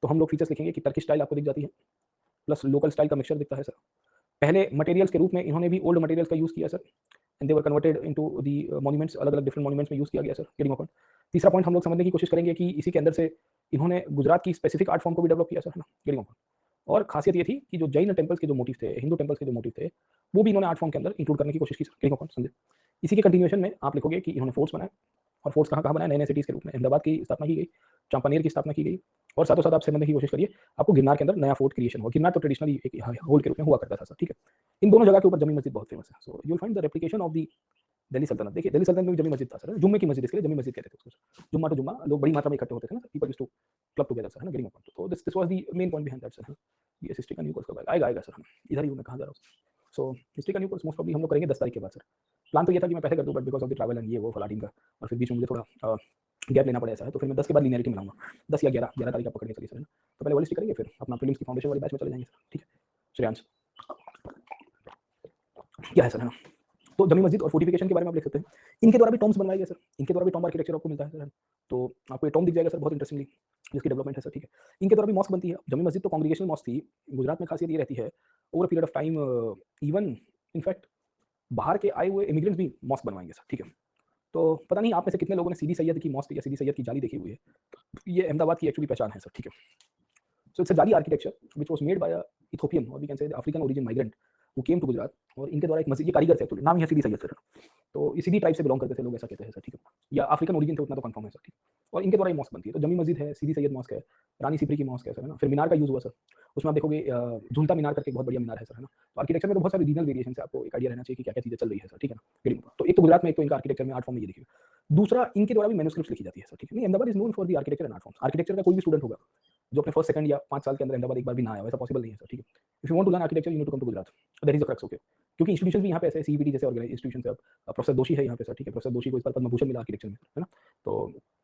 तो हम लोग फीचर्स लिखेंगे कि टर्किश स्टाइल आपको दिख जाती है, प्लस लोकल स्टाइल का मिक्सचर दिखता है सर। पहले मटेरियल्स के रूप में इन्होंने भी ओल्ड मटेरियल्स का यूज किया sir, and they were converted into the monuments, अलग अलग डिफरेंट मॉन्यूमेंट्स में यूज किया गया सर, गेटिंग पॉइंट। तीसरा पॉइंट हम लोग समझने की कोशिश करेंगे कि इसी के अंदर से इन्होंने गुजरात की स्पेसिफिक आर्ट फॉर्म को भी डेवलप किया सर, है ना, गेटिंग पॉइंट। और खासियत ये थी कि जो जैन टेम्पल्स के जो मोटिव थे, हिंदू टेम्पल्स के जो मोटिव थे, वो भी इन्होंने आर्ट फॉर्म के अंदर इंक्लूड करने की कोशिश की सर, गेटिंग पॉइंट, समझे। इसी के कंटिन्यूएशन में आप लिखोगे कि इन्होंने फोर्ट्स बनाए, और फोर्ट्स कहाँ कहाँ बनाए, नए नए सिटीज के रूप में अहमदाबाद की स्थापना की गई, चंपानेर की स्थापना की गई, और साथों साथ आप समझने की कोशिश करिए आपको गिरनार के अंदर नया फोर्ट क्रिएशन हुआ। गिरनार तो ट्रेडिशनली एक होल के रूप में हुआ करता था सर, ठीक है। इन दोनों जगह के ऊपर जमी मस्जिद बहुत फेमस है, so you will find the replication of the Delhi सल्तनत। देखिए दिल्ली सल्तनत में भी जमी मस्जिद था सर, जुम्मे की मस्जिद, इसके लिए जमी मस्जिद कहते थे उसको। जुम्मा टू जुम्मा लोग बड़ी मात्रा में इकट्ठे होते थे ना, people used to club together sir, है ना, गेटिंग पॉइंट। तो this was the main point behind that sir, ये हिस्ट्री का न्यू कोर्स कब आएगा, आएगा सर, इधर ही मैं कहाँ जा रहा हूँ। सो हिस्ट्री का न्यू कोर्स मोस्ट प्रॉब्ली हम लोग करेंगे 10 तारीख के बाद सर। प्लान तो ये था कि मैं पहले कर दूँ, but because of the travel and ये वो फलाटीन का, और फिर बीच में मुझे थोड़ा गैप लेना पड़ा ऐसा है, तो फिर मैं 10 के बाद लीनियरिटी मिलाऊंगा, 10 या 11 तारीख आप पकड़ के चलिए सर, है ना। तो पहले वॉलिस्टिक करेंगे, फिर अपना प्रीलिम्स की फाउंडेशन वाली बैच में चले जाएंगे सर, ठीक है। श्रेयांश क्या है सर, है ना। तो जमी मस्जिद और फोर्टिफिकेशन के बारे में आप लिख सकते हैं। इनके द्वारा भी टॉम्स बनवाए गए सर, इनके द्वारा भी टॉम्ब आर्किटेक्चर आपको मिलता है सर, तो आपको ये टॉम्ब दिख जाएगा सर बहुत इंटरेस्टिंगली, जिसकी डेवलपमेंट है सर, ठीक है। इनके द्वारा भी मॉस्क बनती है। जमी मस्जिद तो कांग्रीगेशनल मॉस्क थी। गुजरात में खासियत ये रहती है over period of time, even in fact बाहर के आए हुए इमिग्रेंट्स भी मॉस्क बनवाएंगे सर, ठीक है। तो पता नहीं आप में से कितने लोगों ने सीदी सैयद की मॉस्क या सीदी सैयद की जाली देखी हुई है, ये अहमदाबाद की एक्चुअली पहचान है सर, ठीक है। सो it's a jali architecture which was made by a Ethiopian और we can say African origin migrant who came to Gujarat, और इनके द्वारा एक मस्जिद, ये कारीगर थे एक्चुअली, नाम ही है सीदी सैयद सर, तो इसी ट्राइब से बिलोंग करते थे लोग, ऐसा कहते हैं सर, ठीक है। या अफ्रीकन ओरिजिन थे, उतना तो कंफर्म है सर, ठीक है। और इनके द्वारा ये मॉस्क बनती है। तो जमी मस्जिद है, सीदी सैयद मॉस्क है, रानी सिपरी की मॉस्क है सर, है ना। फिर मीनार का यूज हुआ सर, उसमें आप देखोगे झूलता मीनार करके एक बहुत बढ़िया मीनार है सर, है ना। तो आर्किटेक्चर में तो बहुत सारी रीजनल वेरिएशन है, आपको एक आइडिया रहना चाहिए कि क्या क्या चीजें चल रही है सर, ठीक है ना। तो एक तो गुजरात में एक तो इनका आर्किटेक्चर में आर्ट फॉर्म में ये देखिए। दूसरा इनके द्वारा भी मैन्युस्क्रिप्ट्स लिखी जाती है सर, ठीक है। नहीं, Ahmedabad is known for the architecture and art forms. Architecture का कोई भी स्टूडेंट होगा जो अपने फर्स्ट सेकंड या 5 साल के अंदर अहमदाबाद एक बार भी ना आया, वैसा पॉसिबल नहीं है सर, ठीक है। If you want to learn architecture you need to come to Gujarat, that is the crux, okay. क्योंकि इंस्टीट्यूशन भी यहाँ पे ऐसे सीईबीटी जैसे ऑर्गेनाइज इंस्टीट्यूशन है। प्रोफेसर दोषी है यहाँ पे सर, ठीक है। प्रोफेसर दोषी को इस बार पद्म भूषण मिला आर्किटेक्चर में, है ना। तो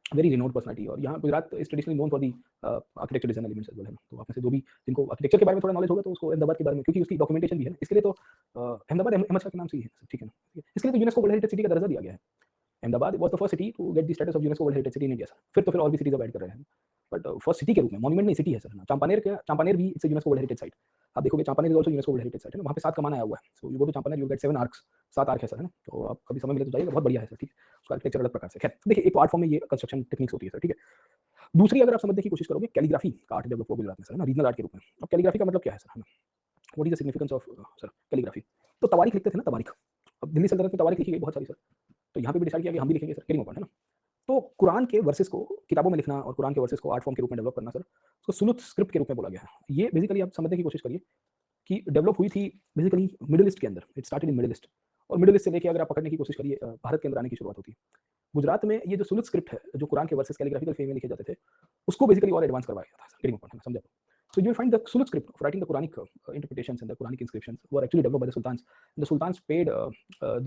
वेरी रिनोड पर्सनालिटी, और यहाँ Gujarat is traditionally known for the architecture design elements as well, है ना। तो आप में से जो भी जिनको आर्किटेक्चर के बारे में थोड़ा नॉलेज होगा तो उसको अहमदाबाद के बारे में, क्योंकि उसकी डॉक्यूमेंटेशन भी है, इसके लिए तो अहमदाबाद अहमद शाह के नाम से ही है, ठीक है ना। इसके लिए तो यूनेस्को वर्ल्ड हेरिटेज सिटी का दर्जा दिया गया है। Ahmedabad was the first city to get the status of UNESCO world heritage city in India sir. फिर और भी सिटीज ऐड कर रहे हैं, बट फर्स्ट सिटी के रूप में, मॉन्यूमेंट नहीं सिटी है सर, ना। चंपानेर भी it's UNESCO world heritage site. आप देखोगे Champaner is also UNESCO world heritage site, है ना। वहाँ पे 7 कमान आया हुआ है, so you go to Champaner you get 7 arcs, 7 arc है सर, है ना। तो आप कभी समय मिले तो जाइएगा, बहुत बढ़िया है सर, ठीक है। उसका आर्किटेक्चर अलग प्रकार से। खैर देखिए, एक आर्ट फॉर्म में ये कंस्ट्रक्शन टेक्निक्स होती है सर, ठीक है। दूसरी अगर आप समझने की कोशिश करोगे, कैलीग्राफी का आर्ट डेवलप हुआ गुजरात में सर, है ना, रीजनल आर्ट के रूप में। अब कैलीग्राफी का मतलब क्या है सर, है ना, what is the significance of sir calligraphy. तो तवारीख लिखते थे ना, तवारीख। अब दिल्ली सल्तनत में तवारीख लिखी गई बहुत सारी सर, तो यहाँ पे भी डिसाइड किया कि हम भी लिखेंगे सर, गेटिंग पॉइंट, है ना। तो कुरान के वर्सेस को किताबों में लिखना और कुरान के वर्सेस को आर्ट फॉर्म के रूप में डेवलप करना सर, उसको सुलुत स्क्रिप्ट के रूप में बोला गया है। ये बेसिकली आप समझने की कोशिश करिए कि डेवलप हुई थी बेसिकली मिडिल ईस्ट के अंदर, it started in middle east, और मिडिल ईस्ट से लेके अगर आप पकड़ने की कोशिश करिए भारत के अंदर आने की शुरुआत होती है। गुजरात में ये जो सुलुत स्क्रिप्ट है, जो कुरान के वर्सेस कैलीग्राफिकल फे में लिखे जाते थे, उसको बेसिकली और एडवांस करवाया गया था, गेटिंग पॉइंट, समझा। So you will find the Sulut script of writing the Quranic interpretations and the Quranic inscriptions were actually developed by the sultans. And the sultans paid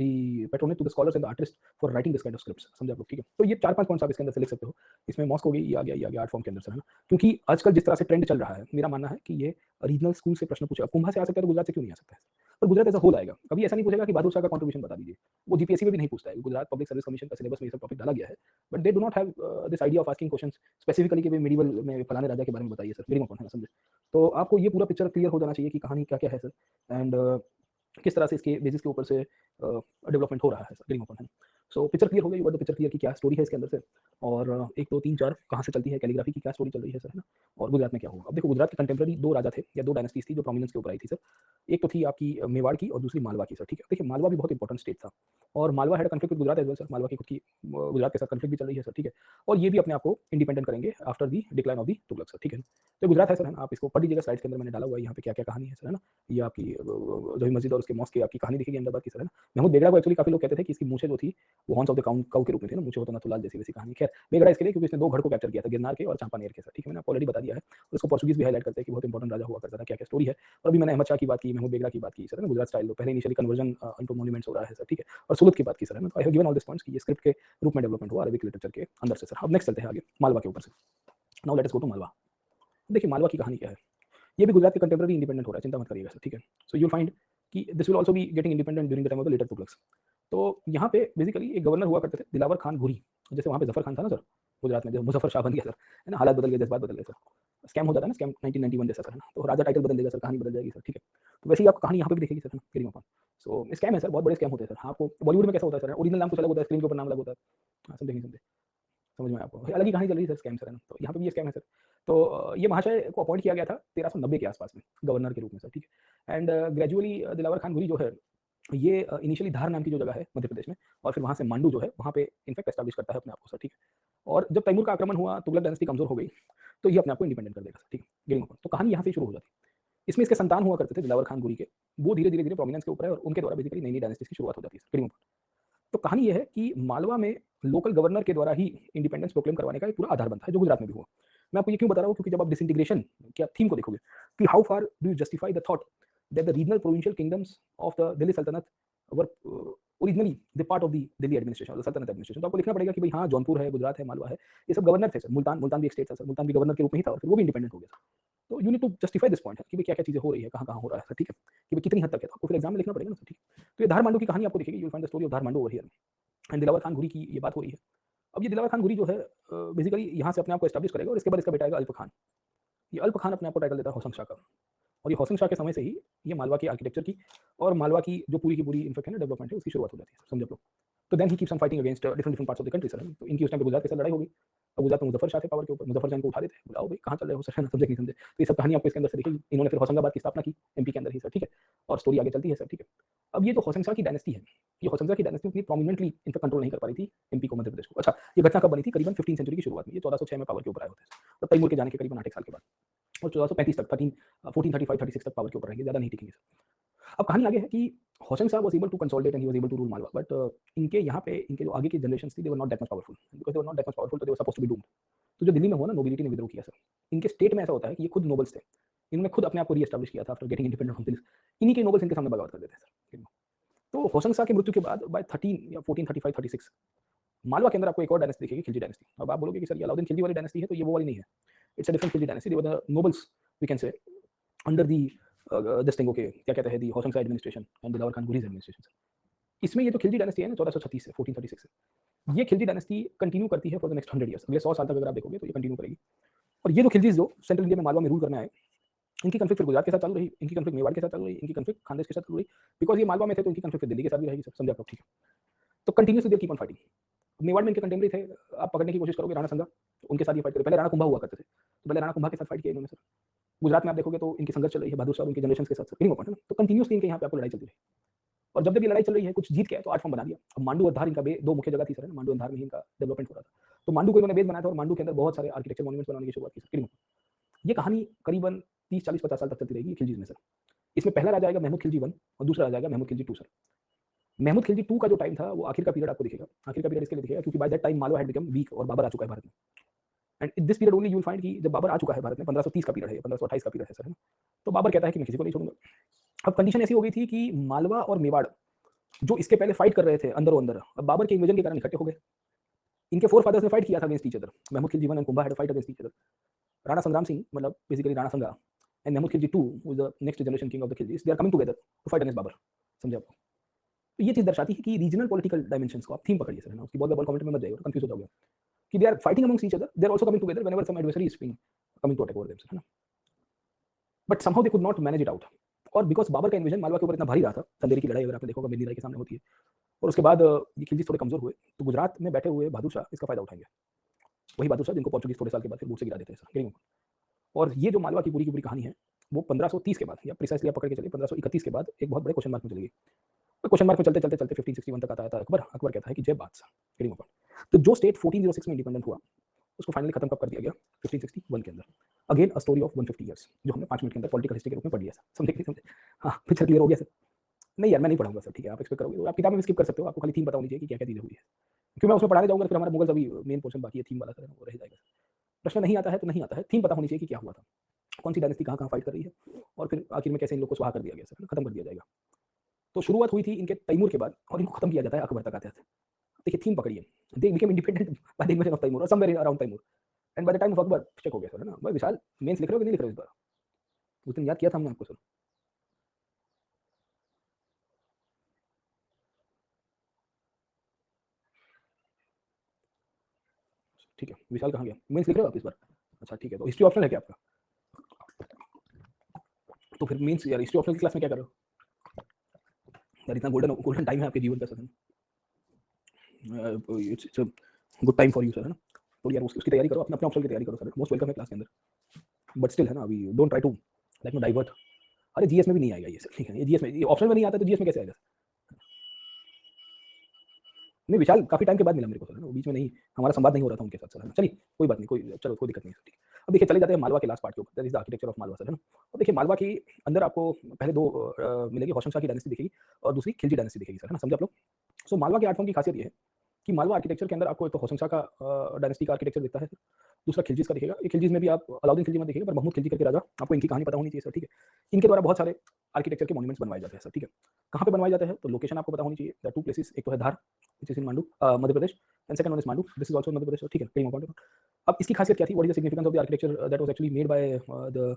the patronage to the scholars and the artists for writing this kind of scripts. समझे आप लोग, ठीक है। तो ये 4-5 पॉइंट्स आप इसके अंदर से लिख सकते हो। इसमें मॉस्क हो गई, ये आ गया आर्ट फॉर्म के अंदर से, है ना। क्योंकि आजकल जिस तरह से ट्रेंड चल रहा है, मेरा मानना है कि ये रीजनल स्कूल से प्रश्न पूछे। अब कुंभा से आ सकता है तो गुजरात से क्यों नहीं आ सकता है, पर गुजरात ऐसा होल आएगा। कभी ऐसा नहीं पूछेगा कि बहादुर शाह का कंट्रीब्यूशन बता दीजिए, वो जीपीएससी में भी नहीं पूछता है। गुजरात पब्लिक सर्विस कमीशन का सिलेबस में ये सब टॉपिक डाला गया है, but they do not have this idea of asking questions specifically कि मेडिवल में फलाने राजा के बारे में बताइए सर, गेटिंग पॉइंट, है ना, समझे। तो आपको ये पूरा पिक्चर क्लियर हो जाना चाहिए कि कहानी क्या क्या है सर, एंड किस तरह से इसके बेसिस के ऊपर से डेवलपमेंट हो रहा है सर, गेटिंग पॉइंट, है। सो पिक्चर क्लियर हो गई, वर्ड पिक्चर क्लियर की क्या स्टोरी है इसके अंदर से, और 1 2 3 4 कहाँ से चलती है, कैलीग्राफी की क्या स्टोरी चल रही है सर, है ना? और गुजरात में क्या हुआ। अब देखो गुजरात के कंटेम्प्रेरी 2 राजा थे या 2 डायनेस्टीज़ थी जो प्रोमिनेंस के ऊपर आई थी सर। एक तो थी आपकी मेवाड़ की और दूसरी मालवा की सर, ठीक है? देखिए मालवा भी बहुत इंपॉर्टेंट स्टेट था और Malwa had a conflict with Gujarat as well sir. Malwa की खुद की गुजरात के साथ कॉन्फ्लिक्ट भी चल रही है सर, ठीक है? और ये भी अपने आप को इंडिपेंडेंट करेंगे after the decline of the Tughlaq sir, ठीक है? तो गुजरात है सर, है ना? आप इसको पढ़ लीजिएगा, स्लाइड्स के अंदर मैंने डाला हुआ है यहाँ पे क्या-क्या कहानी है सर, है ना? ये आपकी जभी मस्जिद और उसके मॉस्क की आपकी कहानी दिखेगी अहमदाबाद की सर, है ना? महमूद बेगड़ा को एक्चुअली काफ़ी लोग कहते थे कि इसकी मूंछें जो थी वो हॉर्न्स ऑफ द काउ के रूप में थी ना, मूंछें होता नथुलाल जैसी वैसी कहानी। खैर बेगड़ा इसके लिए क्योंकि इसने 2 गढ़ को कैप्चर किया था, गिरनार के और चांपानेर के सर, ठीक है? मैंने आपको ऑलरेडी बता दिया है और इसको पोर्चुगीज़ भी हाइलाइट करते हैं कि बहुत इंपॉर्टेंट राजा हुआ करता था, क्या-क्या स्टोरी है। और अभी मैंने अहमद शाह की बात की, महमूद बेगड़ा की बात की सर, है ना? गुजरात स्टाइल पहले इनिशियली कन्वर्जन इनटू मॉन्यूमेंट्स हो रहा है सर, ठीक है? और सुलूत की बात की सर, है ना? तो I have given all this points कि ये स्क्रिप्ट के रूप में डेवलपमेंट हुआ अरबिक लिटरेचर के अंदर से सर। अब नेक्स्ट चलते हैं आगे मालवा के ऊपर से। Now let us go to Malwa. देखिए मालवा की कहानी क्या है? ये भी गुजरात के कंटेम्प्रेरी इंडिपेंडेंट हो रहा है, चिंता मत करिएगा सर, ठीक है? सो यू फाइंड कि this will also be getting independent during the time of the later Tughlaqs. तो यहाँ पे बेसिकली एक गवर्नर हुआ करते थे दिलावर खान घुरी, जैसे वहाँ पे जफर खान था ना सर गुजरात में, जो मुजफ्फर शाह बन गया सर, है ना? हालात बदल गए, जज्बात बदल गए सर, स्कैम हो जाता है ना, स्कैम 1991 जैसा सर, है ना? तो राजा टाइटल बदल देगा सर, कहानी बदल जाएगी सर, ठीक है? तो वैसे ही आपको कहानी यहाँ पे भी दिखेगी सर, है ना? Getting upon. सो स्कैम है सर, बहुत बड़े स्कैम होते हैं सर। हाँ, आपको बॉलीवुड में कैसा होता है सर, ओरिजिनल नाम कुछ अलग होता है, स्क्रीन के ऊपर नाम अलग होता है। हाँ, समझे नहीं समझे? समझ में आया आपको? अलग ही कहानी चल रही है सर, स्कैम सर, है ना? तो यहाँ पे भी ये स्कैम है सर। तो ये महाशय को अपॉइंट किया गया था 1390 के आसपास में गवर्नर के रूप में सर, ठीक है? एंड ग्रेजुअली दिलावर खान घुरी जो है ये इनिशियली धार नाम की जो जगह है मध्य प्रदेश में, और फिर वहाँ से मांडू जो है वहाँ पे इनफैक्ट एस्टैब्लिश करता है अपने आप को सर, ठीक है? और जब तैमूर का आक्रमण हुआ, तुगलक डायनेस्टी कमजोर हो गई, तो ये अपने आप को इंडिपेंडेंट कर देगा सर, ठीक है? Getting upon. तो कहानी यहाँ से शुरू हो जाती है। इसमें इसके संतान हुआ करते थे दिलावर खान घुरी के, वो धीरे-धीरे प्रोमिनेंस के ऊपर है और उनके द्वारा बेसिकली नई-नई डायनेस्टीज़ की शुरुआत हो जाती है सर, गेटिंग अपॉन। तो कहानी ये है कि मालवा में लोकल गवर्नर के द्वारा ही इंडिपेंडेंस प्रोक्लेम करवाने का एक पूरा आधार बनता है, जो गुजरात में भी हुआ। मैं आपको ये क्यों बता रहा हूँ, क्योंकि जब आप डिसइंटीग्रेशन के थीम को देखोगे कि how far do you justify the thought that the regional provincial kingdoms of the Delhi सल्तनत were originally the part of the Delhi administration, सल्तनत एडमिनिस्ट्रेशन। तो आपको लिखना पड़ेगा कि भाई हाँ, जौनपुर है, गुजरात है, मालवा है, ये सब गवर्नर थे सर। मुल्तान मुल्तान भी एक स्टेट था सर, मुल्तान भी गवर्नर के रूप में ही था और फिर वो भी इंडिपेंडेंट हो गया। तो you need to justify this point कि क्या-क्या चीज़ें हो रही है, कहाँ-कहाँ हो रहा है, ठीक है? कि भाई कितनी हद तक है, तो आपको फिर एग्जाम में लिखना पड़ेगा ना सर, ठीक है? तो ये धार मांडू की कहानी आपको दिखेगी, you will find the story of Dhar Mandu over here. And Dilawar Khan घुरी की ये बात हो रही है। अब ये दिलावर खान घुरी जो है बेसिकली यहाँ से अपने आप को एस्टैब्लिश करेगा और इसके बाद इसका बेटा आएगा अल्प खान। ये अल्प खान अपने आप को टाइटल देता है होसंग शाह का, और ये होसंग शाह के समय से ही ये मालवा की आर्किटेक्चर की और मालवा की जो पूरी की पूरी इनफैक्ट है ना डेवलपमेंट है, उसकी शुरुआत हो जाती है, समझे आप लोग? तो then he keeps on fighting against different different parts of the country sir. तो इनकी उस टाइम पे गुजरात के साथ लड़ाई हो गई। और गुजरात में मुजफ्फर शाह थे पावर के ऊपर, मुजफ्फर शाह इनको उठा देते, बुलाओ भाई कहाँ चल रहे हो सर, है ना? समझे कि नहीं समझे? तो ये सब कहानी आपको इसके अंदर से दिखेगी। इन्होंने फिर होशंगाबाद की स्थापना की एमपी के अंदर ही सर, ठीक है? और स्टोरी आगे चलती है सर, ठीक है? अब ये जो होशंग शाह की डायनेस्टी है, ये होशंग शाह की डायनेस्टी उतनी प्रोमिनेंटली इनफैक्ट कंट्रोल नहीं कर पा रही थी एमपी को, मध्य प्रदेश को। अच्छा, ये घटना कब बनी थी? करीबन 15वीं सेंचुरी की शुरुआत में। ये 1406 में पावर के ऊपर आए होते हैं। तो तैमूर के जाने के करीबन 8 एक साल के बाद, और 1435 तक 1435-36 तक पावर के ऊपर रहेंगे, ज़्यादा नहीं टिकेंगे सर। अब कहानी आगे है कि Hoshang Shah was able to consolidate and he was able to rule Malwa, but इनके यहाँ पे इनके जो आगे की जनरेशंस थी, they were not that much powerful, because they were not that much powerful, तो they were supposed to be doomed. तो जो दिल्ली में हुआ ना, नोबिलिटी ने विद्रोह किया सर। इनके स्टेट में ऐसा होता है कि ये खुद नोबल्स थे, इन्होंने खुद अपने आप को रीएस्टैब्लिश किया था after getting independent from Delhi. इन्हीं के नोबल्स इनके सामने बगावत कर देते हैं सर। तो होशंग शाह की मृत्यु के बाद बाय 13 या 1435-36 मालवा के अंदर आपको एक और डायनेस्टी दिखेगी, खिलजी डायनेस्टी। अब आप बोलोगे कि सर ये अलाउद्दीन खिलजी वाली डायनेस्टी है, तो ये वो वाली नहीं है। It's a different Khilji dynasty. They were the nobles we can say under the this thing, okay, क्या कहते हैं, the Hoshang Shah administration and Dilawar Khan Ghuris administration. इसमें ये जो खिलजी डायनेस्टी है ना 1436 से 1436 से, ये खिलजी डायनेस्टी कंटिन्यू करती है फॉर द नेक्स्ट 100 ईयर्स। अगले 100 साल तक अगर आप देखोगे तो ये कंटिन्यू करेगी। और ये जो खिलजीज जो सेंट्रल इंडिया में मालवा में रूल करने आए, इनकी कन्फ्लिक्ट फिर गुजरात के साथ चालू रही, इनकी कन्फ्लिक्ट मेवाड़ के साथ चालू रही, इनकी कन्फ्लिक्ट खानदेश के साथ चालू रही, बिकॉज ये मालवा में थे तो इनकी कन्फ्लिक्ट दिल्ली के साथ भी रहेगी सर, समझे आप लोग, ठीक है? तो continuously they keep on fighting. Mewar में इनके कंटेम्परेरी थे, आप पकड़ने की कोशिश करोगे राणा संगा, तो उनके साथ ये फाइट करे। पहले राणा कुंभा हुआ करते थे, तो पहले राणा कुंभा के साथ फाइट किया इन्होंने सर। गुजरात में आप देखोगे तो इनकी संघर्ष चल रही है बहादुर शाह और उनके जनरेशन के साथ सर, तो कंटिन्यूसली इनके यहाँ पे आपको लड़ाई चलती रही। और जब ये लड़ाई चल रही है, कुछ जीत गए तो आर्ट फॉर्म बना दिया। अब मांडू और धार इनका दो मुख्य जगह थी सर, मांडू और धार में ही इनका डेवलपमेंट हो रहा था। तो मांडू को इन्होंने बेस बनाया था और मांडू के अंदर बहुत सारे आर्किटेक्चर मॉन्यूमेंट्स बनाने की शुरुआत की सर। ये कहानी करीबन 30-40-50 साल तक चलती रहेगी खिलजी में सर। इसमें पहला राजा आएगा महमूद खिलजी 1 और दूसरा राजा आएगा महमूद खिलजी 2 सर। महमूद खिलजी 2 का जो टाइम था वो आखिर का पीरियड आपको दिखेगा। आखिर का पीरियड इसके लिए दिखेगा क्योंकि by that time Malwa had become weak और बाबर आ चुका है भारत में। And in this period only you will find कि जब बाबर आ चुका है भारत में, 1530 का पीरियड है, 1528 का पीरियड है सर, है ना? तो बाबर कहता है कि मैं किसी को नहीं छोड़ूंगा। अब कंडीशन ऐसी हो गई थी कि मालवा और मेवाड़ जो इसके पहले फाइट कर रहे थे अंदर अंदर, अब बाबर के इन्वेजन के कारण इकट्ठे हो गए। इनके फोर फादर्स ने फाइट किया था against each other. Mahmud Khilji 1 and Kumbha had fight against each other. Rana Sangram Singh मतलब basically Rana Sanga and Mahmud Khilji 2 who is the next generation king of the Khiljis, they are coming together to fight against Babur, समझे आप? तो ये चीज दर्शाती है कि रीजनल पॉलिटिकल डायमेंशंस को आप थीम पकड़िए सर, है ना? उसकी बहुत बड़ा कमेंट में मत जाइए, कंफ्यूज हो जाओगे कि they are fighting amongst each other, they are also coming together whenever some adversary is being coming to attack over them, है ना? But somehow they could not manage it out. और बिकॉज बाबर का इन्वेजन मालवा के ऊपर इतना भारी रहा था, चंदेरी की लड़ाई अगर आपने देखा होगा, मेदिनी राय के सामने होती है, और उसके बाद ये खिलजी थोड़े कमजोर हुए तो गुजरात में बैठे हुए बहादुर शाह इसका फायदा उठाएंगे। वही बहादुर शाह जिनको पोर्चुगीज थोड़े साल के बाद फिर बूट से गिरा देते हैं सर। और ये जो मालवा की पूरी कहानी है वो 1530 के बाद या प्रिसाइसली आप पकड़ के चलिए 1531 के बाद एक बहुत बड़े क्वेश्चन मार्क में चली गई। तो क्वेश्चन मार्क में चलते चलते चलते 1561 तक आता है अकबर। अकबर कहता है कि जय बादशाह, गेटिंग पॉइंट। तो जो स्टेट 1406 में इंडिपेंडेंट हुआ उसको फाइनली खत्म कब कर दिया गया 1561 के अंदर। Again a story of 150 years जो हमने 5 मिनट के अंदर पॉलिटिकल हिस्ट्री के रूप में पढ़ लिया सर। समझे? हाँ, पिक्चर क्लियर हो गया सर? नहीं यार मैं नहीं पढ़ाऊंगा सर, ठीक है आप एक्सपेक्ट करोगे, आप किताब में स्किप कर सकते हो, आपको खाली थीम पता होनी चाहिए कि क्या क्या चीजें हुई है। क्यों मैं उसमें पढ़ाने जाऊंगा फिर हमारा मुगल अभी मेन पोर्शन बाकी है, थीम वाला सर वो रह जाएगा। प्रश्न नहीं आता है तो नहीं आता है, थीम पता होनी चाहिए कि क्या हुआ था, कौन सी डायनेस्टी कहाँ कहाँ फाइट कर रही है और फिर आखिर में कैसे इन लोग को स्वाहा कर दिया गया सर, खत्म कर दिया जाएगा। तो शुरुआत हुई थी इनके तैमूर के बाद और इनको खत्म किया जाता है अकबर तक आते आते। देखिए थीम पकड़िए, they became independent by the invasion of Taimur और somewhere around Taimur and by the time of Akbar check हो गया सर, है ना भाई। विशाल मेंस लिख रहे हो कि नहीं लिख रहे हो इस बार? उस दिन याद किया था हमने आपको सर। ठीक है विशाल कहाँ गया? मेंस लिख रहे हो आप इस बार? अच्छा ठीक है, तो हिस्ट्री ऑप्शनल है क्या आपका? तो फिर मीन्स यार हिस्ट्री ऑप्शनल की क्लास में क्या कर रहे हो यार? इतना गोल्डन गोल्डन टाइम है आपके जीवन का sir, it's good time for you sir, है ना? तो यार उसकी तैयारी करो, अपने अपने ऑप्शन की तैयारी करो सर, मोस्ट वेलकम है क्लास के अंदर। बट स्टिल है ना, अभी don't try to like no divert. अरे जीएस में भी नहीं आएगा ये सर, ठीक है? ये जीएस में, ये ऑप्शन में नहीं आता तो जीएस में कैसे आएगा? नहीं विशाल काफी टाइम के बाद मिला मेरे को सर, है ना? बीच में नहीं, हमारा संवाद नहीं हो रहा था उनके साथ सर, है ना? चलिए कोई बात नहीं, कोई चलो कोई दिक्कत नहीं सर, ठीक है? अब देखिए चले जाते हैं मालवा के लास्ट पार्ट के ऊपर, that is the architecture of Malwa sir, है ना? अब देखिए मालवा की अंदर आपको पहले दो मिलेगी, होशंग शाह की डायनेस्टी दिखेगी और दूसरी खिलजी डायनेस्टी दिखेगी सर, है ना? समझे आप लोग? सो मालवा के आर्ट फॉर्म की खासियत ये है कि मालवा आर्किटेक्चर के अंदर आपको एक तो होशंग शाह का डायनेस्टी का आर्किटेक्चर दिखता है, दूसरा खिलजीज का दिखेगा। ये खिलजीज में भी आप अलाउद्दीन खिलजी मत देखिएगा, पर महमूद खिलजी करके राजा, आपको इनकी कहानी पता होनी चाहिए सर, ठीक है? इनके द्वारा बहुत सारे आर्किटेक्चर के मॉन्यूमेंट्स बनवाए जाते हैं सर, ठीक है? कहाँ पे बनवाए जाते हैं तो लोकेशन आपको पता होनी चाहिए। द टू प्लेसेस, एक तो है Dhar which is in Mandu Madhya Pradesh and second one is Mandu, this is also Madhya Pradesh, ठीक है? कहीं पॉइंट। अब इसकी खासियत क्या थी, what is the significance of the architecture that was actually made by the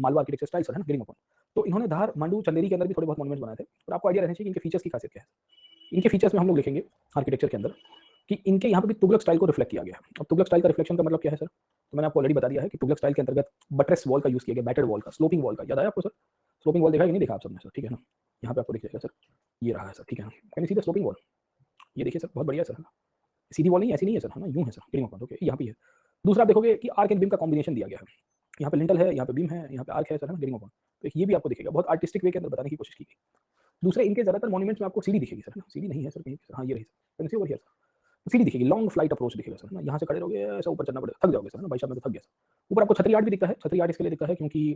Malwa architecture style sir, है ना? Getting point. तो इन्होंने धार मांडू चंदेरी के अंदर भी थोड़े बहुत मॉन्यूमेंट्स बनाए थे और आपको आइडिया रहना चाहिए कि इनके फीचर्स की खासियत क्या है। इनके फीचर्स में हम लोग लिखेंगे आर्किटेक्चर के अंदर कि इनके यहाँ पे भी तुगलक स्टाइल को रिफ्लेक्ट किया गया है। अब तुगलक स्टाइल का रिफ्लेक्शन का मतलब क्या है सर? तो मैंने आपको ऑलरेडी बता दिया है कि तुगलक स्टाइल के अंतर्गत बटरेस वॉल का यूज किया गया, बैटर्ड वॉल का, स्लोपिंग वॉल का, याद आया आपको सर? स्लोपिंग वॉल देखा है कि नहीं देखा आप सबने सर, ठीक है ना? यहाँ पे आपको दिख जाएगा सर, ये रहा है सर, ठीक है ना? Can you see the sloping wall? ये देखिए सर, बहुत बढ़िया सर, है ना? सीधी वॉल नहीं, ऐसी नहीं है सर, है ना? यूं है सर, गेटिंग पॉइंट, ओके? यहाँ पे है। दूसरा आप देखोगे कि आर्क एंड बीम का कॉम्बिनेशन दिया गया है, यहाँ पे लिंटल है, यहाँ पे बीम है, यहाँ पे आर्क है सर, है ना? Getting point. तो ये भी आपको दिखेगा, बहुत आर्टिस्टिक वे के अंदर बताने की कोशिश की गई। दूसरे इनके ज्यादातर मॉन्यूमेंट्स में आपको सीढ़ी दिखेगी सर, है ना? सीढ़ी नहीं है सर कहीं, हाँ ये रही sir, can see over here, सीढ़ी दिखेगी, लॉन्ग फ्लाइट अप्रोच दिखेगा सर, है ना? यहाँ से खड़े रहोगे ऐसा ऊपर चढ़ना पड़ेगा, थक जाओगे सर, है ना? भाई साहब मैं तो थक गया सर। ऊपर आपको छतरी आर्ट भी दिखता है, छतरी आर्ट इसके लिए दिखता है क्योंकि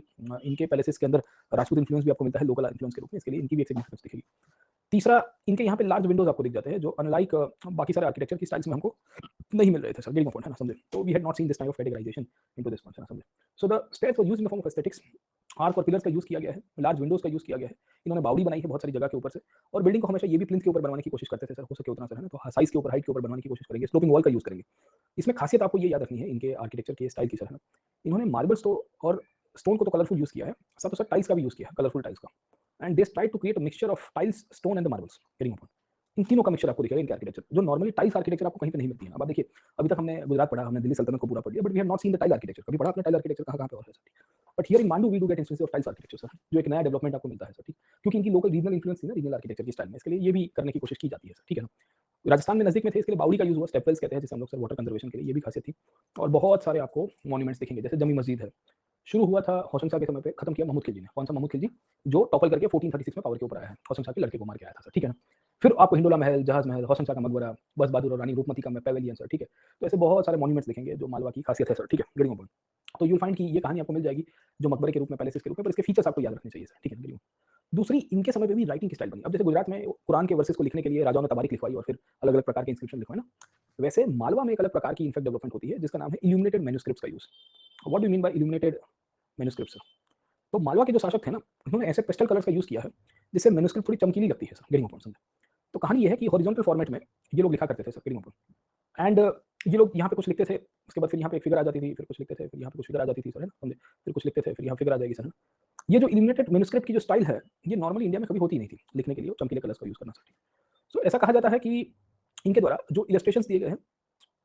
इनके पैलेसेस के अंदर राजपूत इन्फ्लुएंस भी आपको मिलता है लोकल इन्फ्लुएंस के रूप में, इसके लिए इनकी भी एक सिग्निफिकेंस दिखेगी। तीसरा, इनके यहाँ पे लार्ज विंडोज आपको दिख जाते हैं जो अनलाइक बाकी सारे आर्किटेक्चर की स्टाइल्स में हमको नहीं मिल रहे थे सर, गेटिंग पॉइंट, है ना? समझे? तो we had not seen this type of categorization into this point, है ना? समझे? So the stairs were used in the form of aesthetics, arch और पिलर्स का यूज किया गया है, लार्ज विंडोज का यूज किया गया है, इन्होंने बावड़ी बनाई है बहुत सारी जगह के ऊपर से, और बिल्डिंग को हमेशा ये भी प्लिंथ के ऊपर बनवाने की कोशिश करते थे सर, हो सके उतना सर, है ना? तो साइज के ऊपर, हाइट के ऊपर बनवाने की कोशिश करेंगे, स्लोपिंग वॉल का यूज करेंगे। इसमें खासियत आपको ये याद रखनी है इनके आर्किटेक्चर के स्टाइल की सर, है ना? इन्होंने मार्बल्स तो और स्टोन को तो कलरफुल यूज किया है, साथ ही साथ टाइल्स का भी यूज किया है, कलरफुल टाइल्स का, and they try to create a mixture of tiles, stone and the marbles, getting point. इन तीनों का मिक्सचर आपको दिखेगा इनके आर्किटेक्चर, जो नॉर्मली टाइल्स आर्किटेक्चर आपको कहीं पे नहीं मिलती है। अब आप देखिए, अभी तक हमने गुजरात पढ़ा, हमने दिल्ली सल्तनत को पूरा पढ़ लिया, but we have not seen the tile architecture. कभी पढ़ा आपने टाइल आर्किटेक्चर कहाँ कहाँ पे और है sir? But here in Mandu we do get instance of tiles architecture sir, जो एक नया डेवलपमेंट आपको मिलता है सर, ठीक? क्योंकि इनकी लोकल रीजनल इन्फ्लुएंस थी ना रीजनल आर्किटेक्चर की स्टाइल में, इसके लिए ये भी करने की कोशिश की जाती है सर, ठीक है ना? राजस्थान में नजदीक में थे, इसके लिए बावड़ी का यूज हुआ, स्टेपवेल्स कहते हैं जिसे हम लोग सर, वाटर कंजर्वेशन के लिए, ये भी खासियत थी। और बहुत सारे आपको मॉन्यूमेंट्स दिखेंगे, जैसे जमी मस्जिद है, शुरू हुआ था होशंग शाह के समय पे, खत्म किया महमूद खिलजी ने। कौन सा महमूद खिलजी? जो टॉपल करके 1436 में पावर के ऊपर आया है, होशंग शाह के लड़के को मार के आया था सर, ठीक है ना? फिर आपको हिंडोला महल, जहाज महल, होशंग शाह का मकबरा, बस बहादुर और रानी रूपमती का पैवेलियन सर, ठीक है? तो ऐसे बहुत सारे मॉन्यूमेंट्स दिखेंगे जो मालवा की खासियत है सर, ठीक है? Getting point. तो यू फाइंड कि ये कहानी आपको मिल जाएगी जो मकबरे के रूप में, पैलेसेस के रूप में, पर इसके फीचर्स आपको याद रखने चाहिए सर, ठीक है? गेटिंग। दूसरी, इनके समय पे भी राइटिंग की स्टाइल बनी। अब जैसे गुजरात में कुरान के वर्सेस को लिखने के लिए राजाओं ने तबारीख लिखवाई और फिर अलग अलग प्रकार के इंस्क्रिप्शन लिखवाए ना, वैसे मालवा में एक अलग प्रकार की इनफेक्ट डेवलपमेंट होती है जिसका नाम है इल्यूमिनेटेड मैन्युस्क्रिप्ट्स का use. What do mean by illuminated manuscripts? तो मालवा के जो शासक थे ना, उन्होंने ऐसे पेस्टल कलर्स का यूज किया है जिससे मैन्युस्क्रिप्ट थोड़ी चमकीली लगती है सर, गेटिंग पॉइंट, समझे? तो कहानी ये है कि हॉरिजॉन्टल फॉर्मेट में ये लोग लिखा करते थे सर, गेटिंग पॉइंट। एंड ये लोग यहाँ पे कुछ लिखते थे, उसके बाद फिर यहाँ पे एक फिगर आ जाती थी, फिर कुछ लिखते थे, फिर यहाँ पे कुछ फिगर आ जाती थी सर, है ना? समझे? फिर कुछ लिखते थे, फिर यहाँ फिगर आ जाएगी सर, है ना? ये जो इल्यूमिनेटेड मैन्युस्क्रिप्ट की जो स्टाइल है, ये नॉर्मली इंडिया में कभी होती नहीं थी लिखने के लिए चमकीले कलर्स का यूज करना सर। सो ऐसा कहा जाता है कि इनके द्वारा जो इलस्ट्रेशंस दिए गए हैं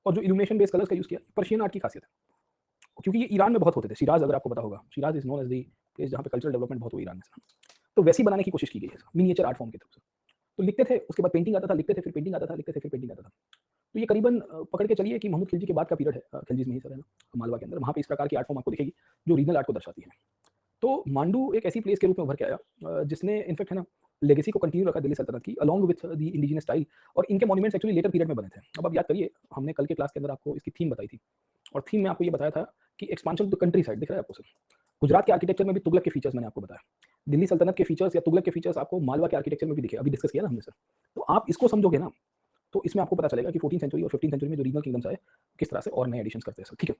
और जो इल्यूमिनेशन बेस्ड कलर्स का यूज किया, पर्शियन आर्ट की खासियत है, क्योंकि ये ईरान में बहुत होते थे। शिराज अगर आपको पता होगा, Shiraz is known as the place जहाँ पे कल्चरल डेवलपमेंट बहुत हुई ईरान में, तो वैसी बनाने की कोशिश की गई है मिनिएचर आर्ट फॉर्म के थ्रू। तो लिखते थे, उसके बाद पेंटिंग आता था, लिखते थे, फिर पेंटिंग आता था, लिखते थे, फिर पेंटिंग आता था। तो ये करीबन पकड़ के चलिए कि मोहम्मद खिलजी के बाद का पीरियड है, खिलजीज़ में ही सर है ना, मालवा के अंदर, वहाँ पे इस प्रकार की आर्ट फॉर्म आपको दिखेगी, जो रीजनल आर्ट को दर्शाती है। तो मांडू एक ऐसी प्लेस के रूप में उभर के आया जिसने इनफैक्ट है ना लेगेसी को कंटिन्यू रखा दिल्ली सल्तनत की along with the indigenous style, और इनके मॉन्यूमेंट्स एक्चुअली लेटर पीरियड में बने थे। अब आप याद करिए, हमने कल के क्लास के अंदर आपको इसकी थीम बताई थी, और थीम में आपको ये बताया था कि expansion to the countryside, दिख रहा है आपको सर? गुजरात के आर्किटेक्चर में भी तुगलक के फीचर्स मैंने आपको बताया। दिल्ली सल्तनत के फीचर्स या तुगलक के फीचर्स आपको मालवा के आर्किटेक्चर में भी दिखे, अभी डिस्कस किया ना हमने सर। तो आप इसको समझोगे ना, तो इसमें आपको पता चलेगा कि 14th सेंचुरी और 15th सेंचुरी में जो रीजनल किंगडम्स आए, किस तरह से और नए एडिशंस करते हैं सर, ठीक है?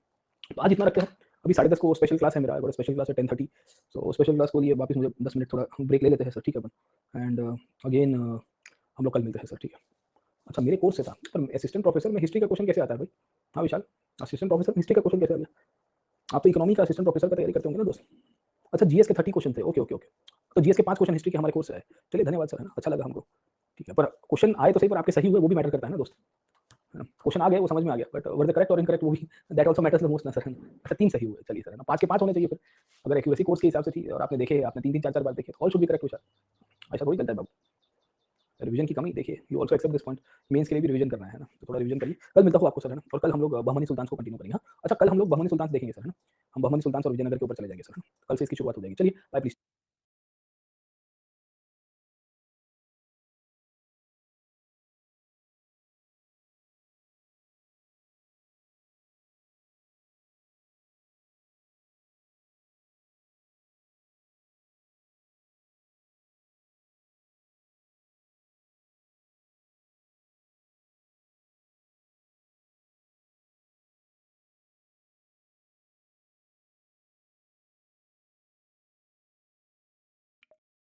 तो आज इतना रखते हैं। अभी 10:30 को स्पेशल क्लास है मेरा, बड़ा स्पेशल क्लास है 10:30। सो स्पेशल क्लास को लिए वापस मुझे 10 मिनट थोड़ा ब्रेक ले लेते हैं सर, ठीक है अपन? एंड अगेन हम लोग कल मिलते हैं सर, ठीक है? अच्छा, मेरे कोर्स से था, पर असिस्टेंट प्रोफेसर में हिस्ट्री का क्वेश्चन कैसे आता है भाई? हाँ विशाल, असिस्टेंट प्रोफेसर में हिस्ट्री का क्वेश्चन कैसे आ गया? आप तो इकोनॉमी का असिस्टेंट प्रोफेसर का तैयारी करते होंगे ना दोस्त? अच्छा, जीएस के 30 क्वेश्चन थे, ओके, ओके, ओके। तो जीएस के 5 क्वेश्चन हिस्ट्री के हमारे कोर्स से आए। चलिए धन्यवाद सर, है ना? अच्छा लगा हमको, ठीक है? पर क्वेश्चन आए तो सही, पर आपके सही हुए वो भी मैटर करता है ना दोस्त, है ना? क्वेश्चन आ गए वो समझ में आ गया, बट वर द करेक्ट और इनकरेक्ट वो भी that also matters the most ना सर, है ना? अच्छा 3 सही हुए, चलिए सर, है ना? 5 के 5 होने चाहिए फिर। अगर एक्यूरेसी कोर्स के हिसाब से थी और आपने देखे, आपने 3-3 4-4 बार देखे, तो all should be correct Vishal. ऐसा थोड़ी चलता है बाबू। रिवीजन की कमी देखिए, you also accept this point, mains के लिए भी रिवीजन करना है ना? तो थोड़ा रिवीजन करिए। कल मिलता हूँ आपको सर, है ना? और कल हम लोग बहमनी सुल्तान को कंटिन्यू करेंगे, हाँ? अच्छा, कल हम लोग बहमनी सुल्तान देखेंगे सर, है ना? हम बहमनी सुल्तान और विजयनगर के ऊपर चले जाएंगे सर, है ना? कल से इसकी शुरुआत हो जाएगी। चलिए बाय प्लीज़।